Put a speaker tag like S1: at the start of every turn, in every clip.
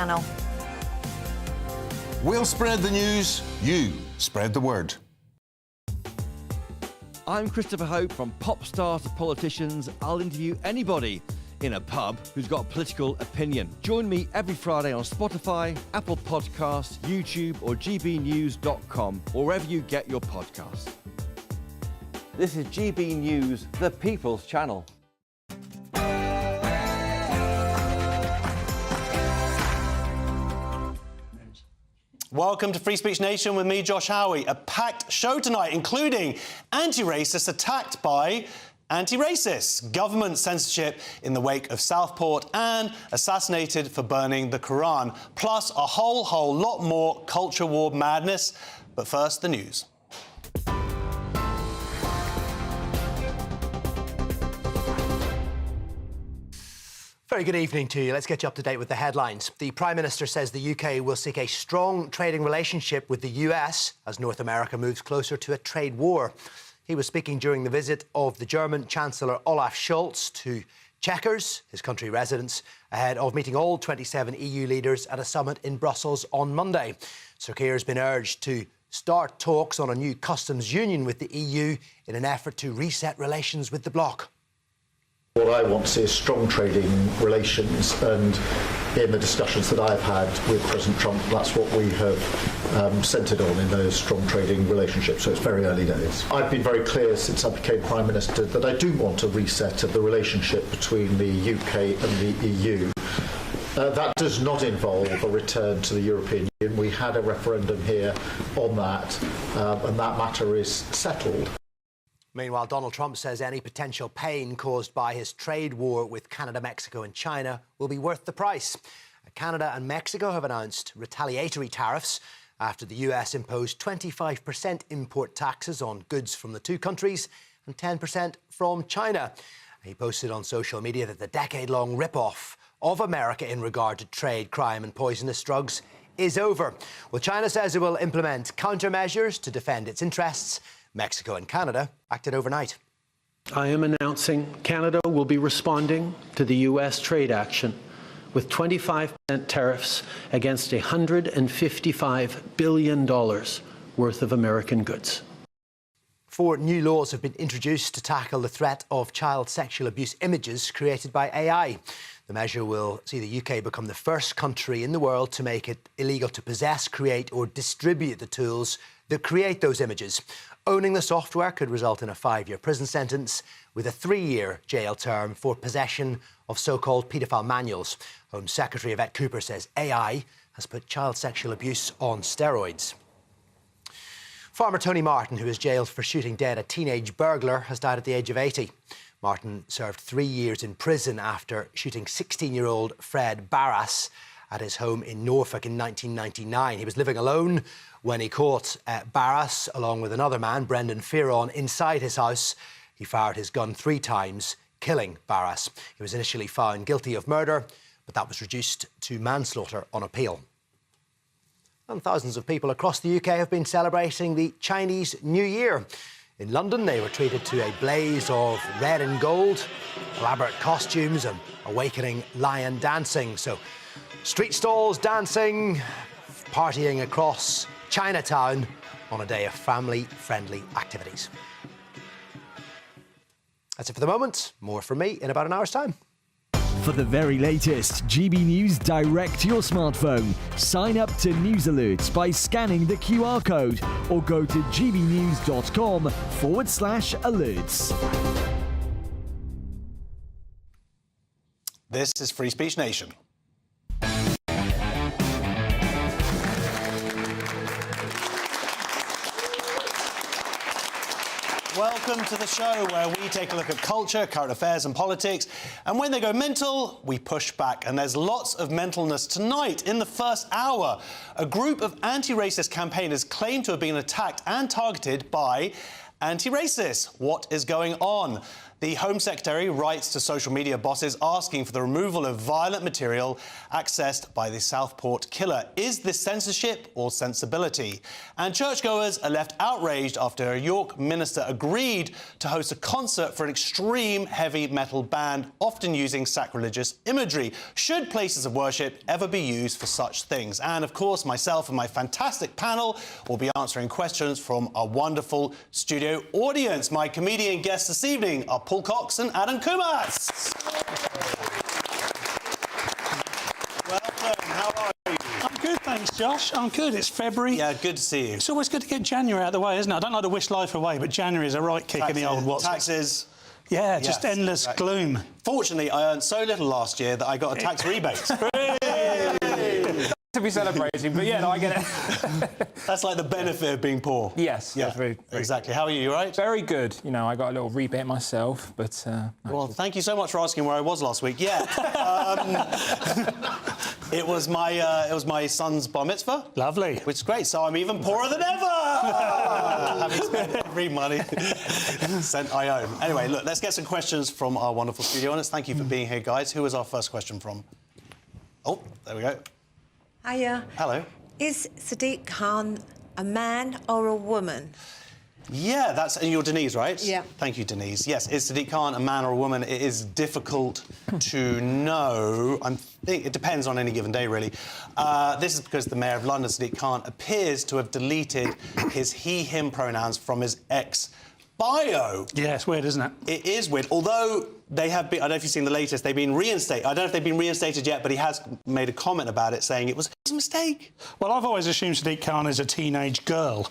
S1: channel.
S2: We'll spread the news, you spread the word.
S3: I'm Christopher Hope. From pop stars to politicians, I'll interview anybody in a pub who's got a political opinion. Join me every Friday on Spotify, Apple Podcasts, YouTube or gbnews.com, or wherever you get your podcasts. This is GB News, the People's Channel.
S4: Welcome to Free Speech Nation with me, Josh Howie. A packed show tonight, including anti-racists attacked by anti-racists, government censorship in the wake of Southport, and assassinated for burning the Quran, plus a whole lot more culture war madness. But first, the news.
S5: Very good evening to you. Let's get you up to date with the headlines. The Prime Minister says the UK will seek a strong trading relationship with the US as North America moves closer to a trade war. He was speaking during the visit of the German Chancellor Olaf Scholz to Chequers, his country residence, ahead of meeting all 27 EU leaders at a summit in Brussels on Monday. Sir Keir has been urged to start talks on a new customs union with the EU in an effort to reset relations with the bloc.
S6: What I want to see is strong trading relations, and in the discussions that I've had with President Trump, that's what we have centred on in those strong trading relationships, so it's very early days. I've been very clear since I became Prime Minister that I do want a reset of the relationship between the UK and the EU. That does not involve a return to the European Union. We had a referendum here on that, and that matter is settled.
S5: Meanwhile, Donald Trump says any potential pain caused by his trade war with Canada, Mexico and China will be worth the price. Canada and Mexico have announced retaliatory tariffs after the US imposed 25% import taxes on goods from the two countries and 10% from China. He posted on social media that the decade-long rip-off of America in regard to trade, crime and poisonous drugs is over. Well, China says it will implement countermeasures to defend its interests. Mexico and Canada acted overnight.
S7: I am announcing Canada will be responding to the US trade action with 25% tariffs against $155 billion worth of American goods.
S5: 4 new laws have been introduced to tackle the threat of child sexual abuse images created by AI. The measure will see the UK become the first country in the world to make it illegal to possess, create or distribute the tools that create those images. Owning the software could result in a 5-year prison sentence with a 3-year jail term for possession of so-called paedophile manuals. Home Secretary Yvette Cooper says AI has put child sexual abuse on steroids. Farmer Tony Martin, who is jailed for shooting dead a teenage burglar, has died at the age of 80. Martin served 3 years in prison after shooting 16-year-old Fred Barras at his home in Norfolk in 1999. He was living alone when he caught Barras, along with another man, Brendan Fearon, inside his house. He fired his gun 3 times, killing Barras. He was initially found guilty of murder, but that was reduced to manslaughter on appeal. And thousands of people across the UK have been celebrating the Chinese New Year. In London, they were treated to a blaze of red and gold, elaborate costumes and awakening lion dancing. So, street stalls dancing, partying across Chinatown on a day of family-friendly activities. That's it for the moment. More from me in about an hour's time.
S8: For the very latest GB News direct to your smartphone, sign up to News Alerts by scanning the QR code or go to gbnews.com/alerts.
S4: This is Free Speech Nation. Welcome to the show where we take a look at culture, current affairs and politics. And when they go mental, we push back. And there's lots of mentalness tonight. In the first hour, a group of anti-racist campaigners claim to have been attacked and targeted by anti-racists. What is going on? The Home Secretary writes to social media bosses asking for the removal of violent material accessed by the Southport killer. Is this censorship or sensibility? And churchgoers are left outraged after a York minister agreed to host a concert for an extreme heavy metal band, often using sacrilegious imagery. Should places of worship ever be used for such things? And of course, myself and my fantastic panel will be answering questions from our wonderful studio audience. My comedian guests this evening are Paul Cox and Adam Kumas. Welcome, how are you?
S1: I'm good, thanks, Josh. I'm good. It's February.
S4: Yeah, good to see you.
S1: It's always good to get January out of the way, isn't it? I don't like to wish life away, but January is a right kick in the old what's.
S4: Taxes.
S1: Yeah, just
S4: Yes,
S1: endless
S4: exactly.
S1: gloom.
S4: Fortunately, I earned so little last year that I got a tax rebate.
S9: To be celebrating, but yeah, no, I get it.
S4: That's like the benefit of being poor.
S9: Yes,
S4: Yeah,
S9: that's very
S4: exactly. How are you, right?
S9: very good. You know, I got a little rebate myself, but...
S4: Well, thank you so much for asking where I was last week. Yeah, it was my son's bar mitzvah.
S1: Lovely.
S4: Which is great. So I'm even poorer than ever. Having spent every money cent I own. Anyway, look, let's get some questions from our wonderful studio audience. Thank you for being here, guys. Who is our first question from? Oh, there we go.
S10: Hiya.
S4: Hello.
S10: Is Sadiq Khan a man or a woman?
S4: Yeah, and you're Denise, right?
S10: Yeah.
S4: Thank you, Denise. Yes, is Sadiq Khan a man or a woman? It is difficult to know. I think it depends on any given day, really. This is because the Mayor of London, Sadiq Khan, appears to have deleted his he/him pronouns from his ex-bio.
S1: Yeah, it's weird, isn't it?
S4: It is weird, although they have been, I don't know if you've seen the latest, they've been reinstated. I don't know if they've been reinstated yet, but he has made a comment about it, saying it was a mistake.
S1: Well, I've always assumed Sadiq Khan is a teenage girl.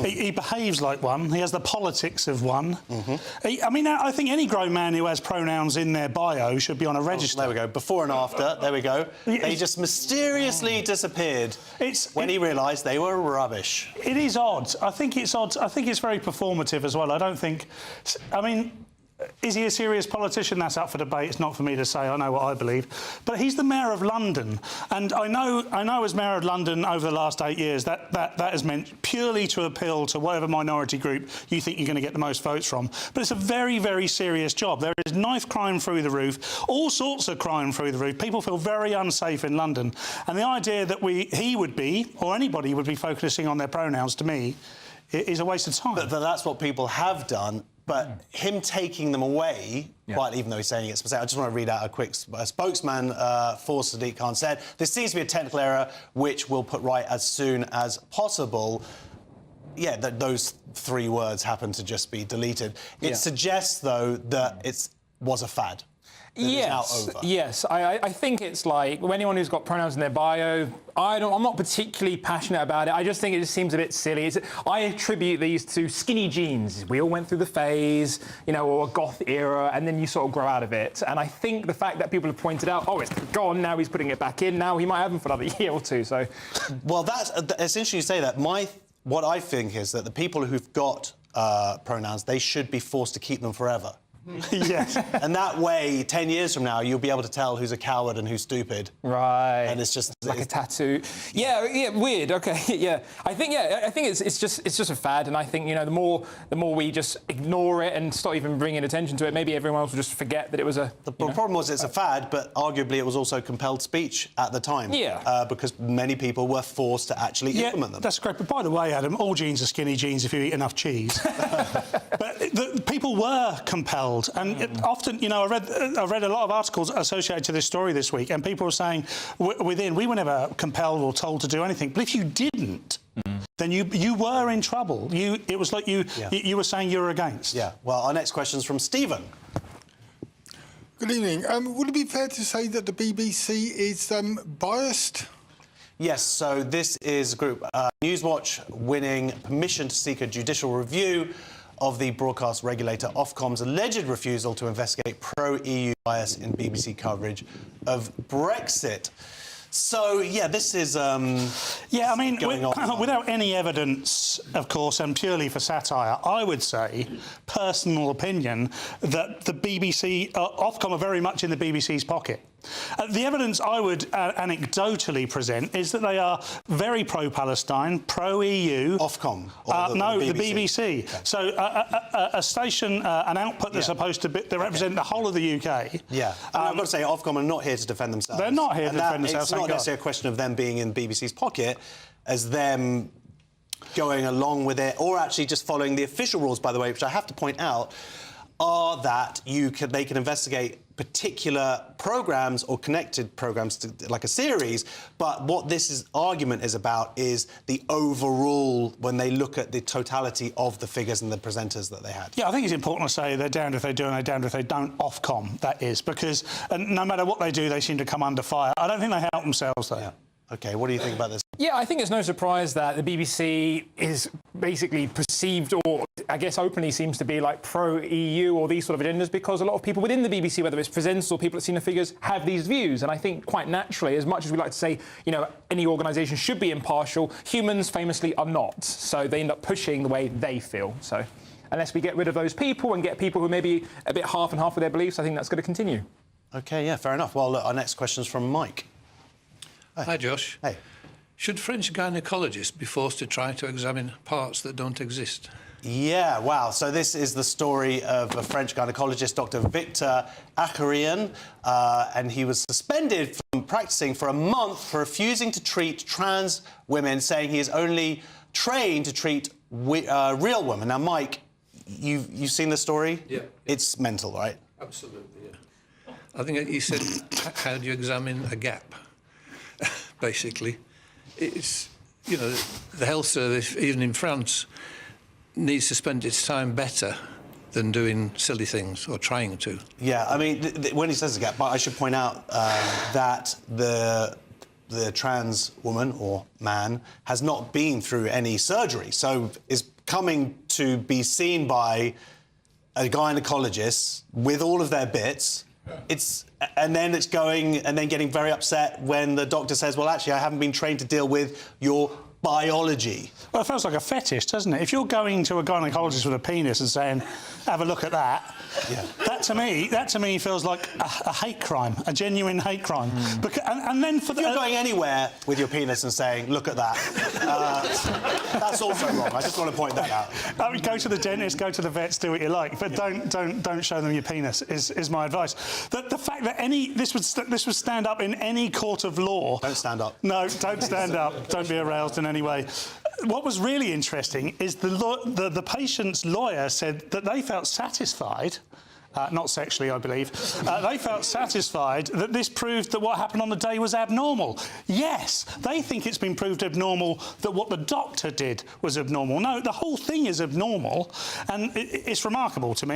S1: He behaves like one. He has the politics of one. I think any grown man who has pronouns in their bio should be on a register.
S4: There we go. Before and after. There we go. They just mysteriously disappeared when he realised they were rubbish.
S1: It is odd. I think it's odd. I think it's very performative as well. I don't think... I mean... Is he a serious politician? That's up for debate. It's not for me to say. I know what I believe. But he's the Mayor of London. And I know as Mayor of London over the last 8 years, that has meant purely to appeal to whatever minority group you think you're going to get the most votes from. But it's a very, very serious job. There is knife crime through the roof, all sorts of crime through the roof. People feel very unsafe in London. And the idea that he would be, or anybody would be focusing on their pronouns, to me, is a waste of time.
S4: But that's what people have done. But him taking them away, quite even though he's saying it's a mistake, I just want to read out a quick spokesman for Sadiq Khan said, "This seems to be a technical error which we'll put right as soon as possible." Yeah, those 3 words happen to just be deleted. It suggests, though, that it was a fad.
S9: Yes. I think it's like anyone who's got pronouns in their bio. I'm not particularly passionate about it. I just think it just seems a bit silly. I attribute these to skinny jeans. We all went through the phase, you know, or a goth era, and then you sort of grow out of it. And I think the fact that people have pointed out, oh, it's gone. Now he's putting it back in. Now he might have them for another year or two. So,
S4: well, it's interesting you say that. What I think is that the people who've got pronouns, they should be forced to keep them forever.
S1: Yes.
S4: And that way, 10 years from now, you'll be able to tell who's a coward and who's stupid.
S9: Right.
S4: And it's just...
S9: like a tattoo. Yeah, weird, OK, yeah. I think it's just a fad, and I think, you know, the more we just ignore it and stop even bringing attention to it, maybe everyone else will just forget that it was a...
S4: The problem was it's a fad, but arguably it was also compelled speech at the time.
S9: Yeah.
S4: Because many people were forced to actually implement them.
S1: That's great. But by the way, Adam, all jeans are skinny jeans if you eat enough cheese. But people were compelled. And often, you know, I read a lot of articles associated to this story this week, and people were saying, we were never compelled or told to do anything. But if you didn't, then you were in trouble. It was like you were saying you were against.
S4: Yeah. Well, our next question is from Stephen.
S11: Good evening. Would it be fair to say that the BBC is biased?
S4: Yes, so this is a group, Newswatch, winning permission to seek a judicial review of the broadcast regulator Ofcom's alleged refusal to investigate pro-EU bias in BBC coverage of Brexit. So, yeah, this is
S1: yeah, I mean, without any evidence, of course, and purely for satire, I would say, personal opinion, that the BBC, Ofcom are very much in the BBC's pocket. The evidence I would anecdotally present is that they are very pro-Palestine, pro-EU.
S4: Ofcom?
S1: No, the BBC. Okay. So a station, an output that's supposed to represent the whole of the UK.
S4: Yeah. I've got to say, Ofcom are not here to defend themselves.
S1: They're not here to defend themselves.
S4: It's not necessarily a question of them being in BBC's pocket as them going along with it, or actually just following the official rules, by the way, which I have to point out, are that they can investigate particular programmes or connected programmes to, like a series, but what this argument is about is the overall, when they look at the totality of the figures and the presenters that they had.
S1: Yeah, I think it's important to say they're damned if they do and they're damned if they don't, Ofcom, that is, because no matter what they do, they seem to come under fire. I don't think they help themselves, though.
S4: Yeah. OK, what do you think about this?
S9: Yeah, I think it's no surprise that the BBC is basically perceived, or I guess openly seems to be like pro-EU or these sort of agendas, because a lot of people within the BBC, whether it's presenters or people that see the figures, have these views. And I think quite naturally, as much as we like to say, you know, any organisation should be impartial, humans famously are not. So they end up pushing the way they feel. So unless we get rid of those people and get people who may be a bit half and half with their beliefs, I think that's going to continue.
S4: OK, yeah, fair enough. Well, look, our next question is from Mike.
S12: Hi, Josh.
S4: Hey.
S12: Should French gynecologists be forced to try to examine parts that don't exist?
S4: Yeah, wow. So this is the story of a French gynecologist, Dr. Victor Acharian, and he was suspended from practising for a month for refusing to treat trans women, saying he is only trained to treat real women. Now, Mike, you've seen the story?
S12: Yeah.
S4: It's mental, right?
S12: Absolutely, yeah. I think he said, how do you examine a gap? Basically, it's, you know, the health service, even in France, needs to spend its time better than doing silly things or trying to.
S4: Yeah, I mean, when he says a gap, but I should point out that the trans woman or man has not been through any surgery, so is coming to be seen by a gynecologist with all of their bits. And then getting very upset when the doctor says, well, actually, I haven't been trained to deal with your biology.
S1: Well, it feels like a fetish, doesn't it? If you're going to a gynecologist with a penis and saying, have a look at that, that to me feels like a hate crime, a genuine hate crime. And then for
S4: if you're going anywhere with your penis and saying, look at that, that's also wrong. I just want to point that out.
S1: I mean, go to the dentist, go to the vets, do what you like, but don't show them your penis. Is my advice. The fact that this would stand up in any court of law.
S4: Don't stand up.
S1: No, don't stand up. Don't be aroused in any way. What was really interesting is the patient's lawyer said that they felt satisfied, not sexually, I believe, they felt satisfied that this proved that what happened on the day was abnormal. Yes, they think it's been proved abnormal that what the doctor did was abnormal. No, the whole thing is abnormal, and it's remarkable to me.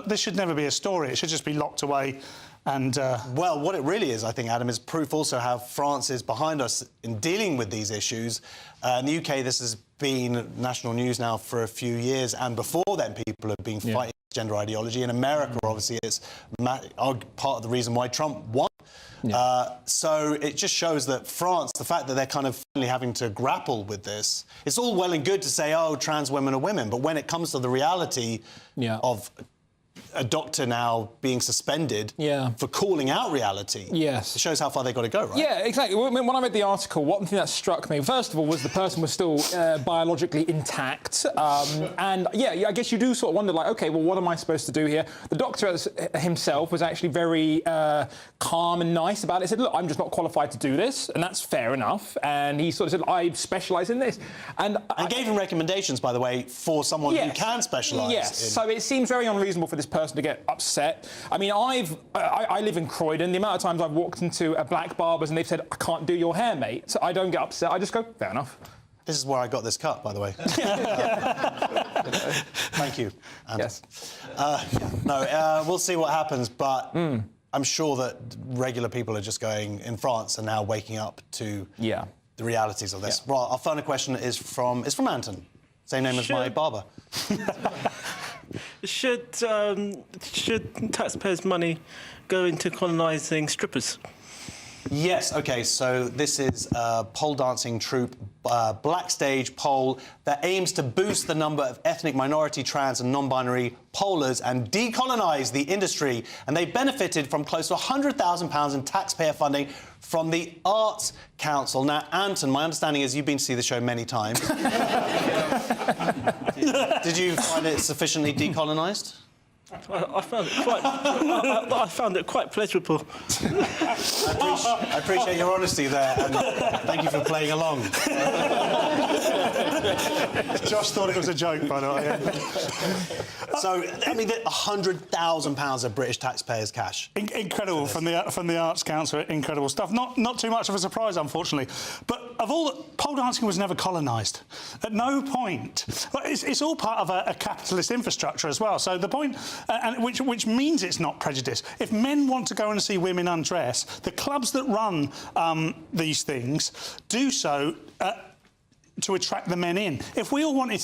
S1: This should never be a story. It should just be locked away. And
S4: well, what it really is, I think, Adam, is proof also how France is behind us in dealing with these issues. In the UK, this has been national news now for a few years, and before then, people have been fighting gender ideology. In America, obviously, it's part of the reason why Trump won. So it just shows that France, the fact that they're kind of finally having to grapple with this, it's all well and good to say, oh, trans women are women, but when it comes to the reality of a doctor now being suspended for calling out reality.
S9: Yes.
S4: It shows how far they've got to go, right?
S9: Yeah, exactly. When I read the article, one thing that struck me, first of all, was the person was still biologically intact. And, yeah, I guess you do sort of wonder, like, OK, well, what am I supposed to do here? The doctor himself was actually very calm and nice about it. He said, look, I'm just not qualified to do this, and that's fair enough. And he sort of said, I specialise in this. And
S4: gave him recommendations, by the way, for someone who can specialise.
S9: Yes, so it seems very unreasonable for this person to get upset. I mean, I live in Croydon. The amount of times I've walked into a black barber's and they've said, I can't do your hair, mate. So I don't get upset. I just go, fair enough.
S4: This is where I got this cut, by the way. Thank you, Andy.
S9: Yes.
S4: We'll see what happens, but I'm sure that regular people are just going, in France, and now waking up to the realities of this. Right, our final question is from Anton. Same name as my barber.
S13: Should taxpayers' money go into colonising strippers?
S4: Yes, OK, so this is a pole dancing troupe Black Stage poll that aims to boost the number of ethnic minority, trans and non-binary pollers and decolonise the industry. And they benefited from close to £100,000 in taxpayer funding from the Arts Council. Now, Anton, my understanding is you've been to see the show many times. Did you find it sufficiently decolonised?
S13: I found it quite pleasurable.
S4: I appreciate your honesty there, and thank you for playing along.
S1: Josh thought it was a joke, by the way.
S4: So, I mean, £100,000 of British taxpayers' cash.
S1: Incredible from the Arts Council. Incredible stuff. Not too much of a surprise, unfortunately. But of all, pole dancing was never colonised. At no point. It's all part of a capitalist infrastructure as well. So the point, and which means it's not prejudice. If men want to go and see women undress, the clubs that run these things do so. To attract the men in. If we all wanted,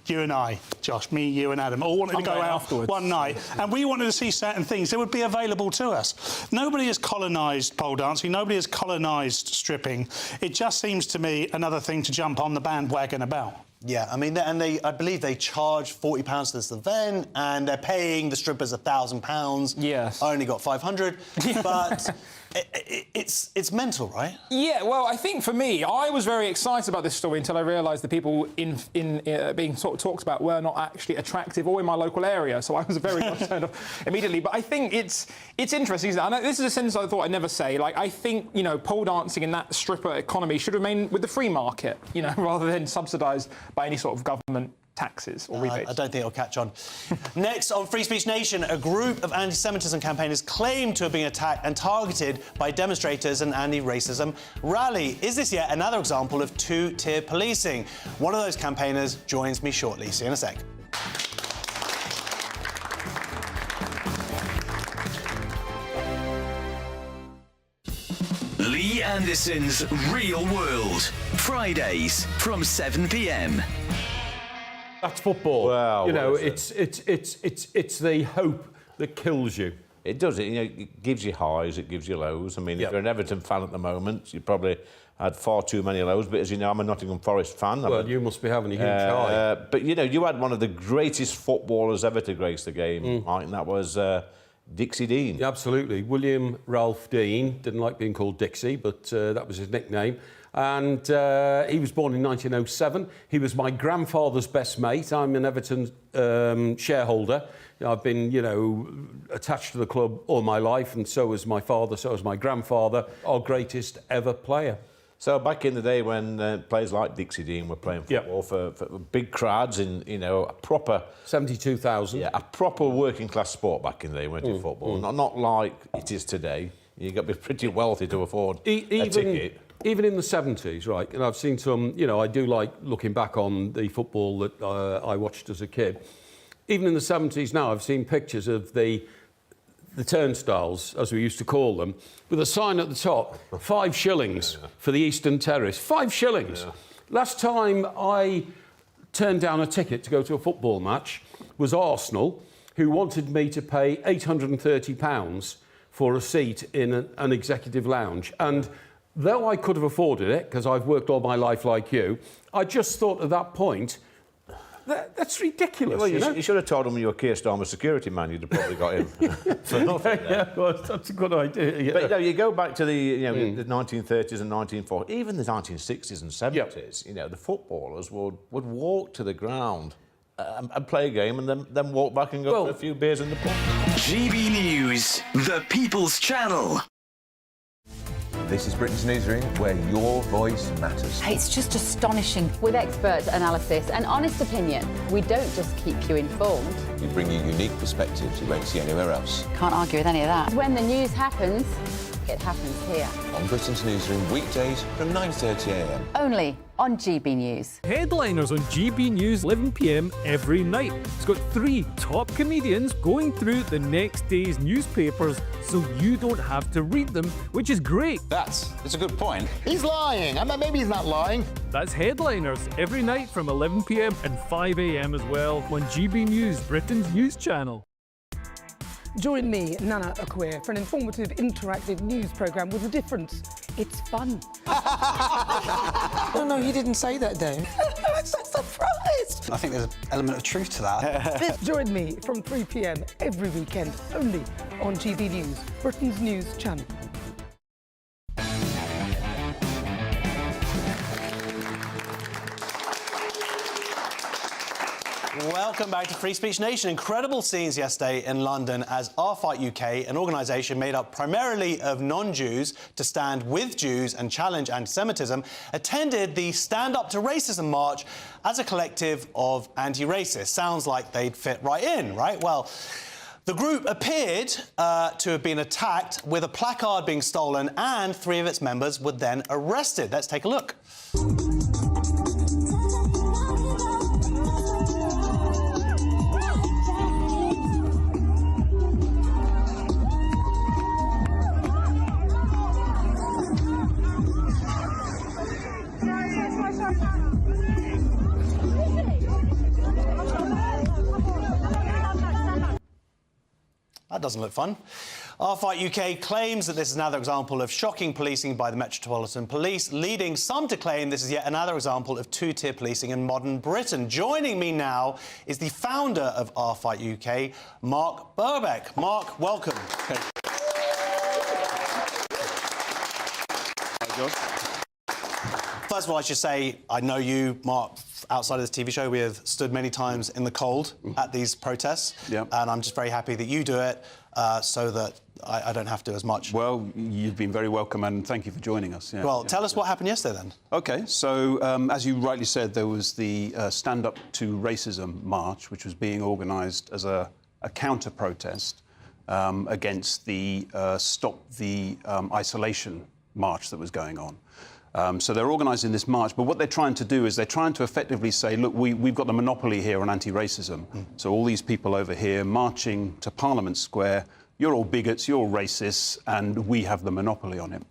S1: you and I, Josh, me, you and Adam, all wanted to go out afterwards one night and we wanted to see certain things, they would be available to us. Nobody has colonised pole dancing, nobody has colonised stripping. It just seems to me another thing to jump on the bandwagon about.
S4: Yeah, I mean, I believe they charge £40 for this event, and they're paying the strippers £1,000.
S9: Yes.
S4: I only got 500, but it's mental, right?
S9: Yeah. Well, I think for me, I was very excited about this story until I realised the people in being talked about were not actually attractive or in my local area. So I was very much turned off immediately. But I think it's interesting, isn't it? I know this is a sentence I thought I'd never say. Like, I think pole dancing in that stripper economy should remain with the free market, rather than subsidised by any sort of government taxes or rebates.
S4: I don't think it'll catch on. Next, on Free Speech Nation, a group of anti-Semitism campaigners claim to have been attacked and targeted by demonstrators and anti-racism rally. Is this yet another example of two-tier policing? One of those campaigners joins me shortly. See you in a sec.
S14: Lee Anderson's Real World, Fridays from 7 p.m.
S15: That's football.
S16: Well,
S15: it's the hope that kills you.
S16: It does. It gives you highs, it gives you lows. I mean, if you're an Everton fan at the moment, you probably had far too many lows. But as you know, I'm a Nottingham Forest fan.
S15: Well, you must be having a huge high.
S16: But you had one of the greatest footballers ever to grace the game, right? And that was Dixie Dean.
S15: Yeah, absolutely. William Ralph Dean. Didn't like being called Dixie, but that was his nickname. And he was born in 1907. He was my grandfather's best mate. I'm an Everton shareholder. I've been, attached to the club all my life, and so was my father, so was my grandfather, our greatest ever player.
S16: So back in the day when players like Dixie Dean were playing football for big crowds in, a proper...
S15: 72,000.
S16: Yeah, a proper working class sport back in the day, weren't it, football? Not like it is today. You've got to be pretty wealthy to afford a ticket.
S15: Even in the 70s, right, and I've seen some, I do like looking back on the football that I watched as a kid. Even in the 70s now, I've seen pictures of the turnstiles, as we used to call them, with a sign at the top, 5 shillings for the Eastern Terrace. 5 shillings. Yeah. Last time I turned down a ticket to go to a football match was Arsenal, who wanted me to pay £830 for a seat in an executive lounge. And though I could have afforded it, because I've worked all my life like you, I just thought at that point, that's ridiculous.
S16: Well, you should have told him you were Keir Starmer's security man. You'd have probably got him for nothing.
S15: Well, that's a good idea. Yeah.
S16: But you go back to the the 1930s and 1940s, even the 1960s and 70s. The footballers would walk to the ground and play a game, and then walk back and go for a few beers in the pub.
S14: GB News, the People's Channel.
S17: This is Britain's Newsroom, where your voice matters.
S18: It's just astonishing. With expert analysis and honest opinion, we don't just keep you informed.
S17: We bring you unique perspectives you won't see anywhere else.
S18: Can't argue with any of that. When the news happens, it happens here.
S17: On Britain's Newsroom, weekdays from 9:30 a.m.
S18: Only on GB News.
S19: Headliners on GB News, 11 p.m. every night. It's got 3 top comedians going through the next day's newspapers so you don't have to read them, which is great.
S2: That's a good point. He's lying. Maybe he's not lying.
S19: That's Headliners every night from 11 p.m. and 5 a.m. as well on GB News, Britain's news channel.
S20: Join me, Nana Akwe, for an informative, interactive news programme with a difference. It's fun.
S21: No, he didn't say that, though.
S20: I'm so surprised.
S22: I think there's an element of truth to that.
S20: Join me from 3 p.m. every weekend, only on GB News, Britain's news channel.
S4: Welcome back to Free Speech Nation. Incredible scenes yesterday in London as Our Fight UK, an organisation made up primarily of non-Jews to stand with Jews and challenge anti-Semitism, attended the Stand Up to Racism march as a collective of anti-racists. Sounds like they'd fit right in, right? Well, the group appeared to have been attacked, with a placard being stolen, and 3 of its members were then arrested. Let's take a look. That doesn't look fun. Our Fight UK claims that this is another example of shocking policing by the Metropolitan Police, leading some to claim this is yet another example of two-tier policing in modern Britain. Joining me now is the founder of Our Fight UK, Mark Burbeck. Mark, welcome. Hi, George. First of all, I should say, I know you, Mark, outside of this TV show. We have stood many times in the cold at these protests.
S23: Yeah.
S4: And I'm just very happy that you do it so that I don't have to as much.
S23: Well, you've been very welcome and thank you for joining us. Yeah,
S4: well, tell us what happened yesterday then.
S23: OK, so as you rightly said, there was the Stand Up to Racism march, which was being organised as a counter-protest against the Stop the Isolation march that was going on. So they're organising this march, but what they're trying to do is they're trying to effectively say, look, we've got the monopoly here on anti-racism. So all these people over here marching to Parliament Square, you're all bigots, you're all racists, and we have the monopoly on it.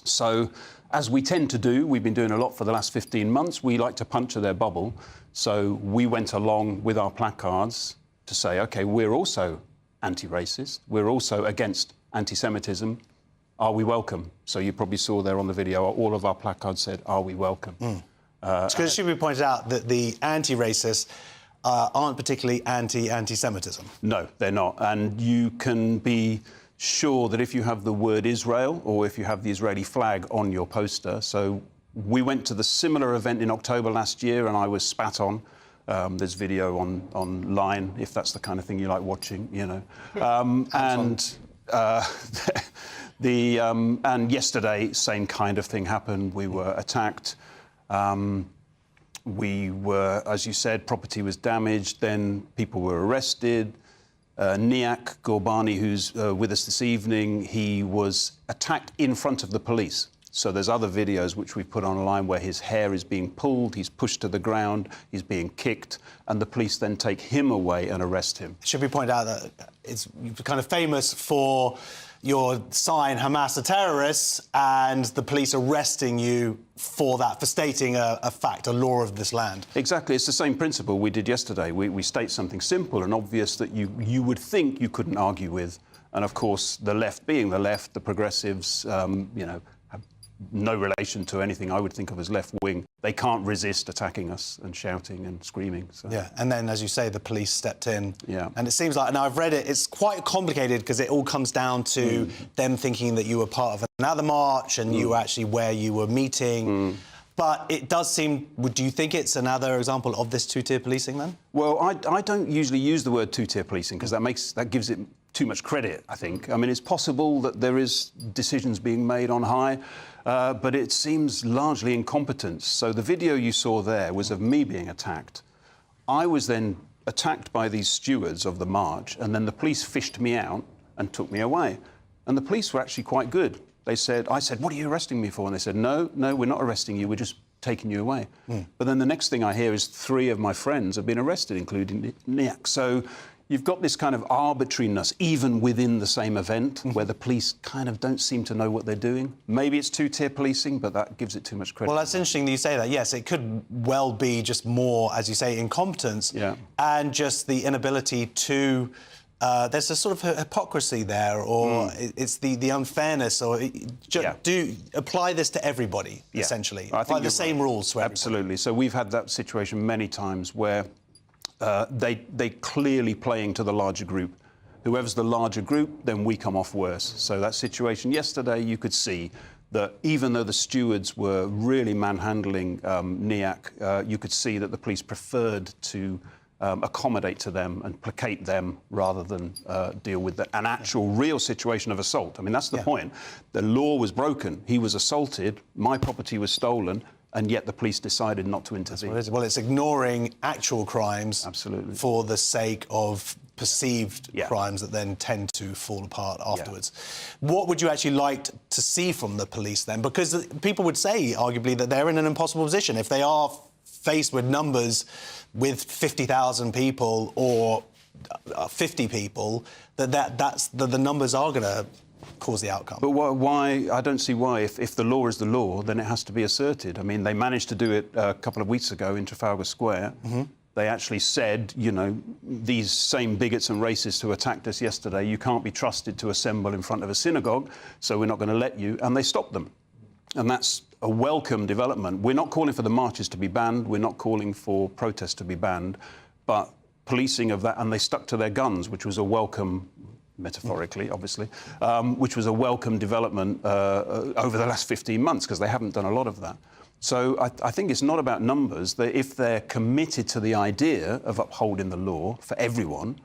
S23: So, as we tend to do, we've been doing a lot for the last 15 months, we like to puncture their bubble. So we went along with our placards to say, OK, we're also anti-racist, we're also against anti-Semitism. Are we welcome? So you probably saw there on the video, all of our placards said, are we welcome?
S4: Because it should be pointed out that the anti-racists aren't particularly anti-Semitism.
S23: No, they're not. And you can be sure that if you have the word Israel or if you have the Israeli flag on your poster. So we went to the similar event in October last year and I was spat on. There's video online, if that's the kind of thing you like watching, you know. And yesterday, same kind of thing happened. We were attacked. We were, as you said, property was damaged. Then people were arrested. Niak Gorbani, who's with us this evening, he was attacked in front of the police. So there's other videos which we've put online where his hair is being pulled, he's pushed to the ground, he's being kicked, and the police then take him away and arrest him.
S4: It should be pointed out that you're kind of famous for your sign, Hamas are terrorists, and the police arresting you for that, for stating a fact, a law of this land.
S23: Exactly. It's the same principle we did yesterday. We state something simple and obvious that you would think you couldn't argue with. And, of course, the left being the left, the progressives, you know, have no relation to anything I would think of as left-wing. They can't resist attacking us and shouting and screaming. So.
S4: Yeah, and then, as you say, the police stepped in.
S23: Yeah.
S4: And it seems like, now I've read it, it's quite complicated because it all comes down to them thinking that you were part of another march and you were actually where you were meeting. But it does seem... Do you think it's another example of this two-tier policing, then?
S23: Well, I don't usually use the word two-tier policing because that gives it too much credit, I think. I mean, it's possible that there is decisions being made on high, but it seems largely incompetence. So the video you saw there was of me being attacked. I was then attacked by these stewards of the march, and then the police fished me out and took me away. And the police were actually quite good. I said, what are you arresting me for? And they said, no, we're not arresting you, we're just taking you away. But then the next thing I hear is 3 of my friends have been arrested, including Niak. So you've got this kind of arbitrariness, even within the same event, where the police kind of don't seem to know what they're doing. Maybe it's two-tier policing, but that gives it too much credit.
S4: Well, that's interesting that you say that. Yes, it could well be just more, as you say, incompetence and just the inability to there's a sort of hypocrisy there, or it's the unfairness, or do apply this to everybody, essentially.
S23: I think
S4: the same rules to everybody.
S23: Absolutely. So we've had that situation many times where they clearly playing to the larger group. Whoever's the larger group, then we come off worse. So that situation yesterday, you could see that even though the stewards were really manhandling NIAC, you could see that the police preferred to accommodate to them and placate them rather than deal with an actual real situation of assault. I mean, that's the point. The law was broken. He was assaulted. My property was stolen. And yet the police decided not to intervene.
S4: Well, it's ignoring actual crimes for the sake of perceived crimes that then tend to fall apart afterwards. What would you actually like to see from the police then? Because people would say, arguably, that they're in an impossible position. If they are faced with numbers with 50,000 people or 50 people, that's the numbers are going to cause the outcome.
S23: But why? I don't see why. If the law is the law, then it has to be asserted. I mean, they managed to do it a couple of weeks ago in Trafalgar Square. They actually said, you know, these same bigots and racists who attacked us yesterday, you can't be trusted to assemble in front of a synagogue, so we're not going to let you. And they stopped them. And that's a welcome development. We're not calling for the marches to be banned. We're not calling for protests to be banned. But policing of that, and they stuck to their guns, which was a welcome, metaphorically, obviously, which was a welcome development over the last 15 months, because they haven't done a lot of that. So I think it's not about numbers. That if they're committed to the idea of upholding the law for everyone,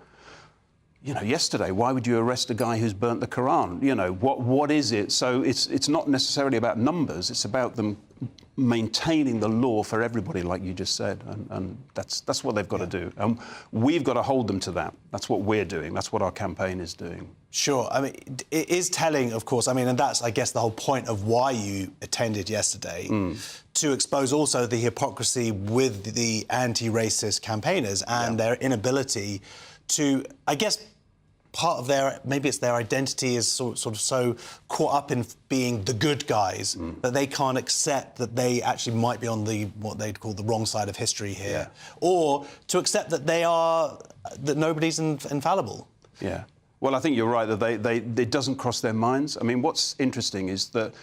S23: you know, yesterday, why would you arrest a guy who's burnt the Quran? You know, what is it? So it's not necessarily about numbers. It's about them maintaining the law for everybody, like you just said, and that's what they've got to do. And we've got to hold them to that. That's what we're doing. That's what our campaign is doing.
S4: Sure. I mean, it is telling, of course. I mean, and that's, I guess, the whole point of why you attended yesterday, to expose also the hypocrisy with the anti-racist campaigners and their inability to, I guess, part of their, maybe it's their identity is sort of so caught up in being the good guys that they can't accept that they actually might be on what they'd call the wrong side of history here, or to accept that that nobody's infallible.
S23: Yeah. Well, I think you're right that it doesn't cross their minds. I mean, what's interesting is that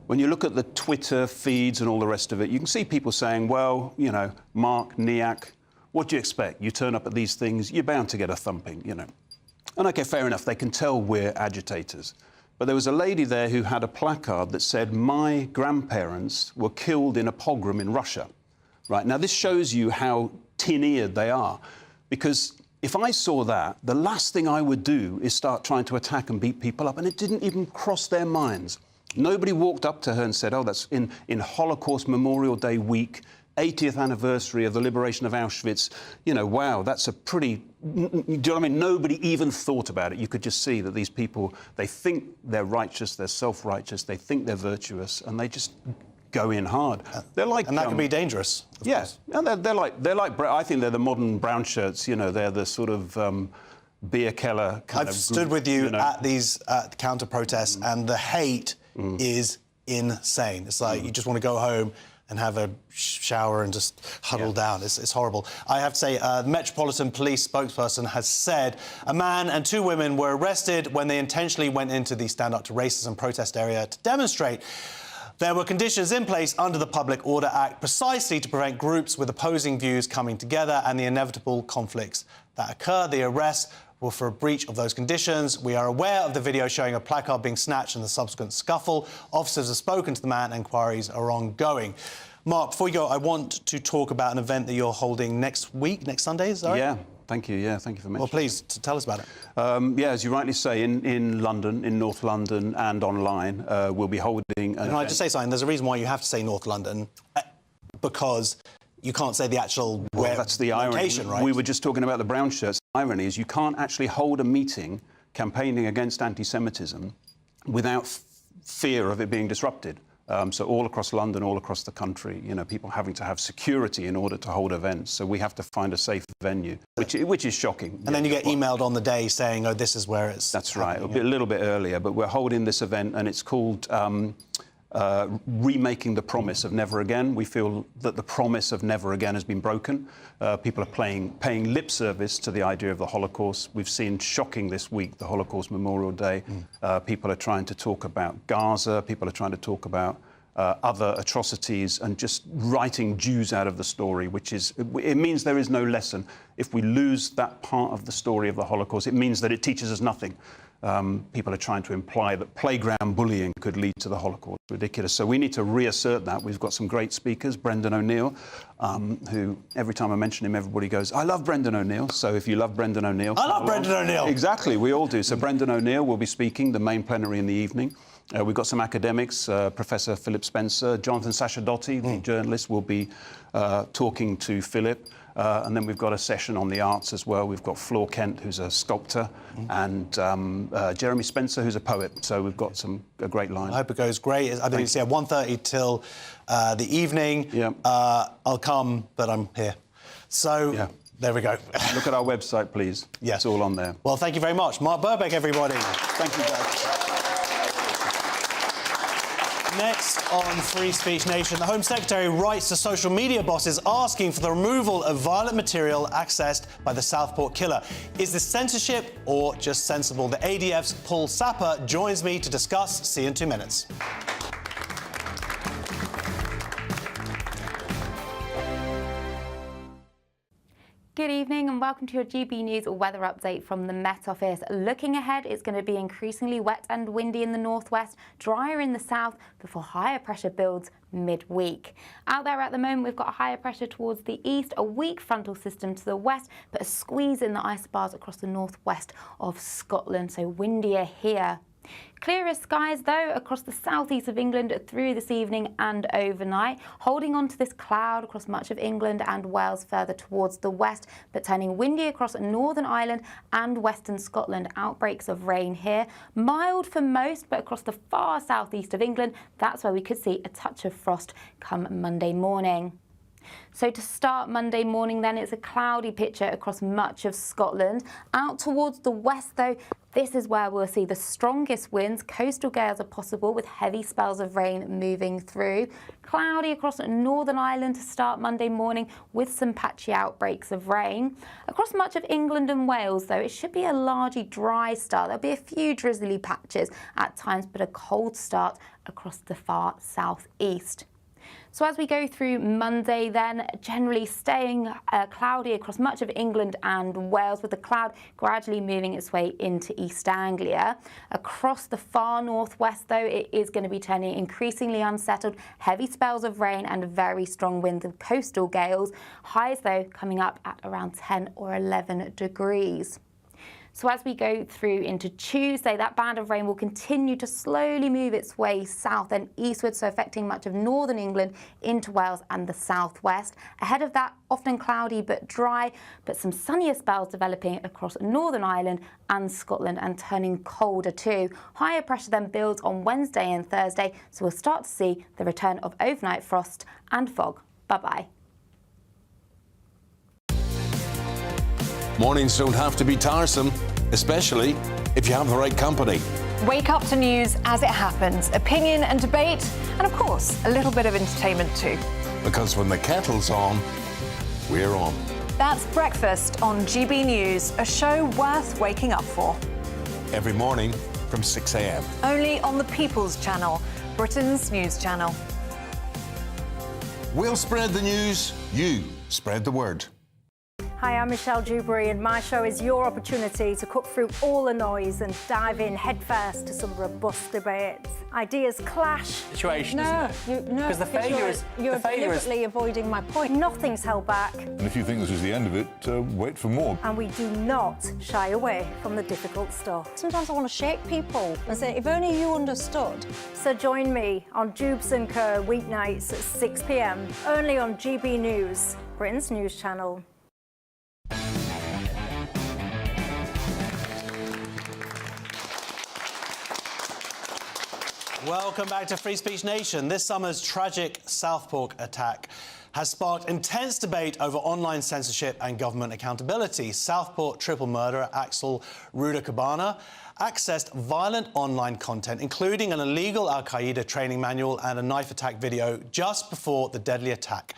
S23: when you look at the Twitter feeds and all the rest of it, you can see people saying, well, you know, Mark, NIAC, what do you expect? You turn up at these things, you're bound to get a thumping, you know. And OK, fair enough, they can tell we're agitators. But there was a lady there who had a placard that said, my grandparents were killed in a pogrom in Russia. Right, now this shows you how tin-eared they are. Because if I saw that, the last thing I would do is start trying to attack and beat people up. And it didn't even cross their minds. Nobody walked up to her and said, oh, that's in Holocaust Memorial Day week, 80th anniversary of the liberation of Auschwitz, you know, wow, that's a pretty... Do you know what I mean? Nobody even thought about it. You could just see that these people, they think they're righteous, they're self-righteous, they think they're virtuous, and they just go in hard. They're like...
S4: And that can be dangerous, of course.
S23: And they're like... I think they're the modern brown shirts, you know, they're the sort of... beer keller kind
S4: I've
S23: of
S4: stood
S23: group,
S4: with you,
S23: you know.
S4: at these counter-protests, and the hate is insane. It's like you just want to go home and have a shower and just huddle down. It's horrible. I have to say, the Metropolitan Police spokesperson has said a man and two women were arrested when they intentionally went into the Stand Up to Racism protest area to demonstrate. There were conditions in place under the Public Order Act precisely to prevent groups with opposing views coming together and the inevitable conflicts that occur. The arrests were for a breach of those conditions. We are aware of the video showing a placard being snatched and the subsequent scuffle. Officers have spoken to the man. Inquiries are ongoing. Mark, before we go, I want to talk about an event that you're holding next week, next Sunday, is that right?
S23: Yeah, thank you. Yeah, thank you for mentioning.
S4: Well, please, tell us about it.
S23: Yeah, as you rightly say, in London, in North London and online, we'll be holding an event.
S4: Can I just say something? There's a reason why you have to say North London, because you can't say the actual
S23: that's the
S4: location,
S23: irony.
S4: right?
S23: We were just talking about the brown shirts. The irony is you can't actually hold a meeting campaigning against anti-Semitism without fear of it being disrupted. So all across London, all across the country, you know, people having to have security in order to hold events. So we have to find a safe venue, which is shocking.
S4: And then you get emailed on the day saying, oh, this is where it's
S23: That's right, a little bit earlier. But we're holding this event, and it's called remaking the promise of never again. We feel that the promise of never again has been broken. People are paying lip service to the idea of the Holocaust. We've seen shocking this week, the Holocaust Memorial Day. People are trying to talk about Gaza. People are trying to talk about other atrocities and just writing Jews out of the story, it means there is no lesson. If we lose that part of the story of the Holocaust, it means that it teaches us nothing. People are trying to imply that playground bullying could lead to the Holocaust. Ridiculous. So we need to reassert that. We've got some great speakers. Brendan O'Neill, who every time I mention him, everybody goes, I love Brendan O'Neill. So if you love Brendan O'Neill...
S4: I love Brendan O'Neill.
S23: Exactly, we all do. So Brendan O'Neill will be speaking, the main plenary in the evening. We've got some academics, Professor Philip Spencer, Jonathan Sacerdotti, the journalist, will be talking to Philip. And then we've got a session on the arts as well. We've got Flor Kent, who's a sculptor, and Jeremy Spencer, who's a poet. So we've got a great line.
S4: I hope it goes great. I think it's 1:30 till the evening.
S23: Yeah.
S4: I'll come, but I'm here. So there we go.
S23: Look at our website, please.
S4: Yes.
S23: It's all on there.
S4: Well, thank you very much. Mark Burbeck, everybody.
S23: Thank you, guys.
S4: Next on Free Speech Nation, the Home Secretary writes to social media bosses asking for the removal of violent material accessed by the Southport killer. Is this censorship or just sensible? The ADF's Paul Sapper joins me to discuss. See you in 2 minutes.
S18: Good evening and welcome to your GB News weather update from the Met Office. Looking ahead, it's going to be increasingly wet and windy in the northwest, drier in the south before higher pressure builds midweek. Out there at the moment, we've got a higher pressure towards the east, a weak frontal system to the west, but a squeeze in the isobars across the northwest of Scotland, so windier here. Clearer skies, though, across the southeast of England through this evening and overnight, holding on to this cloud across much of England and Wales further towards the west, but turning windy across Northern Ireland and western Scotland. Outbreaks of rain here. Mild for most, but across the far southeast of England, that's where we could see a touch of frost come Monday morning. So to start Monday morning then, it's a cloudy picture across much of Scotland. Out towards the west though, this is where we'll see the strongest winds. Coastal gales are possible with heavy spells of rain moving through. Cloudy across Northern Ireland to start Monday morning with some patchy outbreaks of rain. Across much of England and Wales though, it should be a largely dry start. There'll be a few drizzly patches at times, but a cold start across the far southeast. So as we go through Monday then, generally staying cloudy across much of England and Wales, with the cloud gradually moving its way into East Anglia. Across the far northwest though, it is going to be turning increasingly unsettled, heavy spells of rain and very strong winds and coastal gales. Highs though coming up at around 10 or 11 degrees. So as we go through into Tuesday, that band of rain will continue to slowly move its way south and eastward, so affecting much of northern England into Wales and the southwest. Ahead of that, often cloudy but dry, but some sunnier spells developing across Northern Ireland and Scotland and turning colder too. Higher pressure then builds on Wednesday and Thursday, so we'll start to see the return of overnight frost and fog. Bye-bye.
S3: Mornings don't have to be tiresome, especially if you have the right company.
S6: Wake up to news as it happens, opinion and debate, and of course, a little bit of entertainment too.
S3: Because when the kettle's on, we're on.
S6: That's Breakfast on GB News, a show worth waking up for.
S3: Every morning from 6 a.m.
S6: Only on the People's Channel, Britain's news channel.
S3: We'll spread the news, you spread the word.
S21: Hi, I'm Michelle Dewberry, and my show is your opportunity to cut through all the noise and dive in headfirst to some robust debates. Ideas clash.
S9: Situation,
S21: no,
S9: isn't it?
S21: No,
S9: Because the failure is
S21: you're deliberately avoiding my point. Nothing's held back,
S24: And if you think this is the end of it, wait for more.
S21: and we do not shy away from the difficult stuff. Sometimes I want to shake people and say, if only you understood. So join me on Dubes & Co. weeknights at 6 p.m. only on GB News, Britain's news channel.
S4: Welcome back to Free Speech Nation. This summer's tragic Southport attack has sparked intense debate over online censorship and government accountability. Southport triple murderer Axel Rudakabana accessed violent online content, including an illegal Al-Qaeda training manual and a knife attack video just before the deadly attack.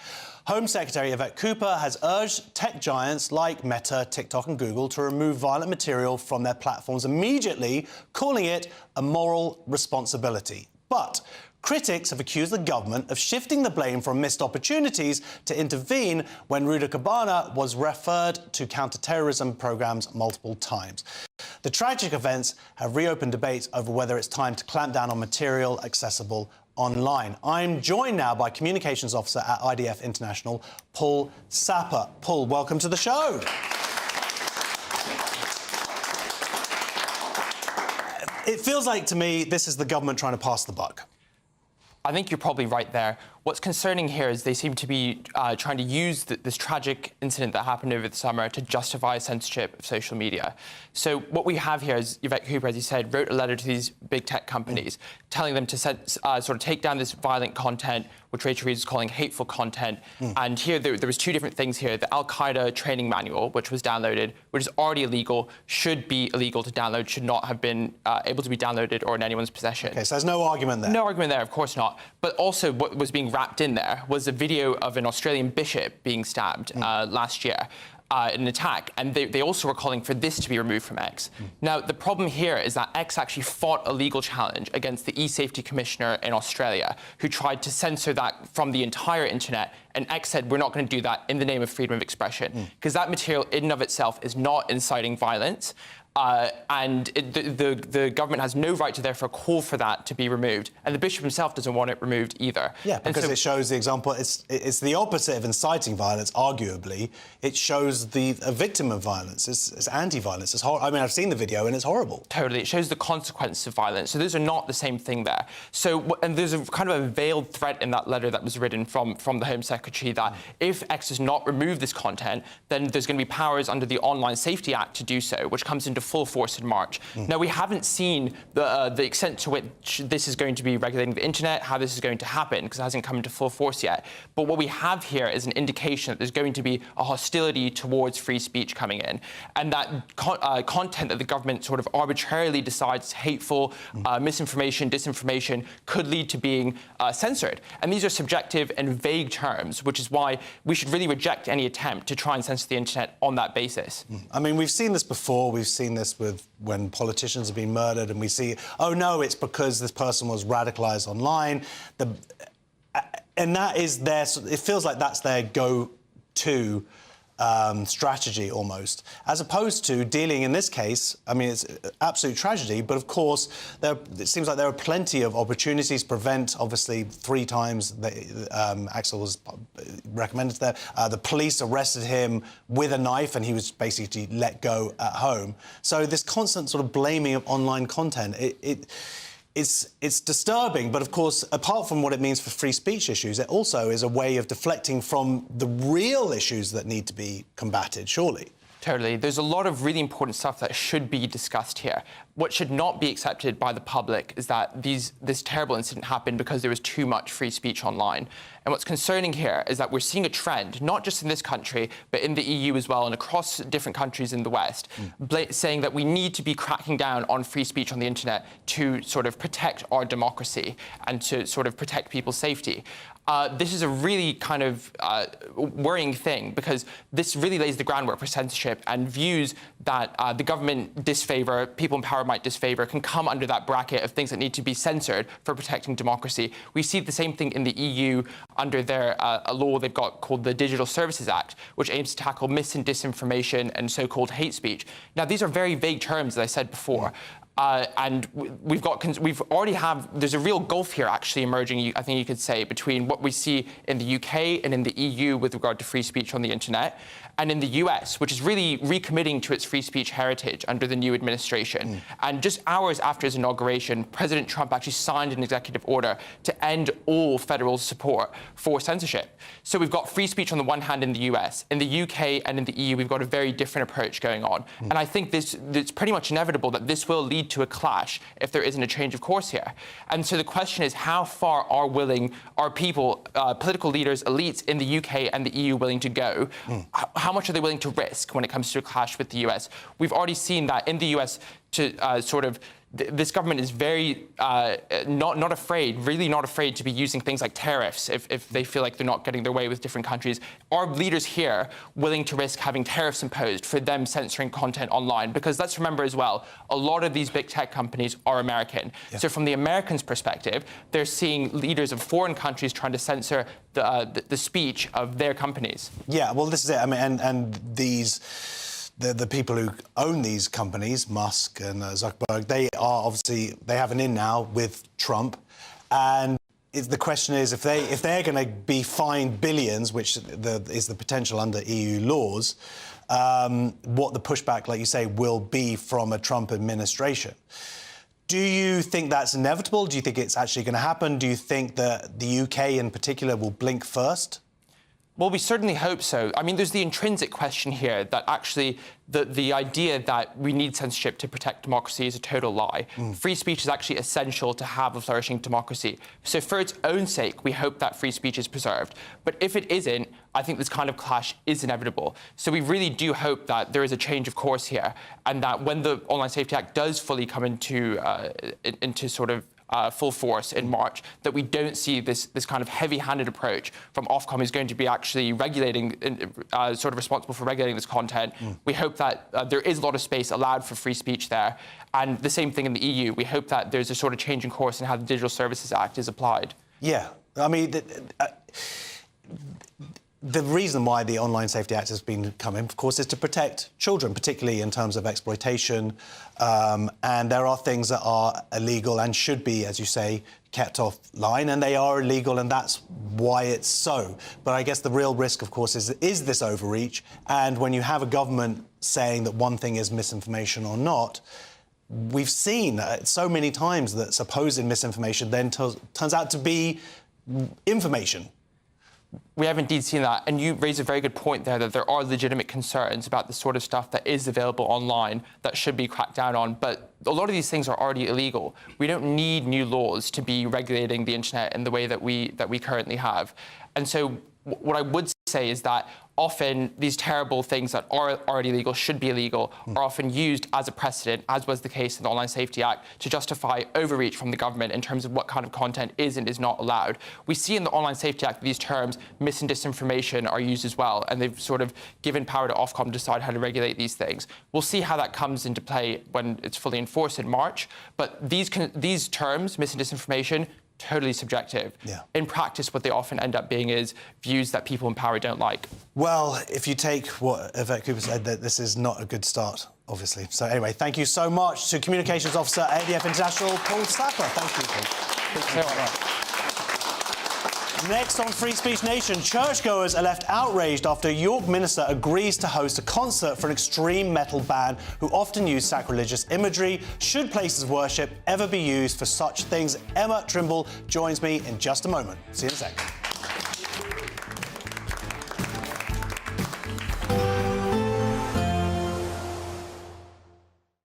S4: Home Secretary Yvette Cooper has urged tech giants like Meta, TikTok and Google to remove violent material from their platforms immediately, calling it a moral responsibility. But critics have accused the government of shifting the blame from missed opportunities to intervene when Rudakabana was referred to counter-terrorism programmes multiple times. The tragic events have reopened debates over whether it's time to clamp down on material accessible online. I'm joined now by Communications Officer at IDF International, Paul Sapper. Paul, welcome to the show. It feels like, to me, this is the government trying to pass the buck.
S5: I think you're probably right there. What's concerning here is they seem to be trying to use this tragic incident that happened over the summer to justify censorship of social media. So what we have here is Yvette Cooper, as you said, wrote a letter to these big tech companies telling them to sort of take down this violent content, which Rachel Reeves is calling hateful content. And here there was two different things here. The Al-Qaeda training manual, which was downloaded, which is already illegal, should be illegal to download, should not have been able to be downloaded or in anyone's possession.
S4: OK, so there's no argument there?
S5: No argument there, of course not. But also what was being wrapped in there was a video of an Australian bishop being stabbed last year. In an attack, and they also were calling for this to be removed from X. Now, the problem here is that X actually fought a legal challenge against the e-safety commissioner in Australia, who tried to censor that from the entire internet, and X said, we're not going to do that in the name of freedom of expression, because that material in and of itself is not inciting violence. And the government has no right to therefore call for that to be removed. And the bishop himself doesn't want it removed either.
S4: Yeah, because it shows the example. It's the opposite of inciting violence, arguably. It shows a victim of violence. It's anti-violence. It's I mean, I've seen the video and it's horrible.
S5: Totally. It shows the consequences of violence. So those are not the same thing there. So, and there's a kind of a veiled threat in that letter that was written from the Home Secretary that if X does not remove this content, then there's going to be powers under the Online Safety Act to do so, which comes into full force in March. Now, we haven't seen the extent to which this is going to be regulating the internet, how this is going to happen, because it hasn't come into full force yet. But what we have here is an indication that there's going to be a hostility towards free speech coming in, and that content that the government sort of arbitrarily decides is hateful, misinformation, disinformation, could lead to being censored. And these are subjective and vague terms, which is why we should really reject any attempt to try and censor the internet on that basis.
S4: I mean, we've seen this before. We've seen this with when politicians have been murdered, and we see, oh no, it's because this person was radicalised online. And that is their. It feels like that's their go-to strategy almost, as opposed to dealing in this case. I mean, it's absolute tragedy, but of course, it seems like there are plenty of opportunities to prevent. Obviously, 3 times Axel was recommended to there. The police arrested him with a knife, and he was basically let go at home. So this constant sort of blaming of online content, it's disturbing, but of course, apart from what it means for free speech issues, it also is a way of deflecting from the real issues that need to be combated, surely.
S5: Totally. There's a lot of really important stuff that should be discussed here. What should not be accepted by the public is that this terrible incident happened because there was too much free speech online. And what's concerning here is that we're seeing a trend, not just in this country, but in the EU as well and across different countries in the West, saying that we need to be cracking down on free speech on the internet to sort of protect our democracy and to sort of protect people's safety. This is a really kind of worrying thing, because this really lays the groundwork for censorship, and views that the government disfavour, people in power might disfavour, can come under that bracket of things that need to be censored for protecting democracy. We see the same thing in the EU under their a law they've got called the Digital Services Act, which aims to tackle mis and disinformation and so-called hate speech. Now, these are very vague terms, as I said before. And there's a real gulf here actually emerging, I think you could say, between what we see in the UK and in the EU with regard to free speech on the internet, and in the US, which is really recommitting to its free speech heritage under the new administration. And just hours after his inauguration, President Trump actually signed an executive order to end all federal support for censorship. So we've got free speech on the one hand in the US. In the UK and in the EU, we've got a very different approach going on. And I think it's pretty much inevitable that this will lead lead to a clash if there isn't a change of course here. And so the question is, how far are people, political leaders, elites in the UK and the EU willing to go? How much are they willing to risk when it comes to a clash with the US? We've already seen that in the US this government is very not afraid, really not afraid to be using things like tariffs if they feel like they're not getting their way with different countries. Are leaders here willing to risk having tariffs imposed for them censoring content online? Because let's remember as well, a lot of these big tech companies are American. Yeah. So from the Americans' perspective, they're seeing leaders of foreign countries trying to censor the speech of their companies.
S4: Yeah, well, this is it. I mean, and these... The people who own these companies, Musk and Zuckerberg, they have an in now with Trump, and the question is if they're going to be fined billions, which is the potential under EU laws, what the pushback, like you say, will be from a Trump administration. Do you think that's inevitable? Do you think it's actually going to happen? Do you think that the UK in particular will blink first?
S5: Well, we certainly hope so. I mean, there's the intrinsic question here that actually the idea that we need censorship to protect democracy is a total lie. Free speech is actually essential to have a flourishing democracy. So for its own sake, we hope that free speech is preserved. But if it isn't, I think this kind of clash is inevitable. So we really do hope that there is a change of course here, and that when the Online Safety Act does fully come into sort of full force in March, that we don't see this kind of heavy-handed approach from Ofcom, who's going to be actually regulating, sort of responsible for regulating this content. We hope that there is a lot of space allowed for free speech there. And the same thing in the EU. We hope that there's a sort of change in course in how the Digital Services Act is applied. Yeah. I mean, the reason why the Online Safety Act has been coming, of course, is to protect children, particularly in terms of exploitation. And there are things that are illegal and should be, as you say, kept offline, and they are illegal, and that's why it's so. But I guess the real risk, of course, is this overreach. And when you have a government saying that one thing is misinformation or not, we've seen so many times that supposed misinformation then turns out to be information. We have indeed seen that, and you raise a very good point there that there are legitimate concerns about the sort of stuff that is available online that should be cracked down on, but a lot of these things are already illegal. We don't need new laws to be regulating the internet in the way that we currently have. And so what I would say is that often these terrible things that are already illegal, should be illegal, are often used as a precedent, as was the case in the Online Safety Act, to justify overreach from the government in terms of what kind of content is and is not allowed. We see in the Online Safety Act these terms, mis and disinformation, are used as well, and they've sort of given power to Ofcom to decide how to regulate these things. We'll see how that comes into play when it's fully enforced in March, but these terms, mis and disinformation, totally subjective. Yeah. In practice, what they often end up being is views that people in power don't like. Well, if you take what Yvette Cooper said, that this is not a good start, obviously. So anyway, thank you so much to Communications Officer at ADF International, Paul Sapper. Thank you, Paul. Thank you so much. Next on Free Speech Nation, churchgoers are left outraged after a York minister agrees to host a concert for an extreme metal band who often use sacrilegious imagery. Should places of worship ever be used for such things? Emma Trimble joins me in just a moment. See you in a sec.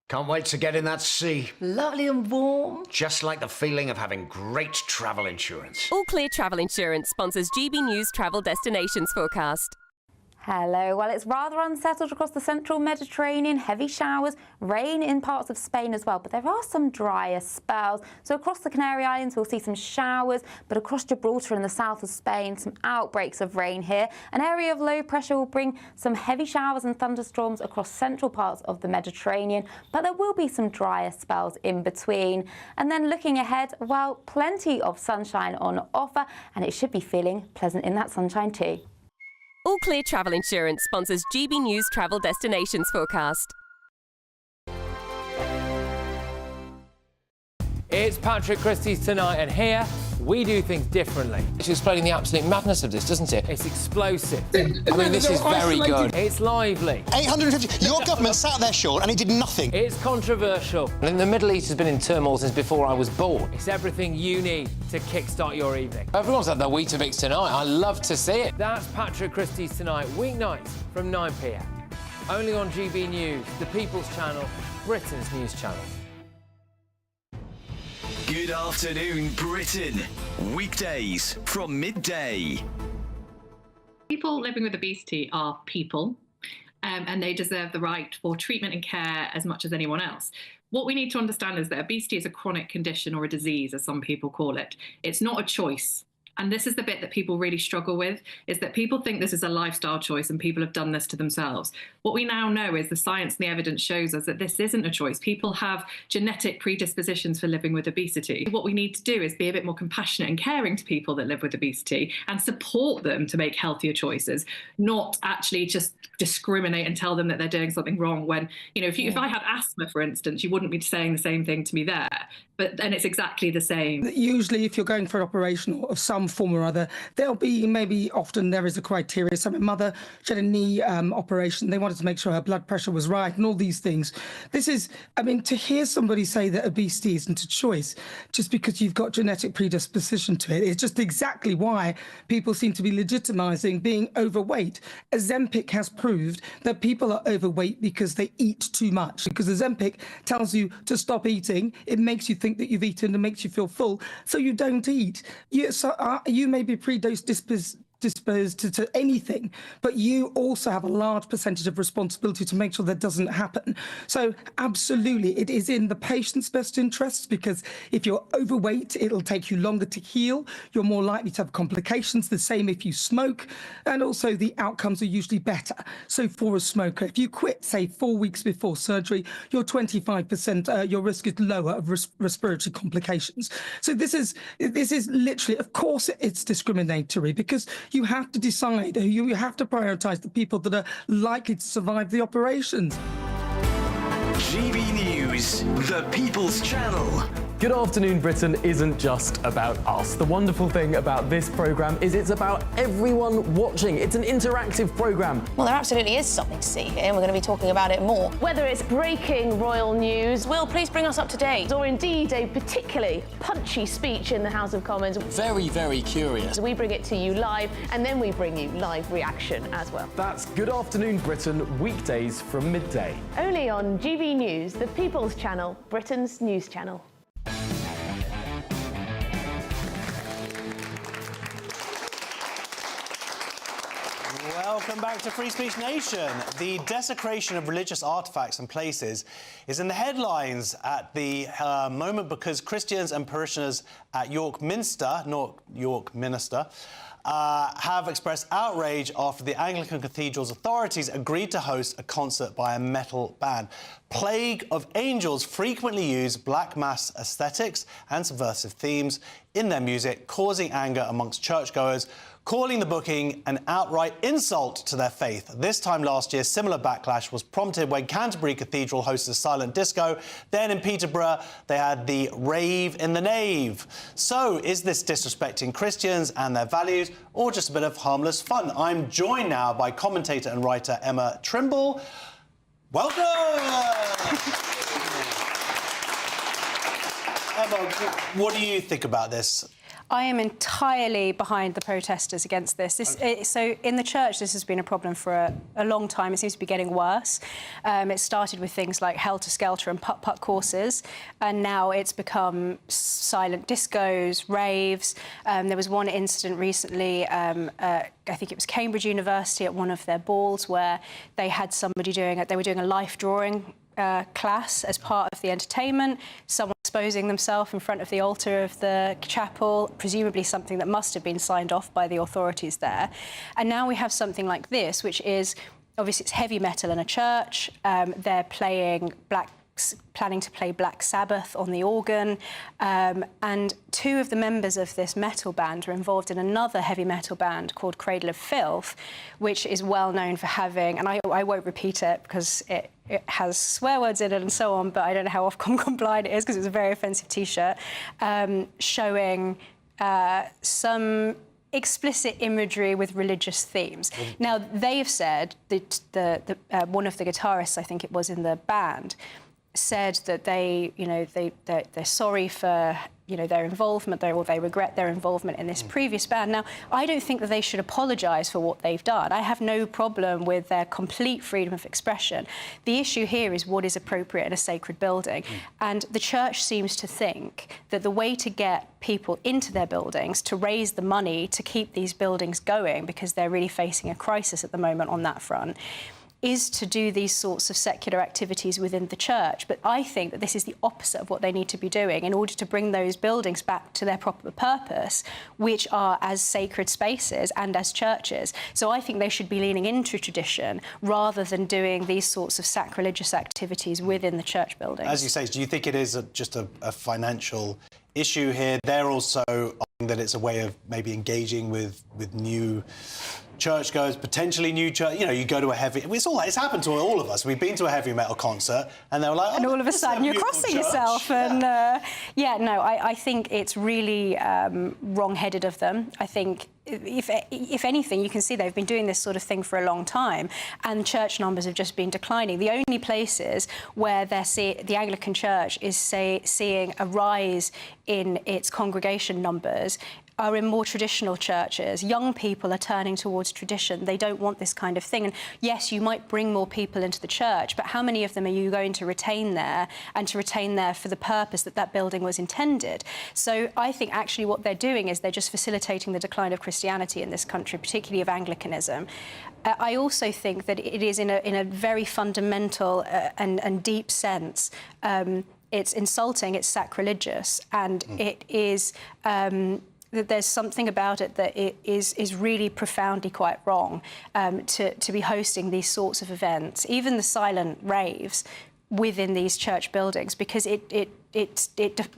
S7: Can't wait to get in that sea.
S8: Lovely and warm.
S7: Just like the feeling of having great travel insurance.
S10: All Clear Travel Insurance sponsors GB News travel destinations forecast.
S18: Hello. Well, it's rather unsettled across the central Mediterranean. Heavy showers, rain in parts of Spain as well, but there are some drier spells. So across the Canary Islands, we'll see some showers, but across Gibraltar in the south of Spain, some outbreaks of rain here. An area of low pressure will bring some heavy showers and thunderstorms across central parts of the Mediterranean, but there will be some drier spells in between. And then looking ahead, well, plenty of sunshine on offer, and it should be feeling pleasant in that sunshine too.
S10: All Clear Travel Insurance sponsors GB News travel destinations forecast.
S9: It's Patrick Christie's Tonight, and here we do things differently.
S11: It's explaining the absolute madness of this, doesn't it?
S9: It's explosive.
S11: I mean, this is very good.
S9: It's lively.
S11: 850. Your government sat there short and it did nothing.
S9: It's controversial.
S11: And the Middle East has been in turmoil since before I was born.
S9: It's everything you need to kickstart your evening.
S11: Everyone's had their Weetabix tonight. I love to see it.
S9: That's Patrick Christie's Tonight, weeknights from 9 p.m. Only on GB News, the People's Channel, Britain's news channel.
S14: Good afternoon, Britain. Weekdays from midday.
S1: People living with obesity are people, and they deserve the right for treatment and care as much as anyone else. What we need to understand is that obesity is a chronic condition, or a disease, as some people call it. It's not a choice. And this is the bit that people really struggle with, is that people think this is a lifestyle choice and people have done this to themselves. What we now know is the science and the evidence shows us that this isn't a choice. People have genetic predispositions for living with obesity. What we need to do is be a bit more compassionate and caring to people that live with obesity and support them to make healthier choices, not actually just discriminate and tell them that they're doing something wrong when, you know, if I had asthma, for instance, you wouldn't be saying the same thing to me there. But then it's exactly the same.
S20: Usually, if you're going for an operation of some form or other, there'll be often there is a criteria. So my mother, she had a knee operation. They wanted to make sure her blood pressure was right and all these things. This is, I mean, to hear somebody say that obesity isn't a choice just because you've got genetic predisposition to it, it's just exactly why people seem to be legitimising being overweight. Ozempic has proved that people are overweight because they eat too much. Because Ozempic tells you to stop eating, it makes you think that you've eaten and makes you feel full, so you don't eat. You may be predisposed to anything, but you also have a large percentage of responsibility to make sure that doesn't happen. So absolutely, it is in the patient's best interests, because if you're overweight, it'll take you longer to heal. You're more likely to have complications, the same if you smoke, and also the outcomes are usually better. So for a smoker, if you quit, say 4 weeks before surgery, your 25%, your risk is lower of respiratory complications. So this is literally, of course, it's discriminatory, because you have to decide, you have to prioritise the people that are likely to survive the operations.
S14: GB News, the People's Channel.
S8: Good Afternoon Britain isn't just about us. The wonderful thing about this programme is it's about everyone watching. It's an interactive programme.
S12: Well, there absolutely is something to see here, and we're going to be talking about it more. Whether it's breaking royal news, Will, please bring us up to date, or indeed a particularly punchy speech in the House of Commons.
S8: Very, very curious.
S12: We bring it to you live, and then we bring you live reaction as well.
S8: That's Good Afternoon Britain, weekdays from midday.
S12: Only on GB News, the People's Channel, Britain's news channel.
S4: Welcome back to Free Speech Nation. The desecration of religious artefacts and places is in the headlines at the moment because Christians and parishioners at York Minster have expressed outrage after the Anglican Cathedral's authorities agreed to host a concert by a metal band. Plague of Angels frequently use black mass aesthetics and subversive themes in their music, causing anger amongst churchgoers, calling the booking an outright insult to their faith. This time last year, similar backlash was prompted when Canterbury Cathedral hosted a silent disco. Then in Peterborough, they had the Rave in the Nave. So is this disrespecting Christians and their values, or just a bit of harmless fun? I'm joined now by commentator and writer Emma Trimble. Welcome! Emma, what do you think about this?
S21: I am entirely behind the protesters against this. So in the church, this has been a problem for a long time. It seems to be getting worse. It started with things like helter-skelter and putt-putt courses, and now it's become silent discos, raves. There was one incident recently, I think it was Cambridge University at one of their balls, where they had somebody they were doing a life drawing class as part of the entertainment. Someone exposing themselves in front of the altar of the chapel, presumably something that must have been signed off by the authorities there. And now we have something like this, which is, obviously it's heavy metal in a church. They're planning to play Black Sabbath on the organ, and two of the members of this metal band are involved in another heavy metal band called Cradle of Filth, which is well known for having, and I won't repeat it because it has swear words in it and so on, but I don't know how Ofcom compliant it is because it's a very offensive T-shirt, showing some explicit imagery with religious themes. Now, they've said, one of the guitarists, I think it was in the band, said that they're sorry for their involvement there, or they regret their involvement in this previous ban. Now, I don't think that they should apologise for what they've done. I have no problem with their complete freedom of expression. The issue here is what is appropriate in a sacred building. And the church seems to think that the way to get people into their buildings, to raise the money to keep these buildings going, because they're really facing a crisis at the moment on that front, is to do these sorts of secular activities within the church. But I think that this is the opposite of what they need to be doing in order to bring those buildings back to their proper purpose, which are as sacred spaces and as churches. So I think they should be leaning into tradition rather than doing these sorts of sacrilegious activities within the church buildings.
S4: As you say, do you think it is just a financial issue here? They're also arguing that it's a way of maybe engaging with new churchgoers, potentially new church. You go to a heavy... It's happened to all of us. We've been to a heavy metal concert and they were like...
S21: and all of a sudden you're crossing yourself. And, I think it's really wrong-headed of them. I think, if anything, you can see they've been doing this sort of thing for a long time, and church numbers have just been declining. The only places where the Anglican Church is seeing a rise in its congregation numbers are in more traditional churches. Young people are turning towards tradition. They don't want this kind of thing. And yes, you might bring more people into the church, but how many of them are you going to retain there, and to retain there for the purpose that building was intended? So I think actually what they're doing is they're just facilitating the decline of Christianity in this country, particularly of Anglicanism. I also think that it is in a very fundamental and deep sense. It's insulting, it's sacrilegious, and it is... that there's something about it that it is really profoundly quite wrong to be hosting these sorts of events, even the silent raves within these church buildings, because it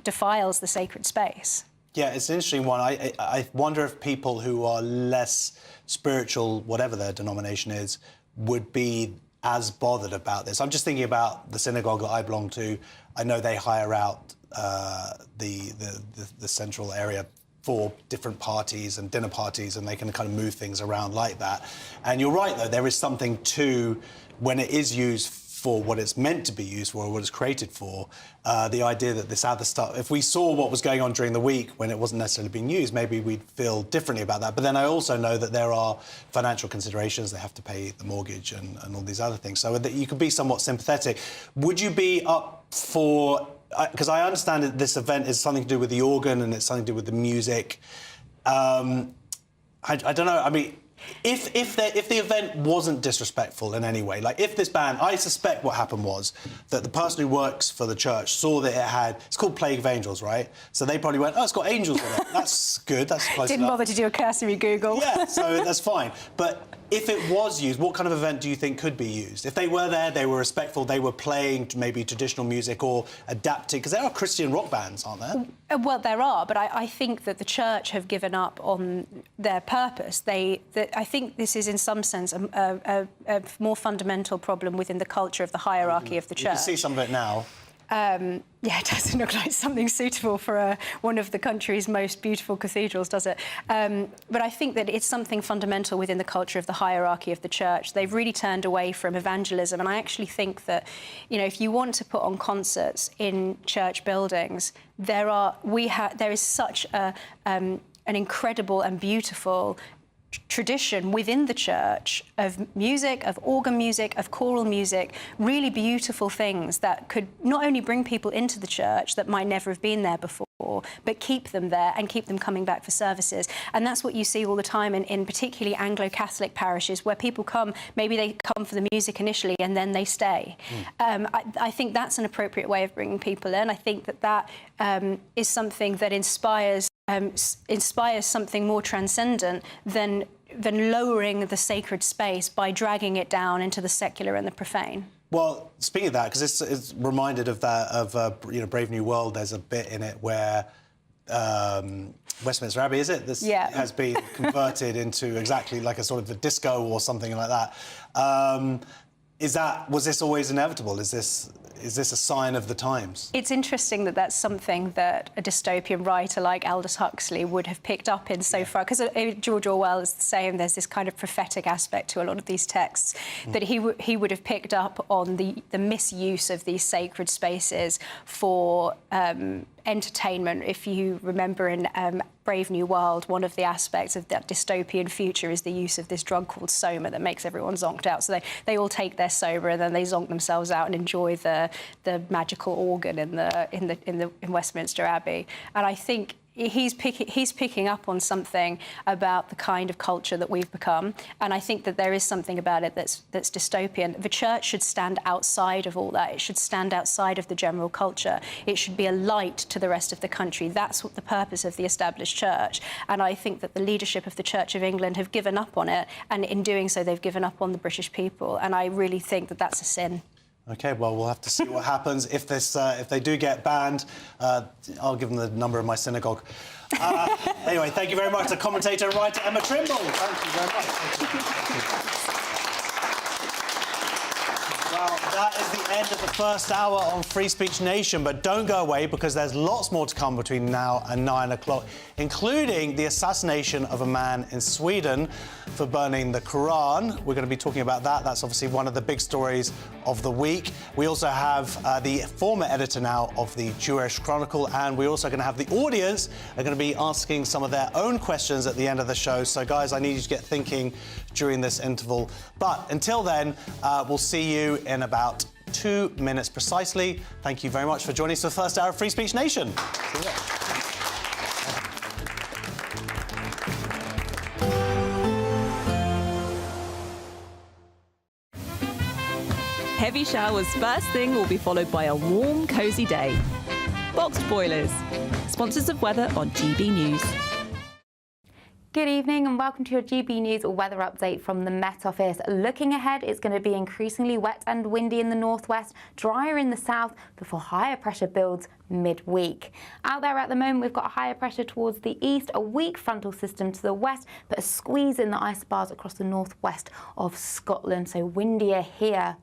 S21: defiles the sacred space.
S4: Yeah, it's an interesting one. I wonder if people who are less spiritual, whatever their denomination is, would be as bothered about this. I'm just thinking about the synagogue that I belong to. I know they hire out the central area for different parties and dinner parties, and they can kind of move things around like that. And you're right, though, there is something to, when it is used for what it's meant to be used for, or what it's created for, the idea that this other stuff, if we saw what was going on during the week when it wasn't necessarily being used, maybe we'd feel differently about that. But then I also know that there are financial considerations. They have to pay the mortgage and all these other things. So that you could be somewhat sympathetic. Would you be up for... Because I understand that this event is something to do with the organ and it's something to do with the music. I don't know. I mean, if the event wasn't disrespectful in any way, like if this band, I suspect what happened was that the person who works for the church saw that it had, it's called Plague of Angels, right? So they probably went, oh, it's got angels in it. That's good. That's close
S21: Didn't
S4: enough.
S21: bother to do a cursory Google.
S4: Yeah, so that's fine. But if it was used, what kind of event do you think could be used? If they were there, they were respectful, they were playing maybe traditional music or adapting, because there are Christian rock bands, aren't there?
S21: Well, there are, but I think that the church have given up on their purpose. I think this is, in some sense, a more fundamental problem within the culture of the hierarchy of the church.
S4: You can see some of it now.
S21: Yeah, it doesn't look like something suitable for one of the country's most beautiful cathedrals, does it? But I think that it's something fundamental within the culture of the hierarchy of the church. They've really turned away from evangelism, and I actually think that, if you want to put on concerts in church buildings, there is such an incredible and beautiful tradition within the church of music, of organ music, of choral music, really beautiful things that could not only bring people into the church that might never have been there before, but keep them there and keep them coming back for services. And that's what you see all the time in particularly Anglo-Catholic parishes, where people come, maybe they come for the music initially and then they stay. I think that's an appropriate way of bringing people in. I think that is something that inspires something more transcendent than lowering the sacred space by dragging it down into the secular and the profane.
S4: Well, speaking of that, because it's reminded of that of Brave New World. There's a bit in it where Westminster Abbey, is it? This has been converted into exactly like a sort of a disco or something like that. Was this always inevitable? Is this a sign of the times?
S21: It's interesting that that's something that a dystopian writer like Aldous Huxley would have picked up in so far, because George Orwell is the same. There's this kind of prophetic aspect to a lot of these texts that he would have picked up on the misuse of these sacred spaces for entertainment. If you remember in Brave New World, one of the aspects of that dystopian future is the use of this drug called soma that makes everyone zonked out. So they all take their soma and then they zonk themselves out and enjoy the magical organ in Westminster Abbey. And I think he's picking up on something about the kind of culture that we've become, and I think that there is something about it that's dystopian. The church should stand outside of all that. It should stand outside of the general culture. It should be a light to the rest of the country. That's what the purpose of the established church, and I think that the leadership of the Church of England have given up on it, and in doing so they've given up on the British people, and I really think that that's a sin.
S4: OK, well, we'll have to see what happens. If they do get banned, I'll give them the number of my synagogue. Anyway, thank you very much to commentator and writer Emma Trimble. Thank you very much. Well, that is the end of the first hour on Free Speech Nation, but don't go away because there's lots more to come between now and 9 o'clock, including the assassination of a man in Sweden for burning the Quran. We're going to be talking about that. That's obviously one of the big stories of the week. We also have the former editor now of the Jewish Chronicle, and we're also going to have the audience are going to be asking some of their own questions at the end of the show. So, guys, I need you to get thinking during this interval. But until then, we'll see you in about 2 minutes precisely. Thank you very much for joining us for the first hour of Free Speech Nation. See you then.
S13: Heavy showers first thing will be followed by a warm, cosy day. Boxed Boilers, sponsors of weather on GB News.
S18: Good evening and welcome to your GB News weather update from the Met Office. Looking ahead, it's going to be increasingly wet and windy in the northwest, drier in the south before higher pressure builds midweek. Out there at the moment, we've got higher pressure towards the east, a weak frontal system to the west, but a squeeze in the isobars across the northwest of Scotland, so windier here.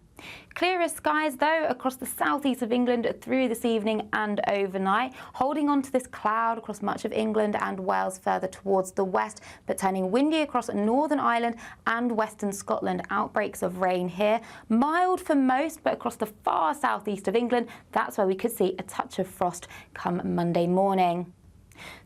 S18: Clearer skies, though, across the southeast of England through this evening and overnight, holding on to this cloud across much of England and Wales further towards the west, but turning windy across Northern Ireland and western Scotland. Outbreaks of rain here. Mild for most, but across the far southeast of England, that's where we could see a touch of frost come Monday morning.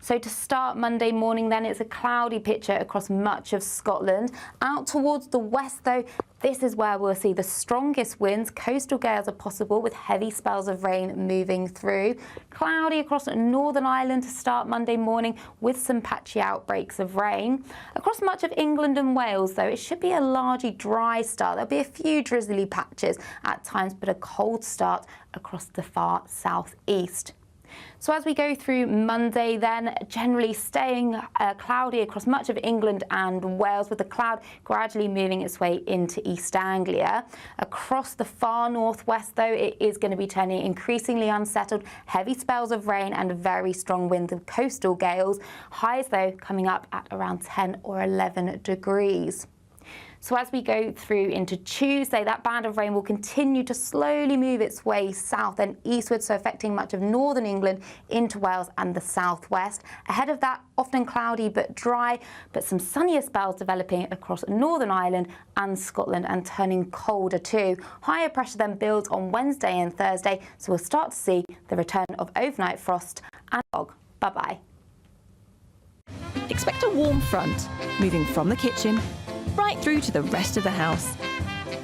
S18: So to start Monday morning then, it's a cloudy picture across much of Scotland. Out towards the west though, this is where we'll see the strongest winds. Coastal gales are possible with heavy spells of rain moving through. Cloudy across Northern Ireland to start Monday morning with some patchy outbreaks of rain. Across much of England and Wales though, it should be a largely dry start. There'll be a few drizzly patches at times, but a cold start across the far southeast. So as we go through Monday then, generally staying cloudy across much of England and Wales, with the cloud gradually moving its way into East Anglia. Across the far northwest though, it is going to be turning increasingly unsettled, heavy spells of rain and very strong winds of coastal gales. Highs though coming up at around 10 or 11 degrees. So as we go through into Tuesday, that band of rain will continue to slowly move its way south and eastward, so affecting much of northern England into Wales and the southwest. Ahead of that, often cloudy but dry, but some sunnier spells developing across Northern Ireland and Scotland and turning colder too. Higher pressure then builds on Wednesday and Thursday, so we'll start to see the return of overnight frost and fog. Bye-bye.
S13: Expect a warm front, moving from the kitchen right through to the rest of the house.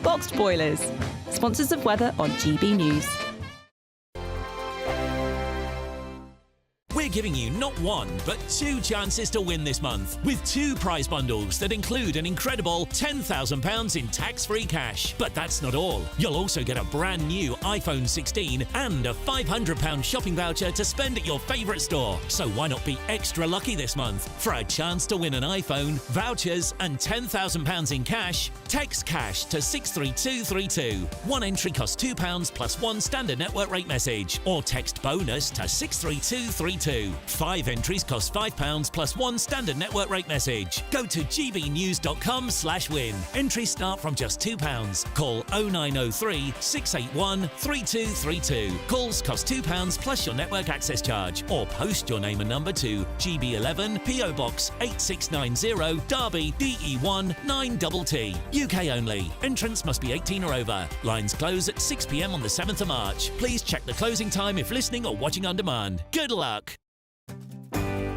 S13: Boxed Boilers, sponsors of weather on GB News.
S15: We're giving you not one, but 2 chances to win this month, with 2 prize bundles that include an incredible £10,000 in tax-free cash. But that's not all. You'll also get a brand new iPhone 16 and a £500 shopping voucher to spend at your favourite store. So why not be extra lucky this month? For a chance to win an iPhone, vouchers and £10,000 in cash, text cash to 63232. One entry costs £2 plus 1 standard network rate message, or text bonus to 63232. too. 5 entries cost £5 plus 1 standard network rate message. Go to gbnews.com/win. Entries start from just £2. Call 0903 681 3232. Calls cost £2 plus your network access charge, or post your name and number to GB11 PO Box 8690 Derby DE1 9TT. UK only. Entrance must be 18 or over. Lines close at 6 p.m. on the 7th of March. Please check the closing time if listening or watching on demand. Good luck.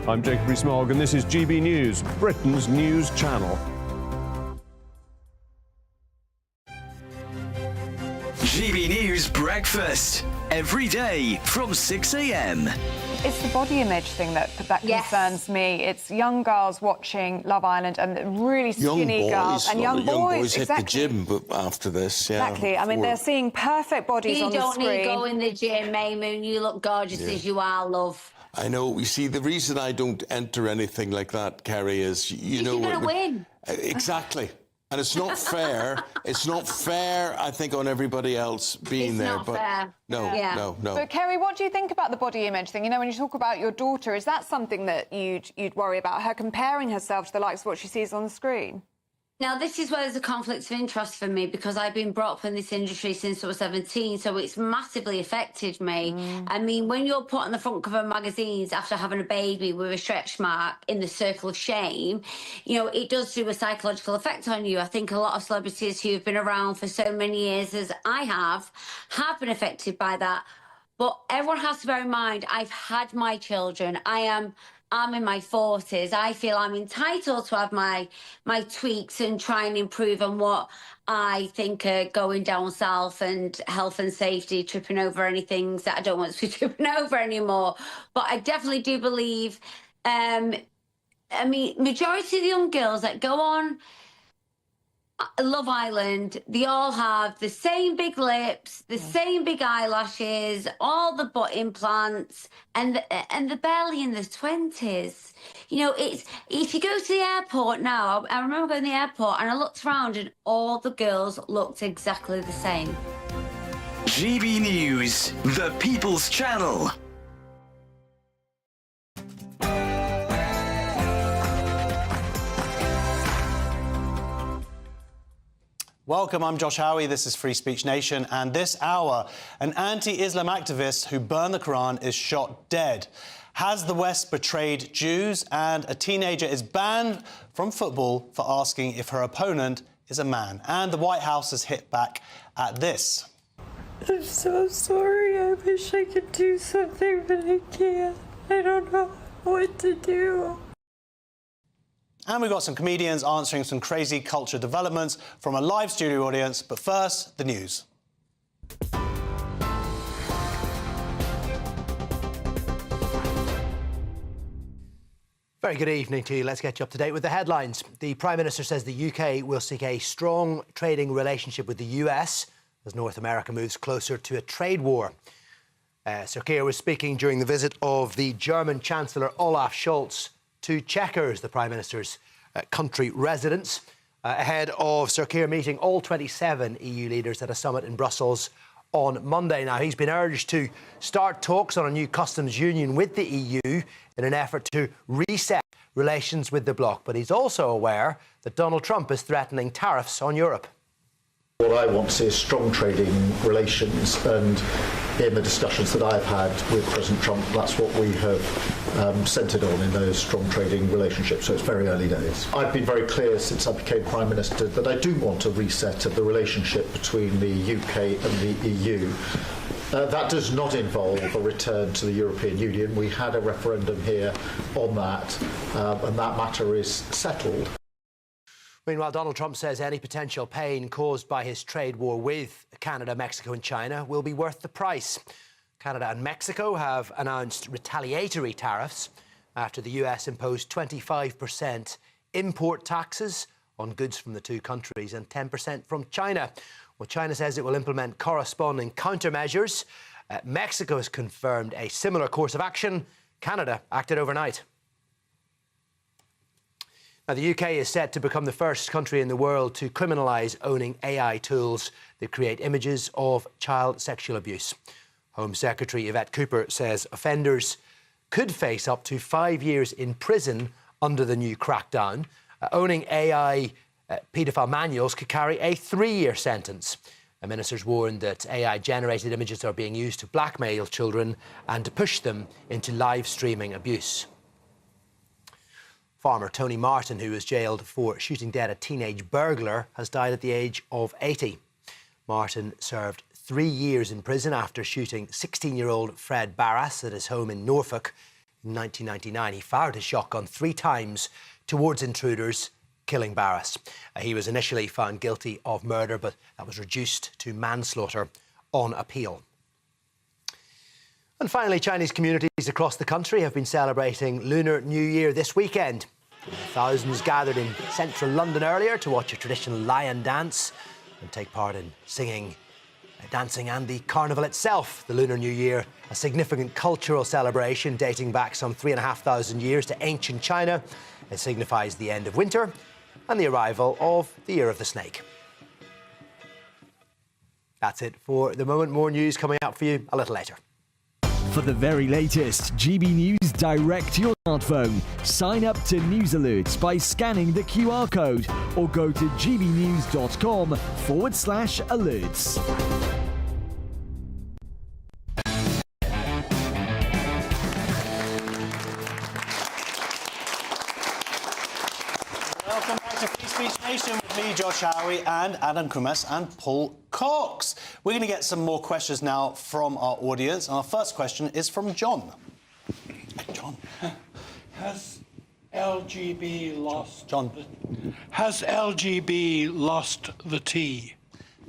S2: I'm Jacob Rees-Mogg and this is GB News, Britain's news channel.
S14: GB News Breakfast. Every day from 6 a.m.
S6: It's the body image thing that concerns me. It's young girls watching Love Island and really skinny girls and young boys
S3: hit the gym but after this. Yeah,
S6: exactly. I mean, they're seeing perfect bodies on the screen.
S16: You don't need to go in the gym, Maymoon. You look gorgeous as you are, love.
S3: I know. You see, the reason I don't enter anything like that, Kerry, is you know
S16: you're gonna win.
S3: Exactly. And it's not fair. It's not fair, I think, on everybody else being there.
S16: It's not fair.
S3: No.
S6: But Kerry, what do you think about the body image thing? You know, when you talk about your daughter, is that something that you'd worry about, her comparing herself to the likes of what she sees on the screen?
S16: Now, this is where there's a conflict of interest for me, because I've been brought up in this industry since I was 17, so it's massively affected me. I mean, when you're put on the front cover of magazines after having a baby with a stretch mark in the circle of shame, you know, it does do a psychological effect on you. I think a lot of celebrities who have been around for so many years, as I have been affected by that. But everyone has to bear in mind, I've had my children. I'm in my 40s. I feel I'm entitled to have my tweaks and try and improve on what I think are going down south, and health and safety, tripping over any things that I don't want to be tripping over anymore. But I definitely do believe, I mean, majority of the young girls that go on Love Island, they all have the same big lips, the same big eyelashes, all the butt implants, and they're barely in their 20s. You know, it's if you go to the airport now, I remember going to the airport and I looked around and all the girls looked exactly the same.
S14: GB News, the People's Channel.
S4: Welcome, I'm Josh Howie, this is Free Speech Nation, and this hour, an anti-Islam activist who burned the Quran is shot dead. Has the West betrayed Jews? And a teenager is banned from football for asking if her opponent is a man. And the White House has hit back at this.
S17: I'm so sorry, I wish I could do something, but I can't. I don't know what to do.
S4: And we've got some comedians answering some crazy culture developments from a live studio audience. But first, the news.
S19: Very good evening to you. Let's get you up to date with the headlines. The Prime Minister says the UK will seek a strong trading relationship with the US as North America moves closer to a trade war. Sir Keir was speaking during the visit of the German Chancellor Olaf Scholz to Chequers, the Prime Minister's country residence, ahead of Sir Keir meeting all 27 EU leaders at a summit in Brussels on Monday. Now, he's been urged to start talks on a new customs union with the EU in an effort to reset relations with the bloc. But he's also aware that Donald Trump is threatening tariffs on Europe.
S25: What I want to see is strong trading relations, and in the discussions that I've had with President Trump, that's what we have centred on, in those strong trading relationships. So it's very early days. I've been very clear since I became Prime Minister that I do want a reset of the relationship between the UK and the EU. That does not involve a return to the European Union. We had a referendum here on that, and that matter is settled.
S19: Meanwhile, Donald Trump says any potential pain caused by his trade war with Canada, Mexico and China will be worth the price. Canada and Mexico have announced retaliatory tariffs after the US imposed 25% import taxes on goods from the two countries and 10% from China. Well, China says it will implement corresponding countermeasures. Mexico has confirmed a similar course of action. Canada acted overnight. Now, the UK is set to become the first country in the world to criminalise owning AI tools that create images of child sexual abuse. Home Secretary Yvette Cooper says offenders could face up to 5 years in prison under the new crackdown. Owning AI paedophile manuals could carry a 3-year sentence. Ministers warned that AI-generated images are being used to blackmail children and to push them into live streaming abuse. Farmer Tony Martin, who was jailed for shooting dead a teenage burglar, has died at the age of 80. Martin served 3 years in prison after shooting 16-year-old Fred Barras at his home in Norfolk in 1999. He fired his shotgun 3 times towards intruders, killing Barras. He was initially found guilty of murder, but that was reduced to manslaughter on appeal. And finally, Chinese communities across the country have been celebrating Lunar New Year this weekend. Thousands gathered in central London earlier to watch a traditional lion dance and take part in singing, dancing and the carnival itself. The Lunar New Year, a significant cultural celebration dating back some 3,500 years to ancient China. It signifies the end of winter and the arrival of the Year of the Snake. That's it for the moment. More news coming up for you a little later.
S5: For the very latest GB News direct to your smartphone, sign up to News Alerts by scanning the QR code or go to gbnews.com/alerts.
S4: Welcome back to Free Speech Nation with me, Josh Howie, and Adam Krumes and Paul Cox. We're going to get some more questions now from our audience. And our first question is from John. John.
S7: Has LGB lost...
S4: John.
S7: Has LGB lost the T?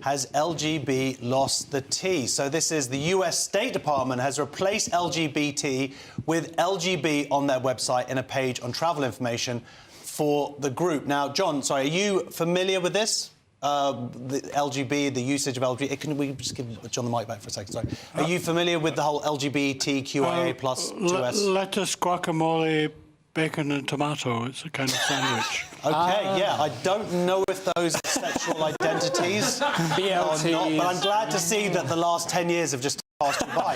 S4: Has LGB lost the T? So this is the US State Department has replaced LGBT with LGB on their website in a page on travel information for the group. Now, John, sorry, are you familiar with this? The LGB, the usage of LGBT. Can we just give John the mic back for a second? Sorry. Are you familiar with the whole LGBTQIA plus 2S?
S7: Lettuce, guacamole, bacon and tomato. It's a kind of sandwich.
S4: OK, yeah, I don't know if those are sexual identities or not, but I'm glad to see that the last 10 years have just passed you by.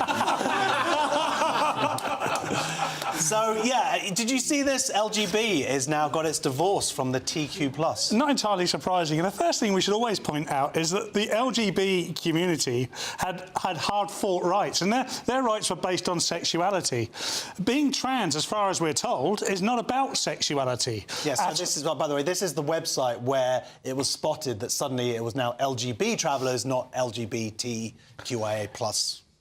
S4: So, yeah, did you see this? LGB has now got its divorce from the TQ+.
S7: Not entirely surprising. And the first thing we should always point out is that the LGB community had hard-fought rights, and their rights were based on sexuality. Being trans, as far as we're told, is not about sexuality.
S4: Yes, so this is, by the way, this is the website where it was spotted that suddenly it was now LGB travellers, not LGBTQIA+.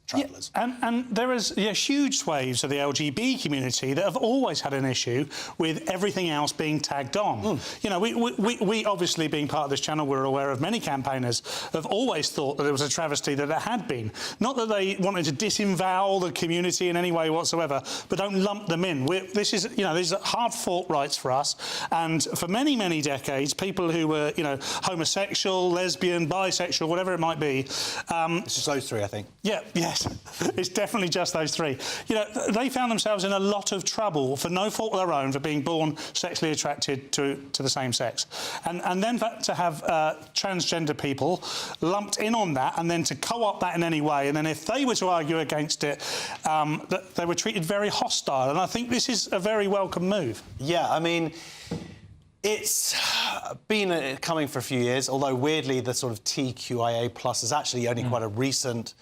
S4: Travellers.
S7: Yeah, and there is huge swathes of the LGB community that have always had an issue with everything else being tagged on. You know, we obviously, being part of this channel, we're aware of many campaigners have always thought that it was a travesty that it had been. Not that they wanted to disembowel the community in any way whatsoever, but don't lump them in. This is hard-fought rights for us, and for many, many decades, people who were, homosexual, lesbian, bisexual, whatever it might be.
S4: It's just those three, I think.
S7: Yeah, yes. It's definitely just those three. They found themselves in a lot of trouble for no fault of their own for being born sexually attracted to the same sex. And then to have transgender people lumped in on that and then to co-opt that in any way, and then if they were to argue against it, that they were treated very hostile. And I think this is a very welcome move.
S4: Yeah, I mean, it's been coming for a few years, although weirdly the sort of TQIA+ is actually only quite a recent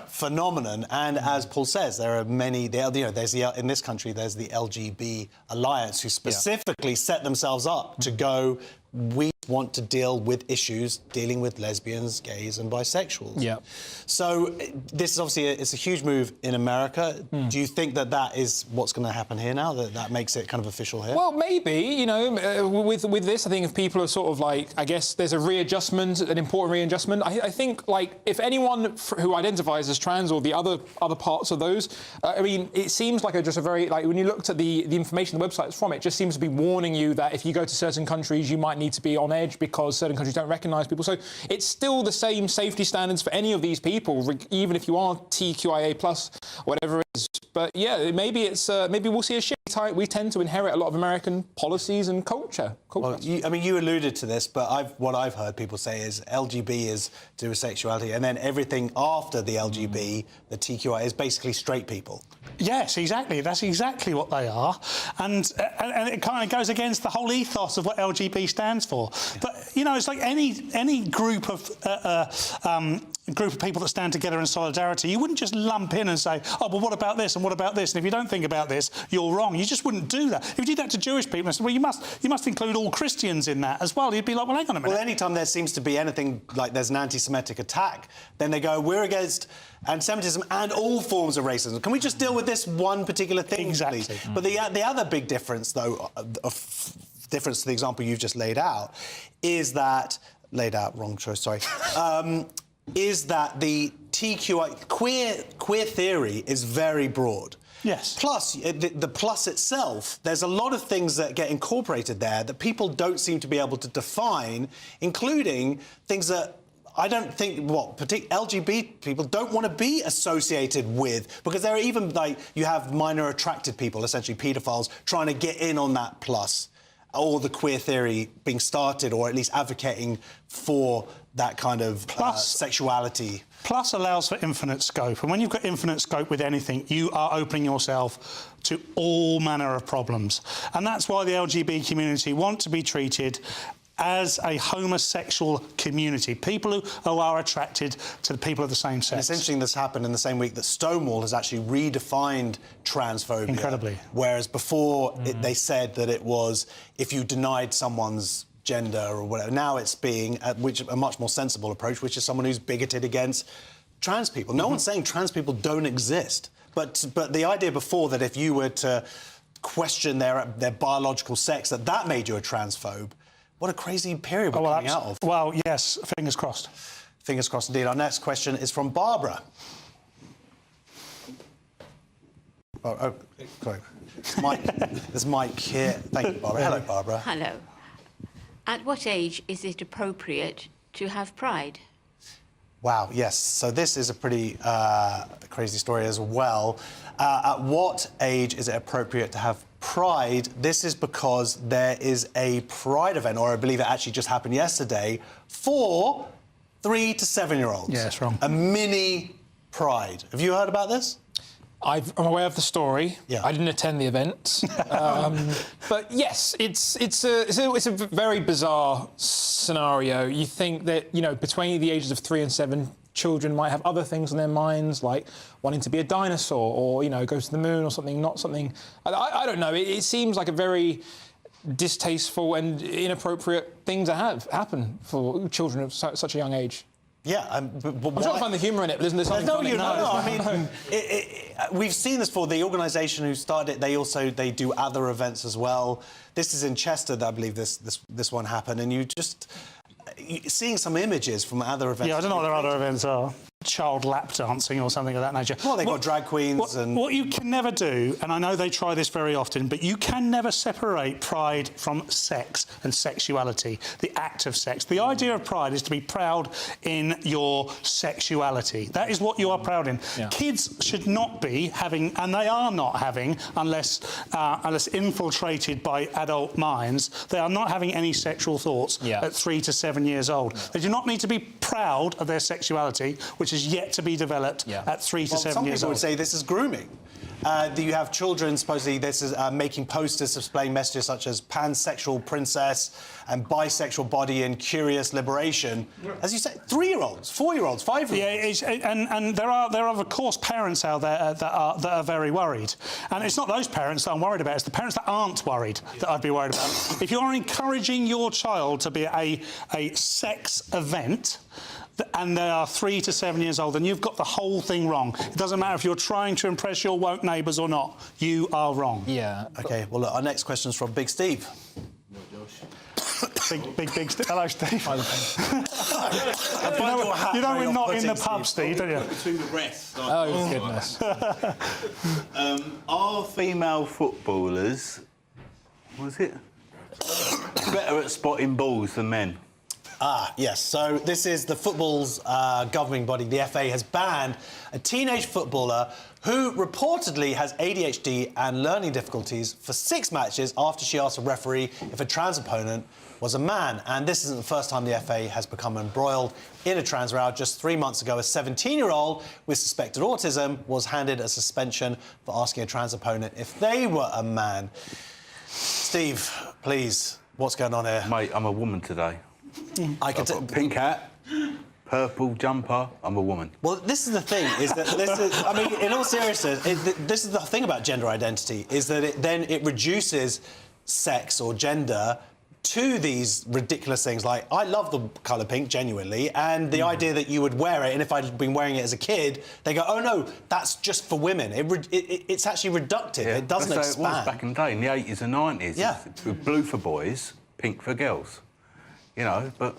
S4: phenomenon. And as Paul says, there are many. There's in this country there's the LGB Alliance who specifically set themselves up to go. We want to deal with issues dealing with lesbians, gays and bisexuals. Yeah. So this is obviously it's a huge move in America. Do you think that is what's going to happen here now, that makes it kind of official here?
S9: Well, maybe, with this, I think if people are sort of like, I guess there's a readjustment, an important readjustment. I think, like, if anyone who identifies as trans or the other parts of those, I mean, it seems like just a very, like, when you looked at the information the websites from it just seems to be warning you that if you go to certain countries, you might need to be on edge because certain countries don't recognise people. So it's still the same safety standards for any of these people, even if you are TQIA+, whatever it is. But yeah, maybe we'll see a shift. we tend to inherit a lot of American policies and culture.
S4: Well, you alluded to this, but what I've heard people say is LGB is to do with sexuality, and then everything after the LGB, the TQI, is basically straight people.
S7: Yes, exactly. That's exactly what they are, and it kind of goes against the whole ethos of what LGB stands for. Yeah. But you know, it's like any group of people that stand together in solidarity. You wouldn't just lump in and say, "Oh, well, what about this and what about this?" And if you don't think about this, you're wrong. You just wouldn't do that. If you did that to Jewish people, and said, "Well, you must include all Christians in that as well," you'd be like, "Well, hang on a minute."
S4: Well, anytime there seems to be anything like there's an anti-Semitic attack, then they go, "We're against anti-Semitism and all forms of racism. Can we just deal with this one particular thing, please?" But the other big difference, though, difference to the example you've just laid out, is that is that the TQI queer theory is very broad.
S7: Yes.
S4: Plus, the plus itself, there's a lot of things that get incorporated there that people don't seem to be able to define, including things that I don't think LGBT people don't want to be associated with, because there are even, like, you have minor attracted people, essentially paedophiles, trying to get in on that plus, or the queer theory being started, or at least advocating for that kind of sexuality.
S7: Plus allows for infinite scope, and when you've got infinite scope with anything, you are opening yourself to all manner of problems. And that's why the LGBT community want to be treated as a homosexual community, people who are attracted to the people of the same sex.
S4: And it's interesting this happened in the same week that Stonewall has actually redefined transphobia.
S7: Incredibly.
S4: Whereas before they said that it was if you denied someone's gender or whatever. Now it's being a much more sensible approach, which is someone who's bigoted against trans people. No one's saying trans people don't exist, but the idea before that if you were to question their biological sex, that made you a transphobe. What a crazy period we're coming out of.
S7: Well, yes, fingers crossed.
S4: Fingers crossed indeed. Our next question is from Barbara. Oh, sorry. There's Mike here. Thank you, Barbara. Hello, Barbara.
S10: Hello. At what age is it appropriate to have pride?
S4: Wow, yes. So this is a pretty crazy story as well. At what age is it appropriate to have pride? This is because there is a pride event, or I believe it actually just happened yesterday, for 3 to 7-year-olds.
S7: Yeah, it's wrong.
S4: A mini pride. Have you heard about this?
S9: I'm aware of the story.
S4: Yeah.
S9: I didn't attend the event, but yes, it's a very bizarre scenario. You think that between the ages of 3 and 7, children might have other things on their minds, like wanting to be a dinosaur, or go to the moon, or something. Not something. I don't know. It seems like a very distasteful and inappropriate thing to have happen for children of such a young age.
S4: Yeah,
S9: I'm trying to find the humour in it, but there's something funny.
S4: I mean, we've seen this before. The organisation who started it, they do other events as well. This is in Chester that I believe this one happened, and you just seeing some images from other events.
S7: Yeah, I don't know what their other events are. Child lap dancing or something of that nature.
S4: Well, they've got drag queens and...
S7: What you can never do, and I know they try this very often, but you can never separate pride from sex and sexuality, the act of sex. The idea of pride is to be proud in your sexuality. That is what you are proud in. Yeah. Kids should not be having, and they are not having, unless infiltrated by adult minds, they are not having any sexual thoughts at 3 to 7 years old. They do not need to be proud of their sexuality, which is yet to be developed at 3 to 7 years old.
S4: Some people would say this is grooming. You have children, supposedly this is making posters displaying messages such as pansexual princess and bisexual body and curious liberation. As you say, 3-year-olds, 4-year-olds, 5-year-olds.
S7: Yeah, and there are of course parents out there that are very worried. And it's not those parents that I'm worried about, it's the parents that aren't worried that I'd be worried about. If you are encouraging your child to be at a sex event, and they are 3 to 7 years old, and you've got the whole thing wrong. It doesn't matter if you're trying to impress your woke neighbours or not. You are wrong.
S9: Yeah.
S4: OK, well, look, our next question is from Big Steve.
S7: Big Steve. Hello, Steve. you know we're not in the pub, Steve, don't you?
S11: Between the breasts.
S9: Oh, goodness.
S11: Are female footballers, better at spotting balls than men?
S4: Yes. So this is the football's governing body. The FA has banned a teenage footballer who reportedly has ADHD and learning difficulties, for 6 matches after she asked a referee if a trans opponent was a man. And this isn't the first time the FA has become embroiled in a trans row. Just 3 months ago, a 17-year-old with suspected autism was handed a suspension for asking a trans opponent if they were a man. Steve, please, what's going on here?
S11: Mate, I'm a woman today.
S4: I've
S11: got a pink hat, purple jumper, I'm a woman.
S4: Well, this is the thing, is that this is... I mean, in all seriousness, this is the thing about gender identity, is that it reduces sex or gender to these ridiculous things. Like, I love the colour pink, genuinely, and the idea that you would wear it, and if I'd been wearing it as a kid, they go, oh, no, that's just for women. It's actually reductive.
S11: Yeah,
S4: It doesn't
S11: that's
S4: expand.
S11: how it was back in the day, in the 80s and 90s.
S4: Yeah.
S11: Blue for boys, pink for girls. You know, but...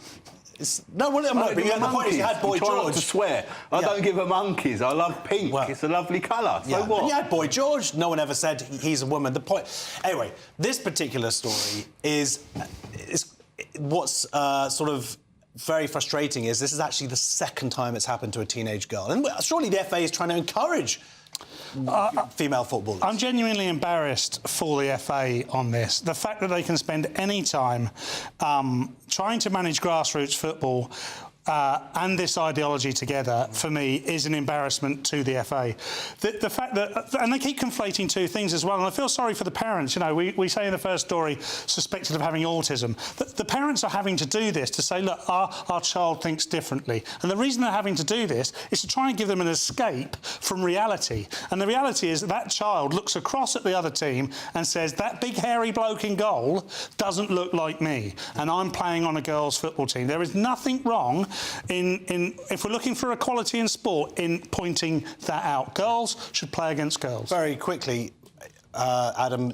S4: No, well, no, but the point is you had Boy
S11: Try not
S4: George.
S11: to swear. I don't give a monkeys. I love pink. It's a lovely colour. So what?
S4: And you had Boy George. No one ever said he's a woman. The point... Anyway, this particular story is what's sort of very frustrating is this is actually the second time it's happened to a teenage girl. And surely the FA is trying to encourage female footballers.
S7: I'm genuinely embarrassed for the FA on this. The fact that they can spend any time trying to manage grassroots football and this ideology together, for me, is an embarrassment to the FA. The fact that... And they keep conflating two things as well, and I feel sorry for the parents. You know, we say in the first story, suspected of having autism. The parents are having to do this to say, look, our child thinks differently. And the reason they're having to do this is to try and give them an escape from reality. And the reality is that child looks across at the other team and says, that big hairy bloke in goal doesn't look like me, and I'm playing on a girls' football team. There is nothing wrong if we're looking for equality in sport, in pointing that out. Girls should play against girls.
S4: Very quickly, Adam,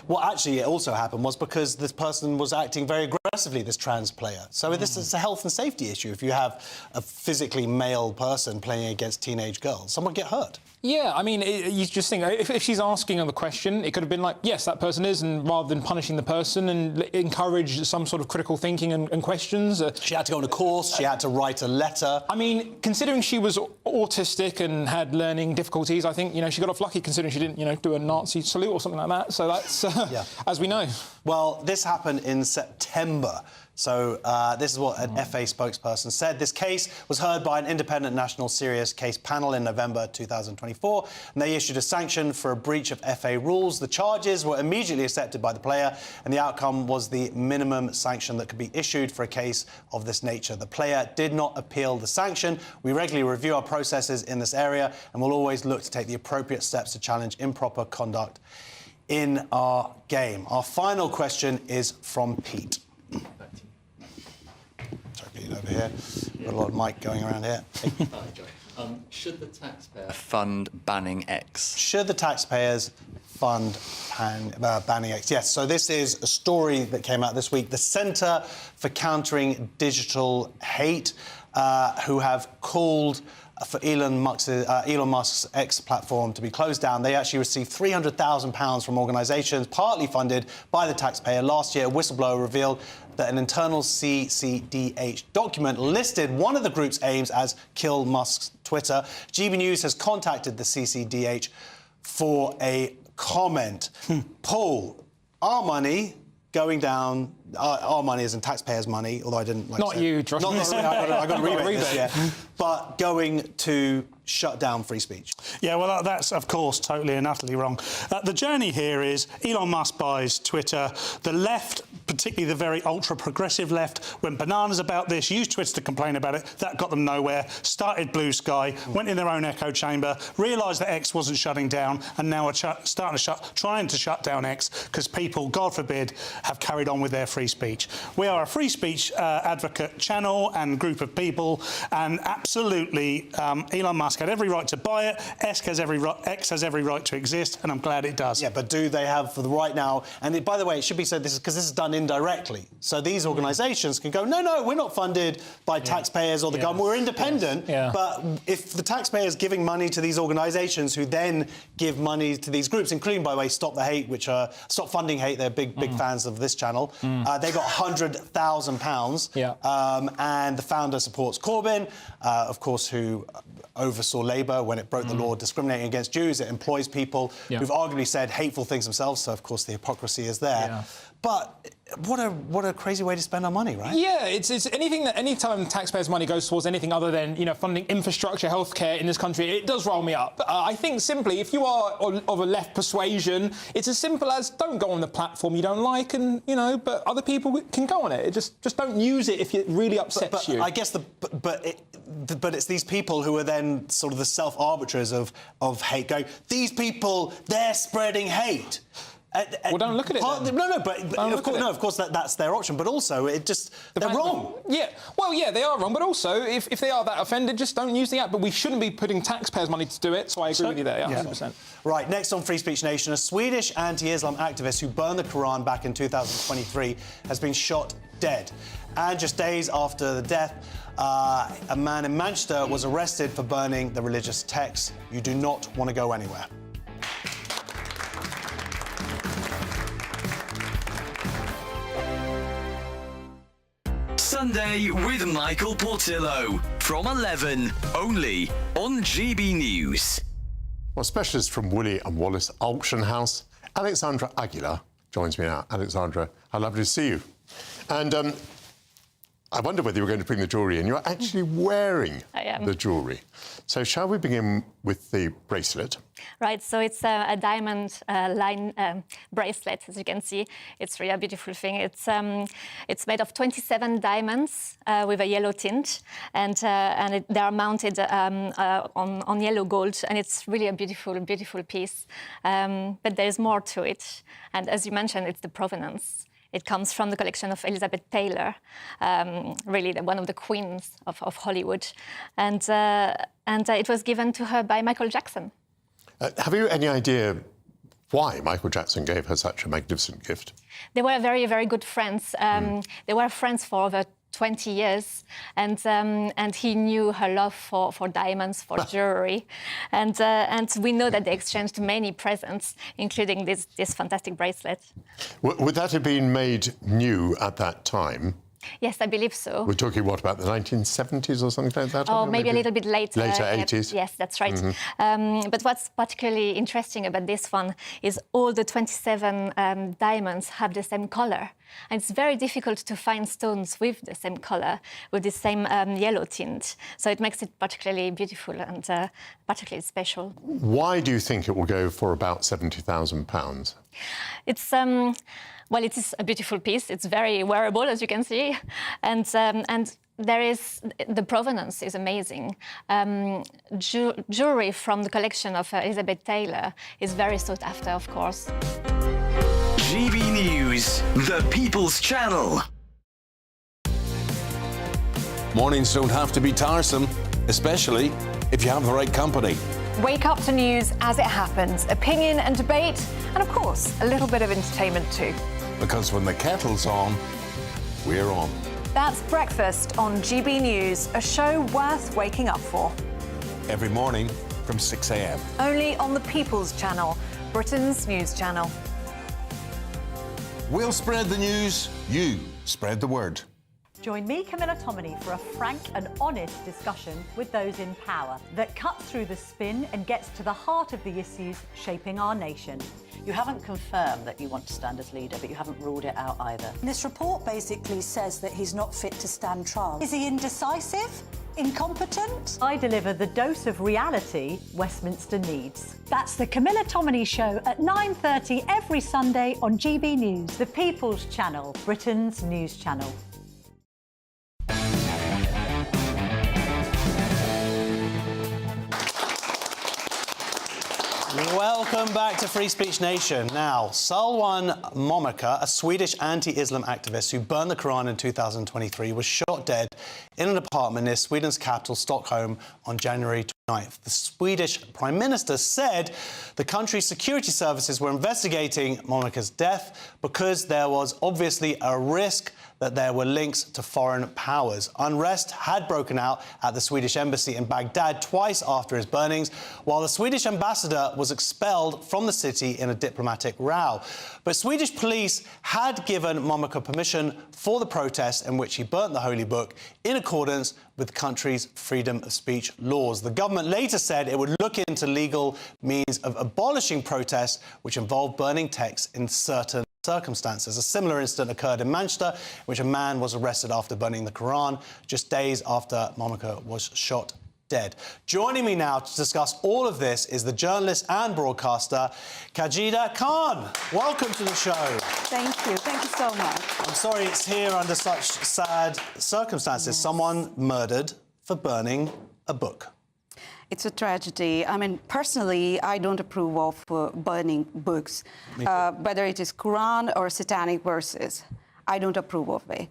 S4: what actually also happened was because this person was acting very aggressively, this trans player. So this is a health and safety issue. If you have a physically male person playing against teenage girls, someone get hurt.
S9: Yeah, I mean, you just think, if she's asking the question, it could have been like, yes, that person is, and rather than punishing the person and encourage some sort of critical thinking and questions.
S4: She had to go on a course, she had to write a letter.
S9: I mean, considering she was autistic and had learning difficulties, I think, you know, she got off lucky considering she didn't, you know, do a Nazi salute or something like that. So that's, as we know.
S4: Well, this happened in September. So this is what an FA spokesperson said. This case was heard by an independent national serious case panel in November 2024, and they issued a sanction for a breach of FA rules. The charges were immediately accepted by the player, and the outcome was the minimum sanction that could be issued for a case of this nature. The player did not appeal the sanction. We regularly review our processes in this area, and we'll always look to take the appropriate steps to challenge improper conduct in our game. Our final question is from Pete. Over here. Got a lot of mic going around here.
S1: Should the taxpayer fund banning X?
S4: Should the taxpayers fund banning X? Yes. So this is a story that came out this week. The Centre for Countering Digital Hate, who have called for Elon Musk's X platform to be closed down. They actually received £300,000 from organisations, partly funded by the taxpayer. Last year, a whistleblower revealed that an internal CCDH document listed one of the group's aims as kill Musk's Twitter. GBNews has contacted the CCDH for a comment. Paul, our money going down, our money is in taxpayers' money, although I didn't... Like
S9: Not you, Josh.
S4: I got a rebate this year. But going to shut down free speech.
S7: Yeah, well, that's, of course, totally and utterly wrong. The journey here is Elon Musk buys Twitter. The left, particularly the very ultra-progressive left, went bananas about this, used Twitter to complain about it. That got them nowhere. Started Blue Sky, went in their own echo chamber, realised that X wasn't shutting down, and now are trying to shut down X because people, God forbid, have carried on with their free speech. We are a free speech advocate channel and group of people, and absolutely, Elon Musk had every right to buy it. X has every right to exist, and I'm glad it does.
S4: Yeah, but do they have for the right now? And by the way, it should be said this is because this is done indirectly. So these organisations can go, no, we're not funded by taxpayers or the government. We're independent. But if the taxpayer is giving money to these organisations who then give money to these groups, including, by the way, Stop the Hate, which are Stop Funding Hate, they're big fans of this channel. They got £100,000. And the founder supports Corbyn, of course, who oversees oversaw Labour when it broke the law discriminating against Jews. It employs people who've arguably said hateful things themselves, so of course the hypocrisy is there.
S9: Yeah.
S4: But what a crazy way to spend our money, right?
S9: Yeah, it's any time taxpayers' money goes towards anything other than funding infrastructure, healthcare in this country, it does roll me up. I think simply, if you are of a left persuasion, it's as simple as don't go on the platform you don't like, and but other people can go on it. Just don't use it if it really upsets you.
S4: I guess but it's these people who are then sort of the self-arbiters of hate, going, these people, they're spreading hate.
S9: Well, don't look at it.
S4: Of course, that's their option. But also, they're wrong.
S9: Yeah, well, yeah, they are wrong. But also, if they are that offended, just don't use the app. But we shouldn't be putting taxpayers' money to do it. So I agree with you there. Yeah, 100%.
S4: Right. Next on Free Speech Nation, a Swedish anti-Islam activist who burned the Quran back in 2023 has been shot dead. And just days after the death, a man in Manchester was arrested for burning the religious text. You do not want to go anywhere.
S14: Sunday with Michael Portillo from 11, only on GB News.
S2: Well, specialist from Woolly and Wallace Auction House, Alexandra Aguilar, joins me now. Alexandra, how lovely to see you. And I wonder whether you're going to bring the jewellery in. You're actually wearing the jewellery. So shall we begin with the bracelet?
S8: Right, so it's a diamond line bracelet, as you can see. It's really a beautiful thing. It's made of 27 diamonds with a yellow tint, and they are mounted on yellow gold, and it's really a beautiful, beautiful piece. But there's more to it, and as you mentioned, it's the provenance. It comes from the collection of Elizabeth Taylor, really one of the queens of Hollywood, and it was given to her by Michael Jackson.
S2: Have you any idea why Michael Jackson gave her such a magnificent gift?
S8: They were very, very good friends. They were friends for over 20 years, and he knew her love for diamonds, for jewelry, and we know that they exchanged many presents, including this fantastic bracelet.
S2: Would that have been made new at that time?
S8: Yes, I believe so.
S2: We're talking, what, about the 1970s or something like that?
S8: Oh, maybe a little bit later.
S2: Later 80s?
S8: Yes, that's right. But what's particularly interesting about this one is all the 27 diamonds have the same colour. And it's very difficult to find stones with the same colour, with the same yellow tint. So it makes it particularly beautiful and particularly special.
S2: Why do you think it will go for about £70,000?
S8: It's... well, it is a beautiful piece. It's very wearable, as you can see, and there is the provenance is amazing. Jewelry from the collection of Elizabeth Taylor is very sought after, of course.
S14: GB News, the People's Channel.
S3: Mornings don't have to be tiresome, especially if you have the right company.
S6: Wake up to news as it happens, opinion and debate, and of course, a little bit of entertainment too.
S3: Because when the kettle's on, we're on.
S6: That's Breakfast on GB News, a show worth waking up for.
S3: Every morning from 6 a.m.
S6: Only on the People's Channel, Britain's news channel.
S3: We'll spread the news, you spread the word.
S20: Join me, Camilla Tominey, for a frank and honest discussion with those in power that cuts through the spin and gets to the heart of the issues shaping our nation.
S22: You haven't confirmed that you want to stand as leader, but you haven't ruled it out either.
S21: This report basically says that he's not fit to stand trial. Is he indecisive? Incompetent?
S20: I deliver the dose of reality Westminster needs.
S21: That's the Camilla Tominey Show at 9:30 every Sunday on GB News.
S20: The People's Channel, Britain's news channel.
S4: Welcome back to Free Speech Nation. Now, Salwan Momaka, a Swedish anti-Islam activist who burned the Quran in 2023, was shot dead in an apartment near Sweden's capital, Stockholm, on January 29th. The Swedish Prime Minister said the country's security services were investigating Momaka's death because there was obviously a risk that there were links to foreign powers. Unrest had broken out at the Swedish embassy in Baghdad twice after his burnings, while the Swedish ambassador was expelled from the city in a diplomatic row. But Swedish police had given Momaka permission for the protest in which he burnt the holy book in accordance with the country's freedom of speech laws. The government government later said it would look into legal means of abolishing protests which involve burning texts in certain circumstances. A similar incident occurred in Manchester, in which a man was arrested after burning the Quran just days after Monica was shot dead. Joining me now to discuss all of this is the journalist and broadcaster Kajida Khan. Welcome to the show.
S12: Thank you so much.
S4: I'm sorry it's here under such sad circumstances. Yes. Someone murdered for burning a book.
S12: It's a tragedy. I mean, personally, I don't approve of burning books, whether it is Quran or satanic verses. I don't approve of it.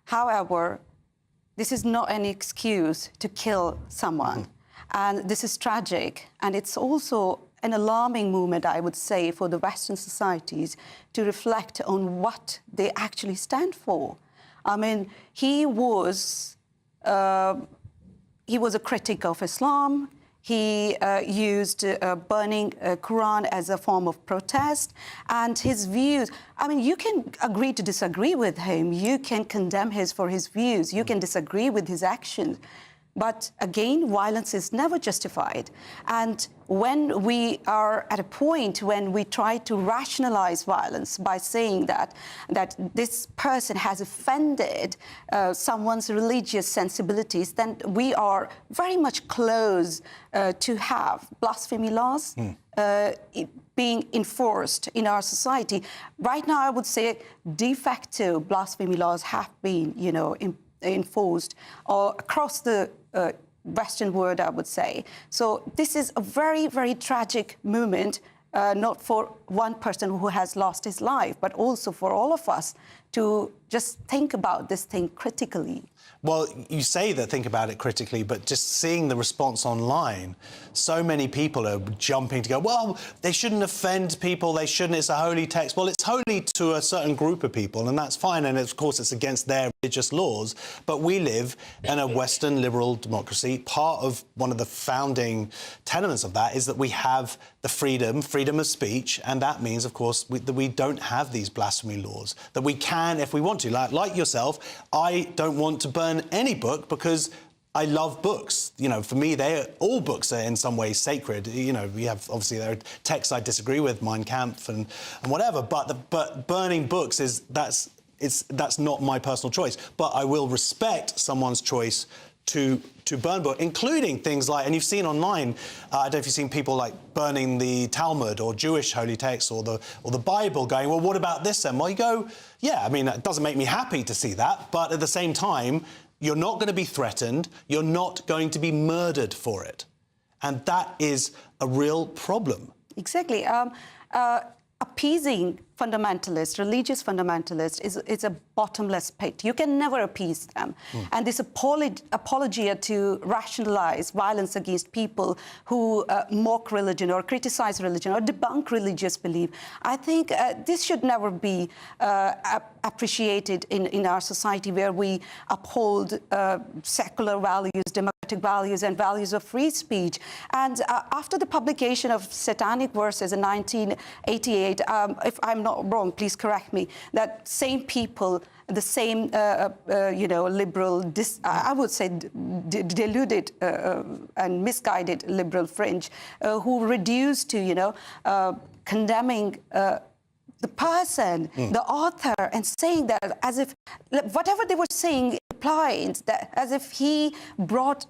S12: However, this is not an excuse to kill someone. And this is tragic. And it's also an alarming movement, I would say, for the Western societies to reflect on what they actually stand for. I mean, he was a critic of Islam. He used burning Quran as a form of protest. And his views, I mean, you can agree to disagree with him. You can condemn him for his views. You can disagree with his actions. But again, violence is never justified. And when we are at a point when we try to rationalize violence by saying that this person has offended someone's religious sensibilities, then we are very much close to have blasphemy laws being enforced in our society. Right now, I would say de facto blasphemy laws have been, enforced across the Western world, I would say. So this is a very, very tragic moment, not for one person who has lost his life, but also for all of us to just think about this thing critically.
S4: Well, you say that think about it critically, but just seeing the response online, so many people are jumping to go, well, they shouldn't offend people, they shouldn't, it's a holy text. Well, it's holy to a certain group of people, and that's fine, and of course it's against their religious laws, but we live in a Western liberal democracy. Part of one of the founding tenets of that is that we have the freedom of speech, and that means, of course, that we don't have these blasphemy laws, that we can, if we want to. Like yourself, I don't want to burn any book because I love books. For me, all books are in some way sacred. We have, obviously, there are texts I disagree with, Mein Kampf and whatever, but burning books that's not my personal choice. But I will respect someone's choice to burn books, including things like, and you've seen online, I don't know if you've seen people like burning the Talmud or Jewish holy texts or the Bible, going, well, what about this then? Well, you go, yeah, I mean, it doesn't make me happy to see that, but at the same time, you're not going to be threatened, you're not going to be murdered for it. And that is a real problem.
S12: Exactly. Appeasing fundamentalists, religious fundamentalists, is a bottomless pit. You can never appease them. And this apologia to rationalize violence against people who mock religion or criticize religion or debunk religious belief, I think this should never be appreciated in our society, where we uphold secular values, democratic values, and values of free speech. And after the publication of Satanic Verses in 1988, if I'm not wrong, please correct me, that same people, the same, liberal, I would say deluded and misguided liberal fringe, who reduced to, condemning the person, the author, and saying that as if whatever they were saying implied that as if he brought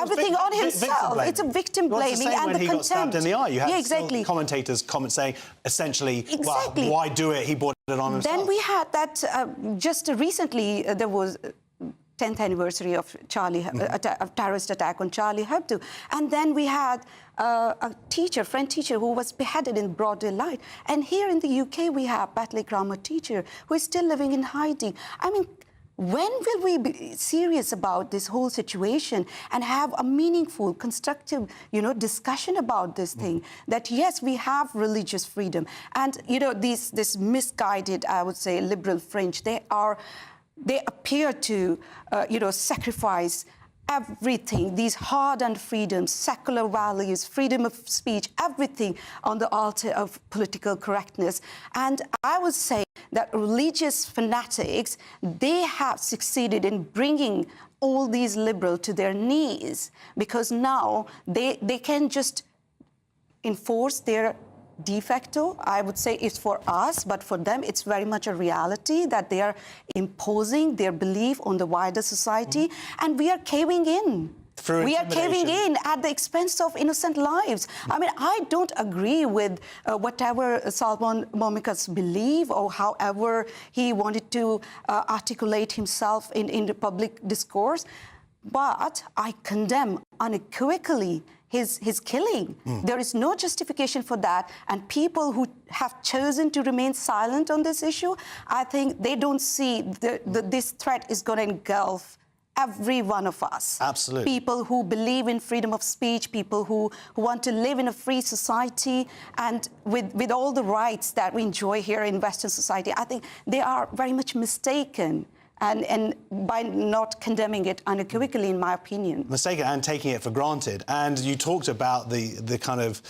S12: everything on himself. It's a victim blaming and the contempt. When he got stabbed in the eye, you had
S4: commentators comment saying, essentially, well, why do it? He brought it on himself.
S12: Then we had that just recently. There was 10th anniversary of terrorist attack on Charlie Hebdo, and then we had a French teacher who was beheaded in broad daylight. And here in the UK, we have Batley grammar teacher who is still living in hiding. I mean, when will we be serious about this whole situation and have a meaningful, constructive, discussion about this thing? That yes, we have religious freedom, and this misguided, I would say, liberal fringe. They appear to, sacrifice everything, these hard-earned freedoms, secular values, freedom of speech, everything on the altar of political correctness. And I would say that religious fanatics, they have succeeded in bringing all these liberals to their knees, because now they can just enforce their de facto. I would say it's for us, but for them it's very much a reality that they are imposing their belief on the wider society, and we are caving in. We are caving in at the expense of innocent lives. I mean, I don't agree with whatever Salman Momika's believe or however he wanted to articulate himself in the public discourse, but I condemn unequivocally his killing. There is no justification for that, and people who have chosen to remain silent on this issue, I think they don't see this threat is going to engulf every one of us.
S4: Absolutely.
S12: People who believe in freedom of speech, people who want to live in a free society and with all the rights that we enjoy here in Western society. I think they are very much mistaken. And by not condemning it unequivocally, in my opinion.
S4: Mistaken and taking it for granted. And you talked about the kind of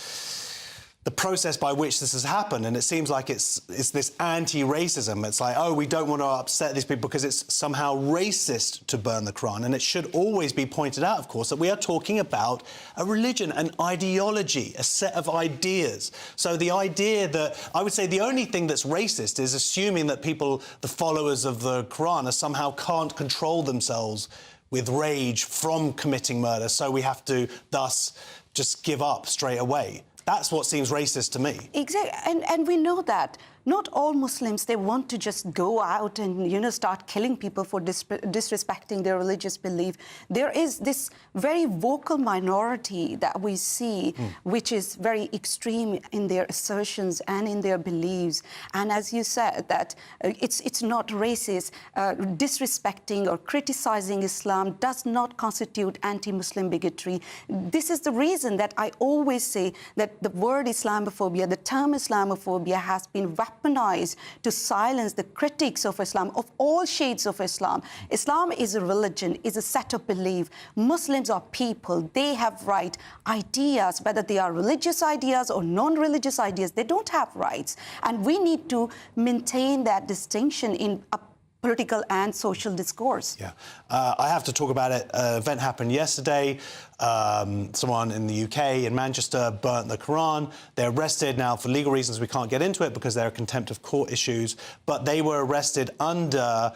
S4: the process by which this has happened, and it seems like it's this anti-racism. It's like, oh, we don't want to upset these people because it's somehow racist to burn the Quran. And it should always be pointed out, of course, that we are talking about a religion, an ideology, a set of ideas. So the idea that, I would say the only thing that's racist is assuming that people, the followers of the Quran, somehow can't control themselves with rage from committing murder, so we have to thus just give up straight away. That's what seems racist to me.
S12: Exactly, and we know that. Not all Muslims, they want to just go out and, you know, start killing people for disrespecting their religious belief. There is this very vocal minority that we see, which is very extreme in their assertions and in their beliefs. And as you said, that it's not racist. Disrespecting or criticizing Islam does not constitute anti-Muslim bigotry. This is the reason that I always say that the word Islamophobia, the term Islamophobia, has been weaponized to silence the critics of Islam, of all shades of Islam. Islam is a religion, is a set of belief. Muslims are people. They have right ideas, whether they are religious ideas or non-religious ideas. They don't have rights. And we need to maintain that distinction in a political and social discourse.
S4: Yeah. I have to talk about it. An event happened yesterday. Someone in the UK, in Manchester, burnt the Quran. They're arrested now for legal reasons. We can't get into it because there are contempt of court issues. But they were arrested under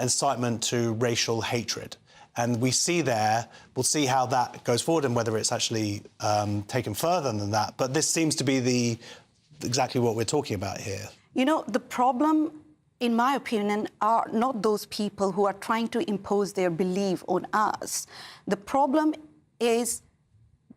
S4: incitement to racial hatred. And we see there, we'll see how that goes forward and whether it's actually taken further than that. But this seems to be exactly what we're talking about here.
S12: You know, the problem, in my opinion, are not those people who are trying to impose their belief on us. The problem is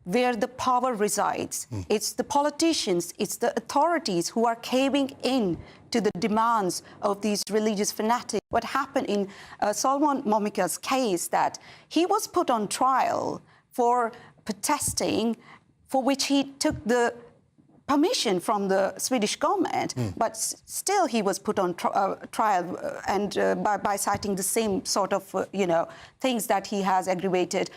S12: where the power resides. It's the politicians, it's the authorities who are caving in to the demands of these religious fanatics. What happened in Salman Momika's case, that he was put on trial for protesting, for which he took the permission from the Swedish government, but still he was put on trial and by citing the same sort of, things that he has aggravated,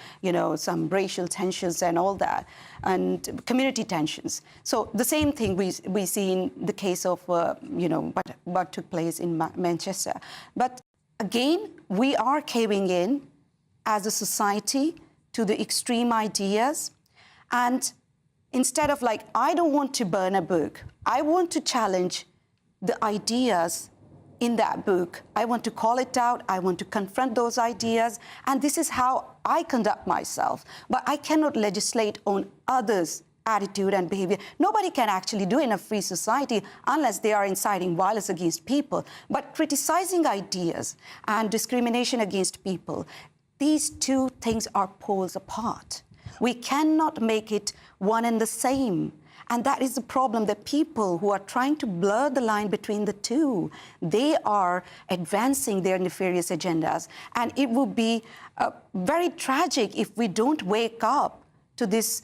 S12: some racial tensions and all that, and community tensions. So the same thing we see in the case of, what took place in Manchester. But again, we are caving in as a society to the extreme ideas, and instead of I don't want to burn a book, I want to challenge the ideas in that book. I want to call it out. I want to confront those ideas. And this is how I conduct myself. But I cannot legislate on others' attitude and behavior. Nobody can actually do it in a free society unless they are inciting violence against people. But criticizing ideas and discrimination against people, these two things are poles apart. We cannot make it one and the same. And that is the problem, that people who are trying to blur the line between the two, they are advancing their nefarious agendas. And it would be very tragic if we don't wake up to this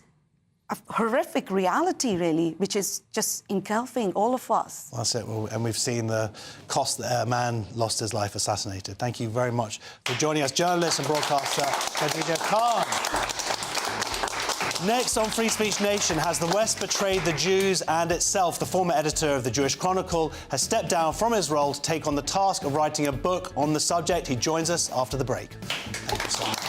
S12: horrific reality, really, which is just engulfing all of us.
S4: That's it. Well, and we've seen the cost that a man lost his life assassinated. Thank you very much for joining us, journalist and broadcaster Khadija Khan. Next on Free Speech Nation, has the West betrayed the Jews and itself? The former editor of the Jewish Chronicle has stepped down from his role to take on the task of writing a book on the subject. He joins us after the break. Thank you so much.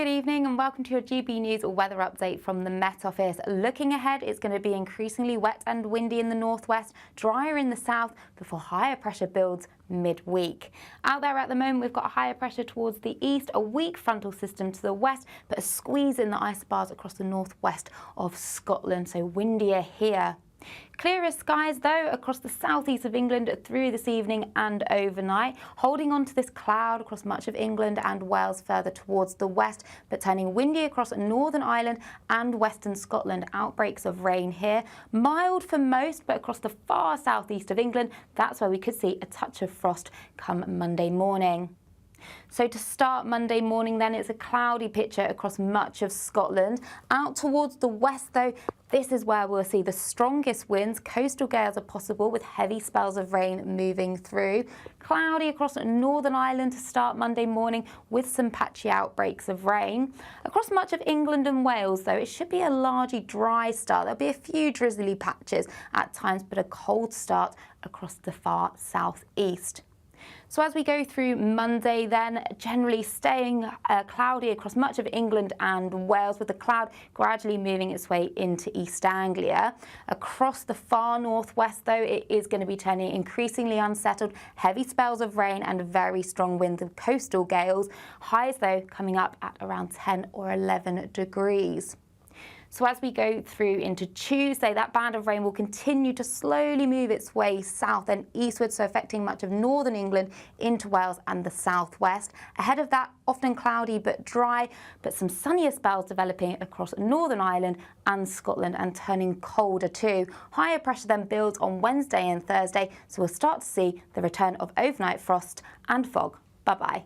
S13: Good evening and welcome to your GB News weather update from the Met Office. Looking ahead, it's going to be increasingly wet and windy in the northwest, drier in the south before higher pressure builds midweek. Out there at the moment, we've got a higher pressure towards the east, a weak frontal system to the west, but a squeeze in the isobars across the northwest of Scotland, so windier here. Clearer skies, though, across the southeast of England through this evening and overnight, holding on to this cloud across much of England and Wales further towards the west, but turning windy across Northern Ireland and western Scotland. Outbreaks of rain here. Mild for most, but across the far southeast of England, that's where we could see a touch of frost come Monday morning. So to start Monday morning then, it's a cloudy picture across much of Scotland. Out towards the west though, this is where we'll see the strongest winds. Coastal gales are possible with heavy spells of rain moving through. Cloudy across Northern Ireland to start Monday morning with some patchy outbreaks of rain. Across much of England and Wales though, it should be a largely dry start. There'll be a few drizzly patches at times, but a cold start across the far southeast. So as we go through Monday then, generally staying cloudy across much of England and Wales, with the cloud gradually moving its way into East Anglia. Across the far northwest though, it is going to be turning increasingly unsettled, heavy spells of rain and very strong winds and coastal gales. Highs though coming up at around 10 or 11 degrees. So as we go through into Tuesday, that band of rain will continue to slowly move its way south and eastward, so affecting much of northern England into Wales and the southwest. Ahead of that, often cloudy but dry, but some sunnier spells developing across Northern Ireland and Scotland and turning colder too. Higher pressure then builds on Wednesday and Thursday, so we'll start to see the return of overnight frost and fog. Bye-bye.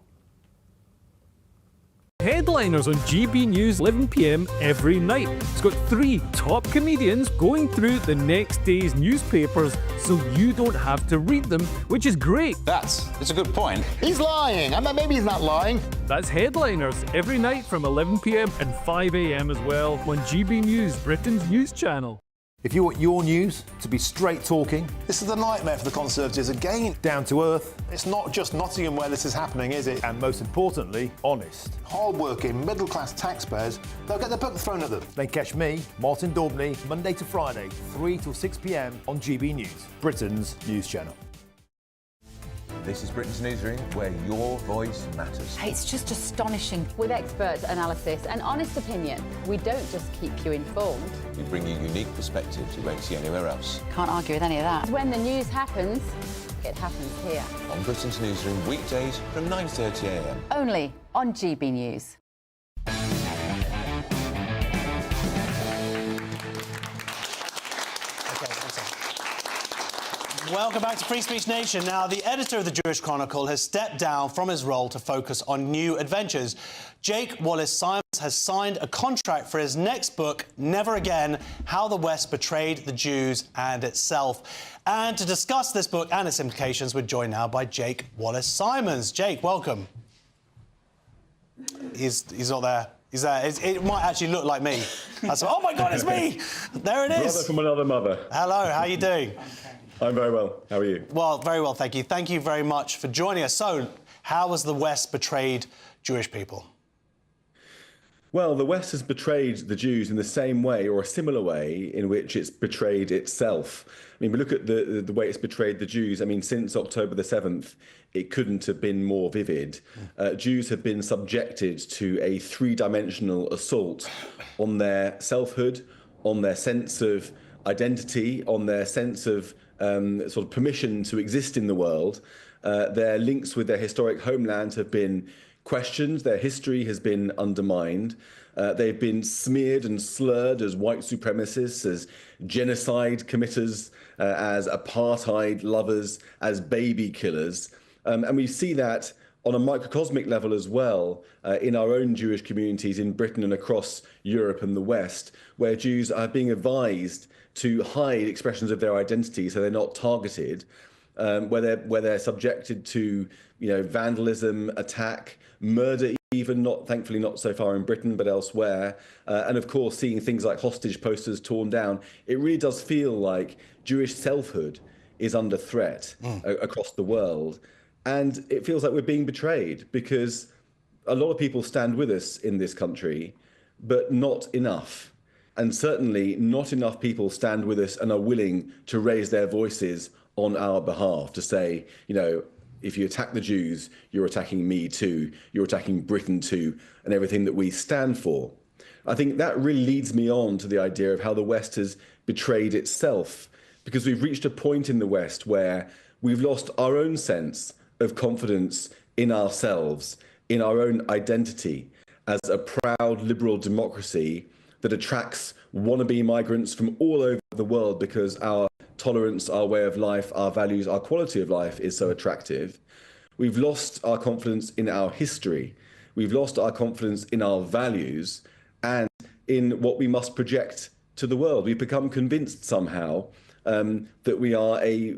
S15: Headliners on GB News 11 p.m. every night. It's got 3 top comedians going through the next day's newspapers so you don't have to read them, which is great.
S18: It's a good point.
S23: He's lying. I mean, maybe he's not lying.
S15: That's Headliners every night from 11 p.m. and 5 a.m. as well on GB News, Britain's news channel.
S24: If you want your news to be straight talking...
S26: This is a nightmare for the Conservatives again.
S24: Down to earth.
S26: It's not just Nottingham where this is happening, is it?
S24: And most importantly, honest.
S26: Hard-working, middle-class taxpayers, they'll get their book thrown at them.
S24: Then catch me, Martin Daubney, Monday to Friday, 3 till 6 p.m. on GB News, Britain's news channel.
S27: This is Britain's Newsroom, where your voice matters.
S22: It's just astonishing. With expert analysis and honest opinion, we don't just keep you informed.
S27: We bring you unique perspectives you won't see anywhere else.
S22: Can't argue with any of that. When the news happens, it happens here.
S27: On Britain's Newsroom, weekdays from 9:30 a.m.
S22: Only on GB News.
S4: Welcome back to Free Speech Nation. Now, the editor of the Jewish Chronicle has stepped down from his role to focus on new adventures. Jake Wallace-Simons has signed a contract for his next book, Never Again: How the West Betrayed the Jews and Itself. And to discuss this book and its implications, we're joined now by Jake Wallace-Simons. Jake, welcome. He's not there. He's there. It might actually look like me. Oh, my God, it's me! There it is.
S28: Brother from another mother.
S4: Hello, how are you doing?
S28: I'm very well. How are you?
S4: Well, very well, thank you. Thank you very much for joining us. So, how has the West betrayed Jewish people?
S28: Well, the West has betrayed the Jews in the same way, or a similar way, in which it's betrayed itself. I mean, we look at the way it's betrayed the Jews. I mean, since October the 7th, it couldn't have been more vivid. Jews have been subjected to a 3-dimensional assault on their selfhood, on their sense of identity, on their sense of sort of permission to exist in the world. Their links with their historic homeland have been questioned. Their history has been undermined. They've been smeared and slurred as white supremacists, as genocide committers, as apartheid lovers, as baby killers. And we see that on a microcosmic level as well in our own Jewish communities in Britain and across Europe and the West, where Jews are being advised to hide expressions of their identity so they're not targeted, where they're subjected to, vandalism, attack, murder, even, thankfully not so far in Britain, but elsewhere. And of course, seeing things like hostage posters torn down, it really does feel like Jewish selfhood is under threat across the world. And it feels like we're being betrayed because a lot of people stand with us in this country, but not enough. And certainly not enough people stand with us and are willing to raise their voices on our behalf to say, if you attack the Jews, you're attacking me too, you're attacking Britain too, and everything that we stand for. I think that really leads me on to the idea of how the West has betrayed itself, because we've reached a point in the West where we've lost our own sense of confidence in ourselves, in our own identity as a proud liberal democracy that attracts wannabe migrants from all over the world because our tolerance, our way of life, our values, our quality of life is so attractive. We've lost our confidence in our history. We've lost our confidence in our values and in what we must project to the world. We've become convinced somehow that we are a,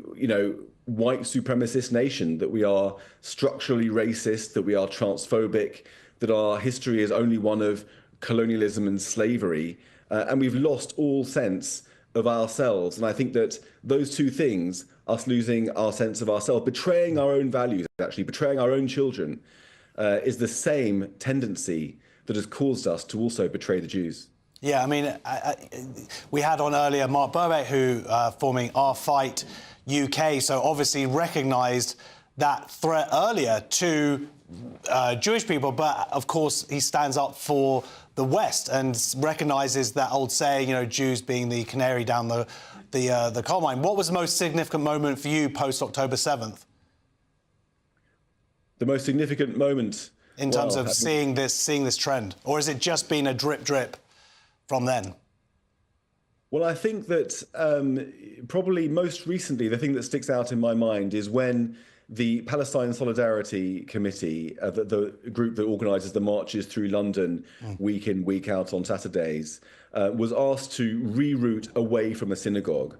S28: white supremacist nation, that we are structurally racist, that we are transphobic, that our history is only one of colonialism and slavery, and we've lost all sense of ourselves. And I think that those two things, us losing our sense of ourselves, betraying our own values, actually betraying our own children, is the same tendency that has caused us to also betray the Jews.
S4: Yeah, I mean, we had on earlier Mark Burbeck, who forming Our Fight UK, so obviously recognised that threat earlier to Jewish people, but of course he stands up for the West and recognises that old saying, Jews being the canary down the coal mine. What was the most significant moment for you post October 7th?
S28: The most significant moment
S4: in terms of seeing this trend, or has it just been a drip from then?
S28: Well, I think that probably most recently, the thing that sticks out in my mind is when the Palestine Solidarity Committee, the group that organises the marches through London week in, week out on Saturdays, was asked to reroute away from a synagogue.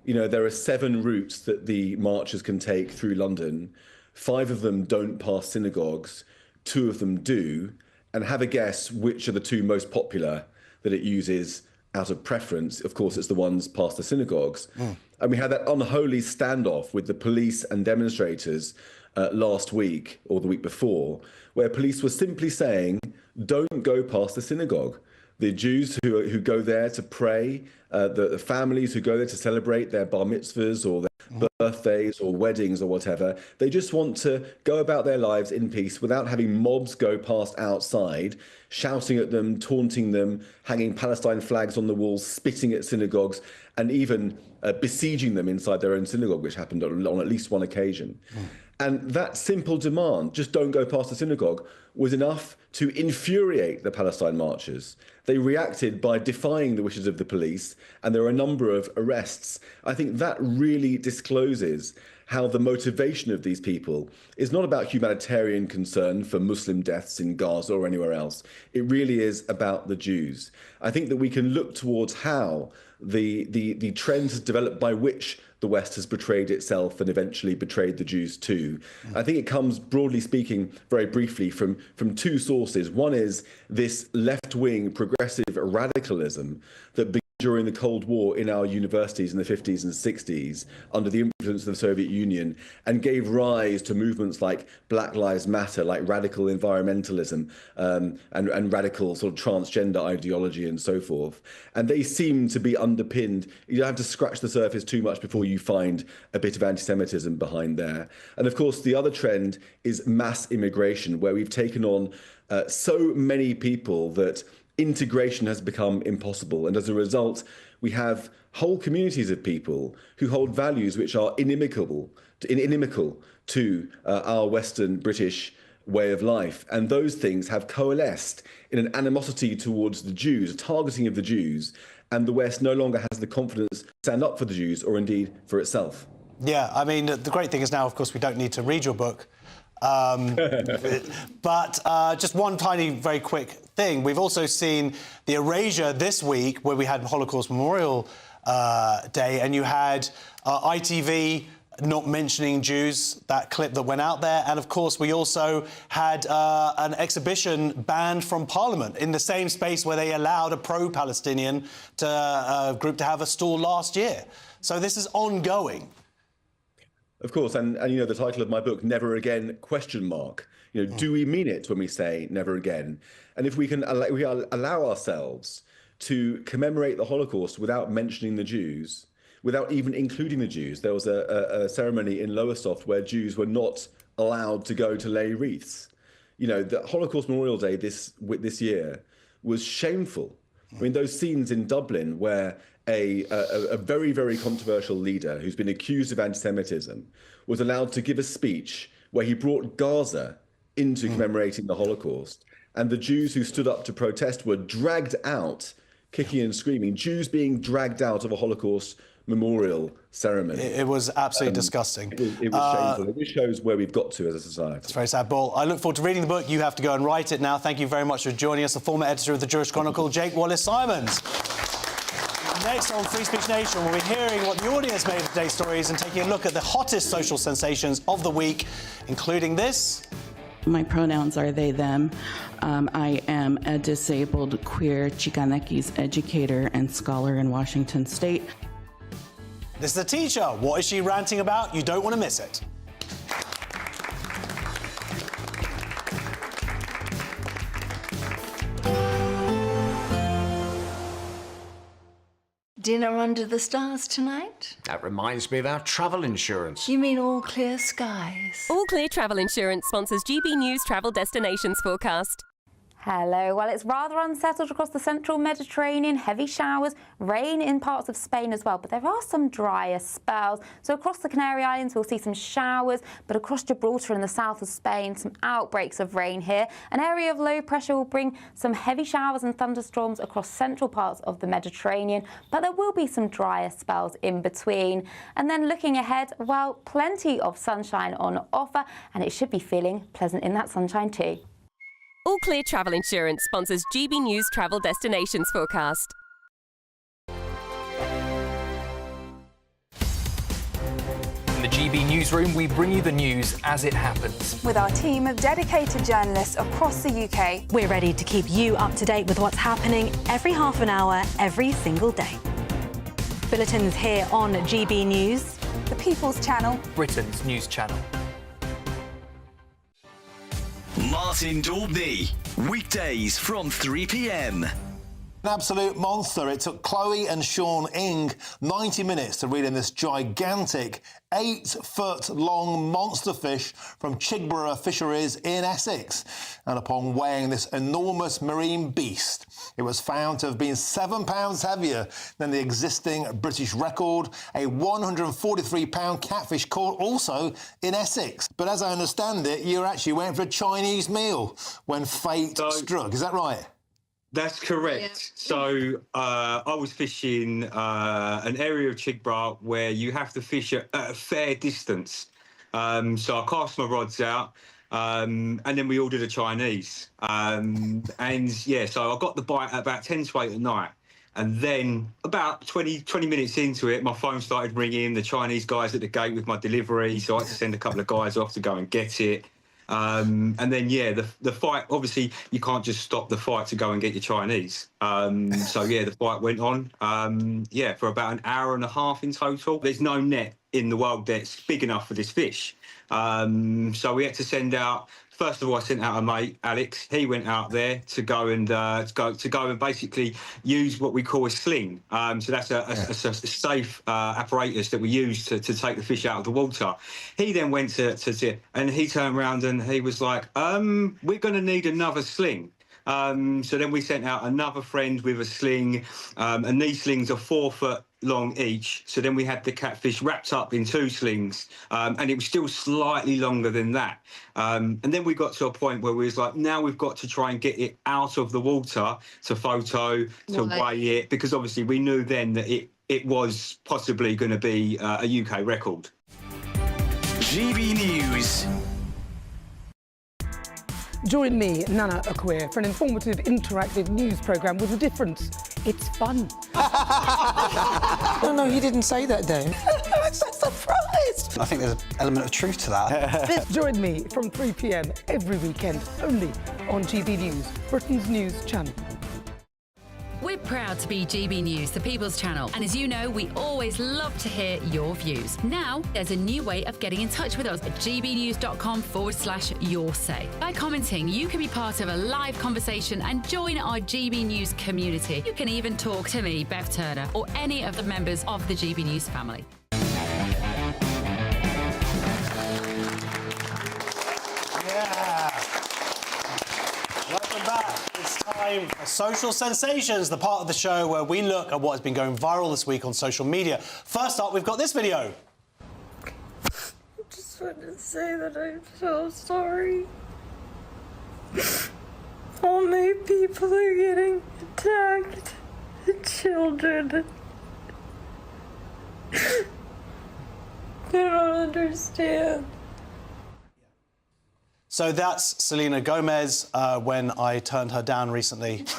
S28: There are 7 routes that the marchers can take through London. 5 of them don't pass synagogues, 2 of them do, and have a guess which are the 2 most popular that it uses out of preference. Of course, it's the ones past the synagogues. And we had that unholy standoff with the police and demonstrators last week or the week before, where police were simply saying, don't go past the synagogue. The Jews who go there to pray, the families who go there to celebrate their bar mitzvahs or their birthdays or weddings or whatever, they just want to go about their lives in peace without having mobs go past outside, shouting at them, taunting them, hanging Palestine flags on the walls, spitting at synagogues, and even besieging them inside their own synagogue, which happened on at least one occasion. And that simple demand, just don't go past the synagogue, was enough to infuriate the Palestine marchers. They reacted by defying the wishes of the police, and there were a number of arrests. I think that really discloses how the motivation of these people is not about humanitarian concern for Muslim deaths in Gaza or anywhere else. It really is about the Jews. I think that we can look towards how the trend has developed by which the West has betrayed itself and eventually betrayed the Jews too. I think it comes, broadly speaking, very briefly, from 2 sources. One is this left-wing progressive radicalism that began during the Cold War in our universities in the 50s and 60s under the influence of the Soviet Union, and gave rise to movements like Black Lives Matter, like radical environmentalism, and radical sort of transgender ideology and so forth. And they seem to be underpinned. You don't have to scratch the surface too much before you find a bit of anti-Semitism behind there. And of course, the other trend is mass immigration, where we've taken on so many people that integration has become impossible. And as a result, we have whole communities of people who hold values which are inimical to our Western British way of life. And those things have coalesced in an animosity towards the Jews, a targeting of the Jews, and the West no longer has the confidence to stand up for the Jews or indeed for itself.
S4: Yeah, I mean, the great thing is now, of course, we don't need to read your book. But just one tiny, very quick thing. We've also seen the erasure this week, where we had Holocaust Memorial Day, and you had ITV not mentioning Jews, that clip that went out there. And, of course, we also had an exhibition banned from Parliament in the same space where they allowed a pro-Palestinian group to have a stall last year. So this is ongoing.
S28: Of course, and the title of my book, Never Again, ? You know, do we mean it when we say never again? And if we can allow ourselves to commemorate the Holocaust without mentioning the Jews, without even including the Jews. There was a ceremony in Lowestoft where Jews were not allowed to go to lay wreaths. You know, the Holocaust Memorial Day this year was shameful. I mean, those scenes in Dublin where a very, very controversial leader who's been accused of anti-Semitism was allowed to give a speech where he brought Gaza into commemorating the Holocaust. And the Jews who stood up to protest were dragged out, kicking and screaming. Jews being dragged out of a Holocaust memorial ceremony.
S4: It was absolutely disgusting.
S28: It was shameful. It just shows where we've got to as a society.
S4: It's very sad, Paul. I look forward to reading the book. You have to go and write it now. Thank you very much for joining us, the former editor of the Jewish Chronicle, Jake Wallace-Simons. Next on Free Speech Nation, we'll be hearing what the audience made of today's stories and taking a look at the hottest social sensations of the week, including this.
S5: My pronouns are they, them. I am a disabled queer Chicanekis educator and scholar in Washington State.
S4: This is a teacher. What is she ranting about? You don't want to miss it.
S10: Dinner under the stars tonight?
S11: That reminds me of our travel insurance.
S10: You mean All Clear Skies?
S16: All Clear Travel Insurance sponsors GB News travel destinations forecast.
S13: Hello. Well, it's rather unsettled across the central Mediterranean. Heavy showers, rain in parts of Spain as well. But there are some drier spells. So across the Canary Islands, we'll see some showers. But across Gibraltar and the south of Spain, some outbreaks of rain here. An area of low pressure will bring some heavy showers and thunderstorms across central parts of the Mediterranean. But there will be some drier spells in between. And then looking ahead, well, plenty of sunshine on offer. And it should be feeling pleasant in that sunshine too.
S16: All Clear Travel Insurance sponsors GB News travel destinations forecast.
S17: In the GB Newsroom, we bring you the news as it happens.
S18: With our team of dedicated journalists across the UK,
S21: we're ready to keep you up to date with what's happening every half an hour, every single day. Bulletins here on GB News,
S18: the People's Channel,
S17: Britain's news channel.
S14: Martin Daubney, weekdays from 3 p.m.
S26: An absolute monster. It took Chloe and Sean Ing 90 minutes to reel in this gigantic 8-foot-long monster fish from Chigborough Fisheries in Essex. And upon weighing this enormous marine beast, it was found to have been 7 pounds heavier than the existing British record, a 143-pound catfish caught also in Essex. But as I understand it, you actually went for a Chinese meal when fate struck. Is that right?
S19: That's correct. Yeah. So I was fishing an area of Chigborough where you have to fish at a fair distance. So I cast my rods out and then we ordered a Chinese. And yeah, so I got the bite at about 10 to 8 at night. And then about 20 minutes into it, my phone started ringing, the Chinese guys at the gate with my delivery. So I had to send a couple of guys off to go and get it. And then, yeah, the fight, obviously, you can't just stop the fight to go and get your Chinese. So, yeah, the fight went on, for about an hour and a half in total. There's no net in the world that's big enough for this fish. So we had to send out, first of all, I sent out a mate, Alex. He went out there to go and basically use what we call a sling. So that's a safe apparatus that we use to take the fish out of the water. He then went and he turned around and he was like, we're going to need another sling. So then we sent out another friend with a sling, and these slings are 4 foot long each. So then we had the catfish wrapped up in 2 slings, and it was still slightly longer than that. And then we got to a point where we was like, now we've got to try and get it out of the water to photo, to weigh it, because obviously we knew then that it was possibly going to be a UK record.
S14: GB News.
S25: Join me, Nana Akwe, for an informative, interactive news programme with a difference. It's fun.
S29: No, he didn't say that, though.
S25: I'm so surprised.
S29: I think there's an element of truth to that.
S25: Join me from 3 p.m. every weekend, only on GB News, Britain's news channel.
S30: We're
S22: proud to be GB News, the People's Channel. And as you know, we always love to hear your views. Now, there's a new way of getting in touch with us at gbnews.com/your say. By commenting, you can be part of a live conversation and join our GB News community. You can even talk to me, Bev Turner, or any of the members of the GB News family.
S4: Welcome back. It's time for Social Sensations, the part of the show where we look at what has been going viral this week on social media. First up, we've got this video.
S1: I just want to say that I'm so sorry. How many people are getting attacked? Children. I don't understand.
S4: So that's Selena Gomez when I turned her down recently. She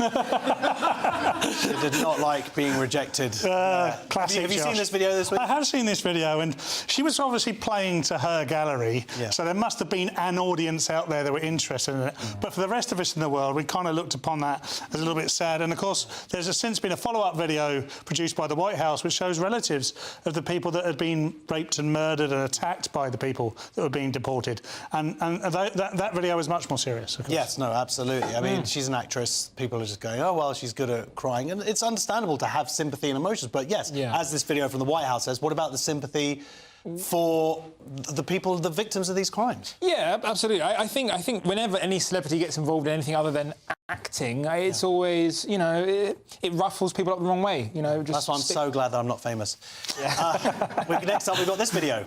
S4: did not like being rejected.
S2: Classic.
S4: Have you seen this video this week?
S2: I have seen this video, and she was obviously playing to her gallery, so there must have been an audience out there that were interested in it. But for the rest of us in the world, we kind of looked upon that as a little bit sad. And of course, there's since been a follow-up video produced by the White House which shows relatives of the people that had been raped and murdered and attacked by the people that were being deported. And that video is much more serious, of course.
S4: Yes, no, absolutely. I mean, she's an actress. People are just going, oh, well, she's good at crying. And it's understandable to have sympathy and emotions. But yes, as this video from the White House says, what about the sympathy for the people, the victims of these crimes?
S17: Yeah, absolutely. I think whenever any celebrity gets involved in anything other than acting, it's always, you know, it ruffles people up the wrong way. You know,
S4: that's why I'm so glad that I'm not famous. Next up, we've got this video.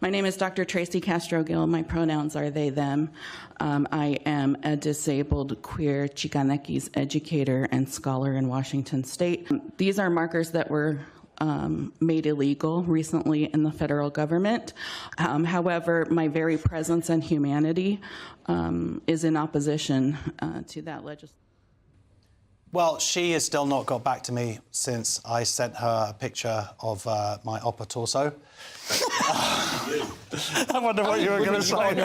S5: My name is Dr. Tracy Castro-Gill. My pronouns are they, them. I am a disabled queer Chicanekis educator and scholar in Washington State. These are markers that were made illegal recently in the federal government. However, my very presence and humanity is in opposition to that legislation.
S4: Well, she has still not got back to me since I sent her a picture of my opera torso.
S2: I wonder what you were going to say.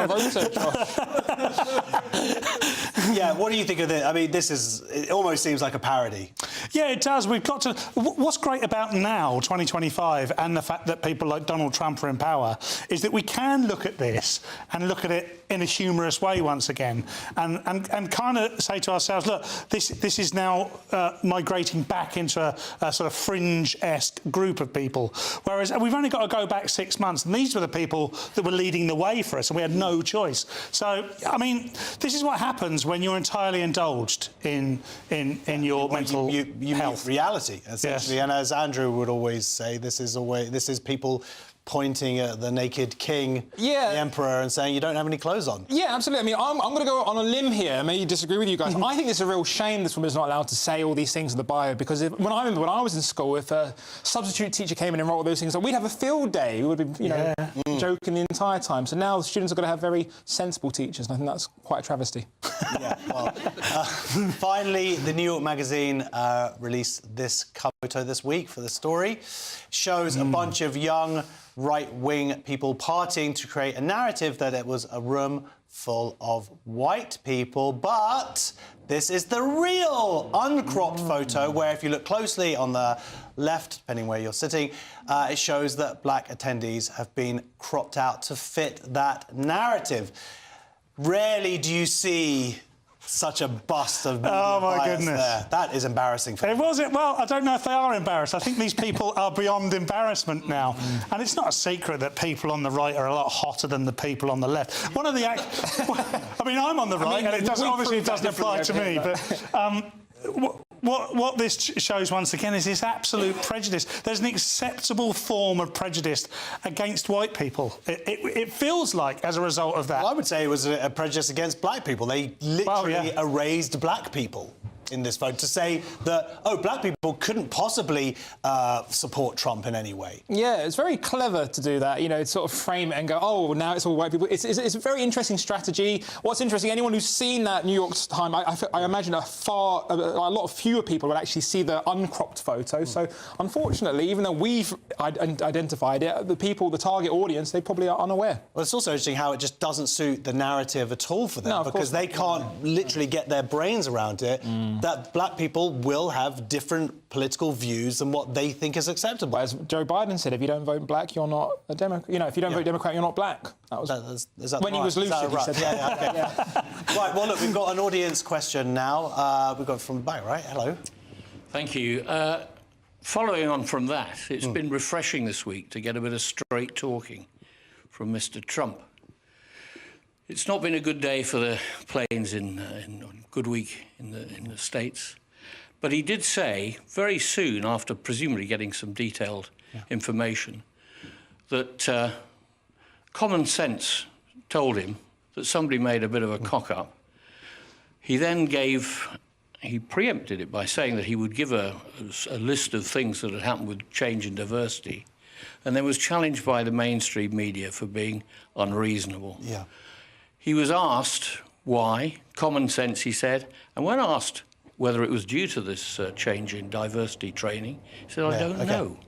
S4: Yeah, what do you think of this? I mean, it almost seems like a parody.
S2: Yeah, it does. We've got to... What's great about now, 2025, and the fact that people like Donald Trump are in power, is that we can look at this and look at it in a humorous way once again, and kind of say to ourselves, look, this is now migrating back into a sort of fringe-esque group of people, whereas we've only got to go back 6 months, and these were the people that were leading the way for us, and we had no choice. So, I mean, this is what happens when you're entirely indulged in your mental health.
S4: Reality, essentially. Yes. And as Andrew would always say, this is people pointing at the naked king, the emperor, and saying you don't have any clothes on.
S17: Yeah, absolutely. I mean, I'm going to go on a limb here, maybe disagree with you guys. I think it's a real shame this woman's not allowed to say all these things in the bio, because when I remember when I was in school, if a substitute teacher came in and wrote all those things, we'd have a field day. We would be, you know, joking the entire time. So now the students are going to have very sensible teachers, and I think that's quite a travesty.
S4: Yeah, well, finally, the New York Magazine released this cover photo this week for the story. Shows a bunch of young right-wing people partying to create a narrative that it was a room full of white people, but this is the real uncropped photo where, if you look closely on the left, depending where you're sitting, it shows that black attendees have been cropped out to fit that narrative. Rarely do you see such a bust of
S2: goodness
S4: there. That is embarrassing for them.
S2: Well, I don't know if they are embarrassed. I think these people are beyond embarrassment now. And it's not a secret that people on the right are a lot hotter than the people on the left. One of the I mean, I'm on the right, and it doesn't apply to me, but what this shows once again is this absolute prejudice. There's an acceptable form of prejudice against white people. It feels like, as a result of that.
S4: Well, I would say it was a prejudice against black people. They literally erased black people in this vote to say that, oh, black people couldn't possibly support Trump in any way.
S17: Yeah, it's very clever to do that, you know, sort of frame it and go, oh, now it's all white people. It's a very interesting strategy. What's interesting, anyone who's seen that New York Times, I imagine a lot of fewer people would actually see the uncropped photo. So, unfortunately, even though we've identified it, the target audience, they probably are unaware.
S4: Well, it's also interesting how it just doesn't suit the narrative at all for them, because they can't literally get their brains around it. that black people will have different political views than what they think is acceptable.
S17: As Joe Biden said, if you don't vote black, you're not a Democrat. You know, if you don't vote Democrat, you're not black. That was
S4: is that
S17: when he was lucid. He said that.
S4: Okay. Right. Well, look, we've got an audience question now. We've got from the back, right? Hello.
S3: Thank you. Following on from that, it's been refreshing this week to get a bit of straight talking from Mr. Trump. It's not been a good day for the planes in good week in the States, but he did say very soon, after presumably getting some detailed information, that common sense told him that somebody made a bit of a cock-up. He then he preempted it by saying that he would give a list of things that had happened with change in diversity, and then was challenged by the mainstream media for being unreasonable.
S4: Yeah.
S3: He was asked why, common sense, he said, and when asked whether it was due to this change in diversity training, he said, I don't know.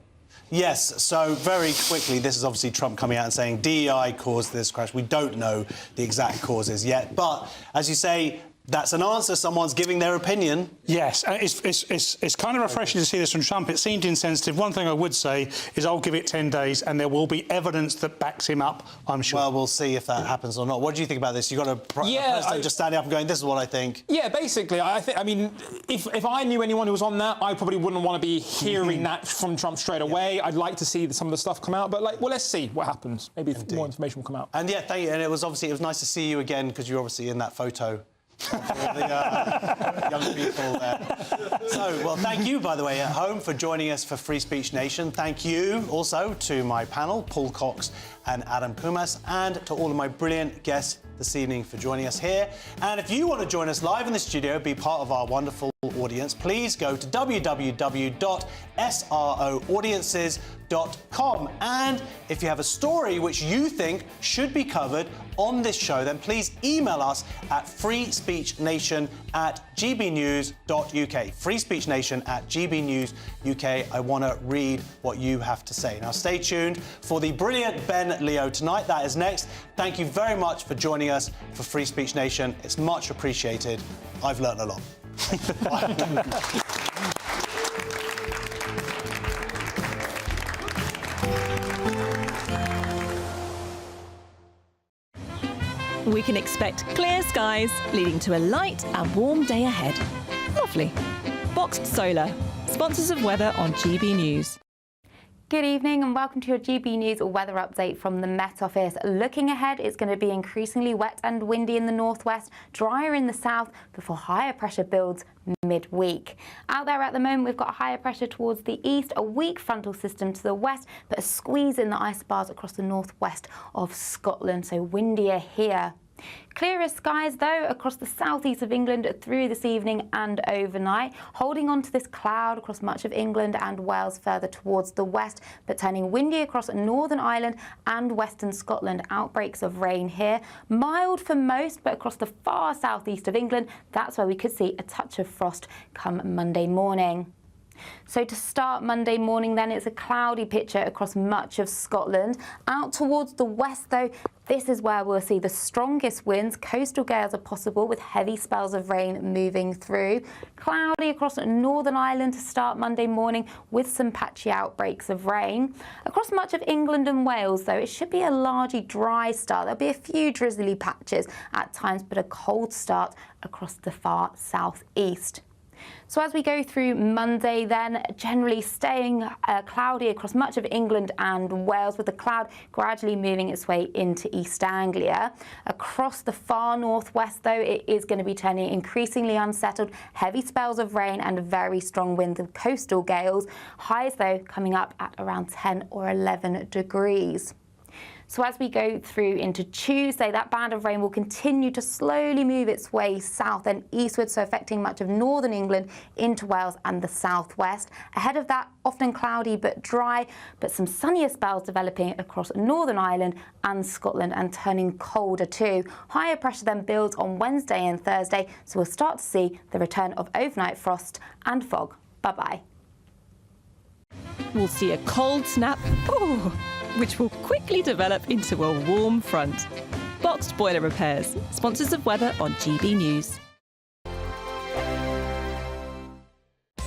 S4: Yes, so very quickly, this is obviously Trump coming out and saying DEI caused this crash. We don't know the exact causes yet, but as you say, that's an answer. Someone's giving their opinion.
S2: Yes, it's kind of refreshing to see this from Trump. It seemed insensitive. One thing I would say is I'll give it 10 days and there will be evidence that backs him up, I'm sure.
S4: Well, we'll see if that happens or not. What do you think about this? You've got a president just standing up and going, this is what I think.
S17: Yeah, basically, I mean, if I knew anyone who was on that, I probably wouldn't want to be hearing that from Trump straight away. I'd like to see some of the stuff come out, but let's see what happens. Maybe more information will come out.
S4: And thank you. And it was nice to see you again because you're obviously in that photo. All the young people there. So, well, thank you, by the way, at home for joining us for Free Speech Nation. Thank you also to my panel, Paul Cox and Adam Kumas, and to all of my brilliant guests this evening for joining us here. And if you want to join us live in the studio, be part of our wonderful audience, please go to www.sroaudiences.com. And if you have a story which you think should be covered on this show, then please email us at freespeechnation@gbnews.uk. freespeechnation@gbnews.uk. I want to read what you have to say. Now, stay tuned for the brilliant Ben Leo tonight. That is next. Thank you very much for joining us for Free Speech Nation. It's much appreciated. I've learned a lot.
S6: We can expect clear skies leading to a light and warm day ahead. Lovely. Boxed Solar, sponsors of weather on GB News.
S13: Good evening and welcome to your GB News weather update from the Met Office. Looking ahead, it's going to be increasingly wet and windy in the northwest, drier in the south before higher pressure builds midweek. Out there at the moment, we've got higher pressure towards the east, a weak frontal system to the west, but a squeeze in the isobars across the northwest of Scotland, so windier here. Clearer skies, though, across the southeast of England through this evening and overnight, holding on to this cloud across much of England and Wales further towards the west, but turning windy across Northern Ireland and western Scotland. Outbreaks of rain here. Mild for most, but across the far southeast of England, that's where we could see a touch of frost come Monday morning. So to start Monday morning then, it's a cloudy picture across much of Scotland. Out towards the west though, this is where we'll see the strongest winds. Coastal gales are possible with heavy spells of rain moving through. Cloudy across Northern Ireland to start Monday morning with some patchy outbreaks of rain. Across much of England and Wales though, it should be a largely dry start. There'll be a few drizzly patches at times, but a cold start across the far southeast. So as we go through Monday then, generally staying cloudy across much of England and Wales, with the cloud gradually moving its way into East Anglia. Across the far northwest though, it is going to be turning increasingly unsettled, heavy spells of rain and very strong winds and coastal gales. Highs though coming up at around 10 or 11 degrees. So as we go through into Tuesday, that band of rain will continue to slowly move its way south and eastward, so affecting much of northern England into Wales and the southwest. Ahead of that, often cloudy but dry, but some sunnier spells developing across Northern Ireland and Scotland and turning colder too. Higher pressure then builds on Wednesday and Thursday, so we'll start to see the return of overnight frost and fog. Bye-bye.
S6: We'll see a cold snap, which will quickly develop into a warm front. Boxed Boiler Repairs, sponsors of weather on GB News.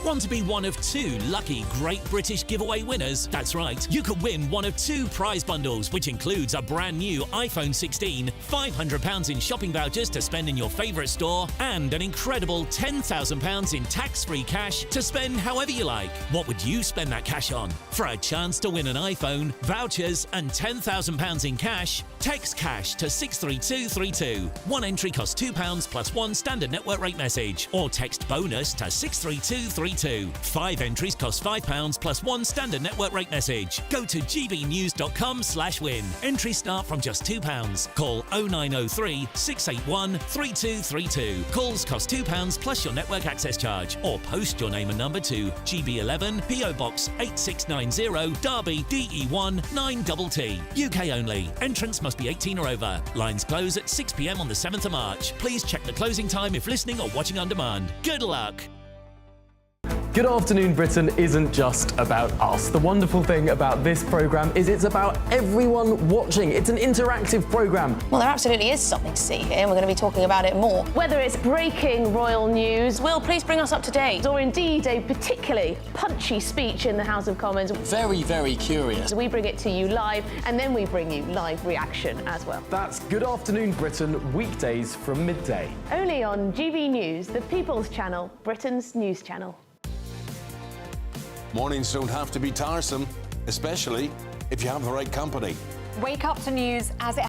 S7: Want to be one of 2 lucky Great British giveaway winners? That's right, you could win one of 2 prize bundles, which includes a brand new iPhone 16, £500 in shopping vouchers to spend in your favourite store, and an incredible £10,000 in tax-free cash to spend however you like. What would you spend that cash on? For a chance to win an iPhone, vouchers and £10,000 in cash, text cash to 63232. One entry costs £2 plus 1 standard network rate message, or text bonus to 63232. 5 entries cost £5 plus 1 standard network rate message. Go to gbnews.com/win. Entries start from just £2. Call 0903 681 3232. Calls cost £2 plus your network access charge, or post your name and number to GB11 PO Box 8690 Derby DE1 9TT. UK only. Entrance must be 18 or over. Lines close at 6 p.m. on the 7th of March. Please check the closing time if listening or watching on demand. Good luck.
S8: Good Afternoon Britain isn't just about us. The wonderful thing about this programme is it's about everyone watching. It's an interactive programme.
S9: Well, there absolutely is something to see here, and we're going to be talking about it more. Whether it's breaking royal news, Will, please bring us up to date, or indeed a particularly punchy speech in the House of Commons.
S8: Very, very curious.
S9: We bring it to you live, and then we bring you live reaction as well.
S8: That's Good Afternoon Britain, weekdays from midday.
S9: Only on GB News, the People's Channel, Britain's news channel.
S12: Mornings don't have to be tiresome, especially if you have the right company.
S21: Wake up to news as it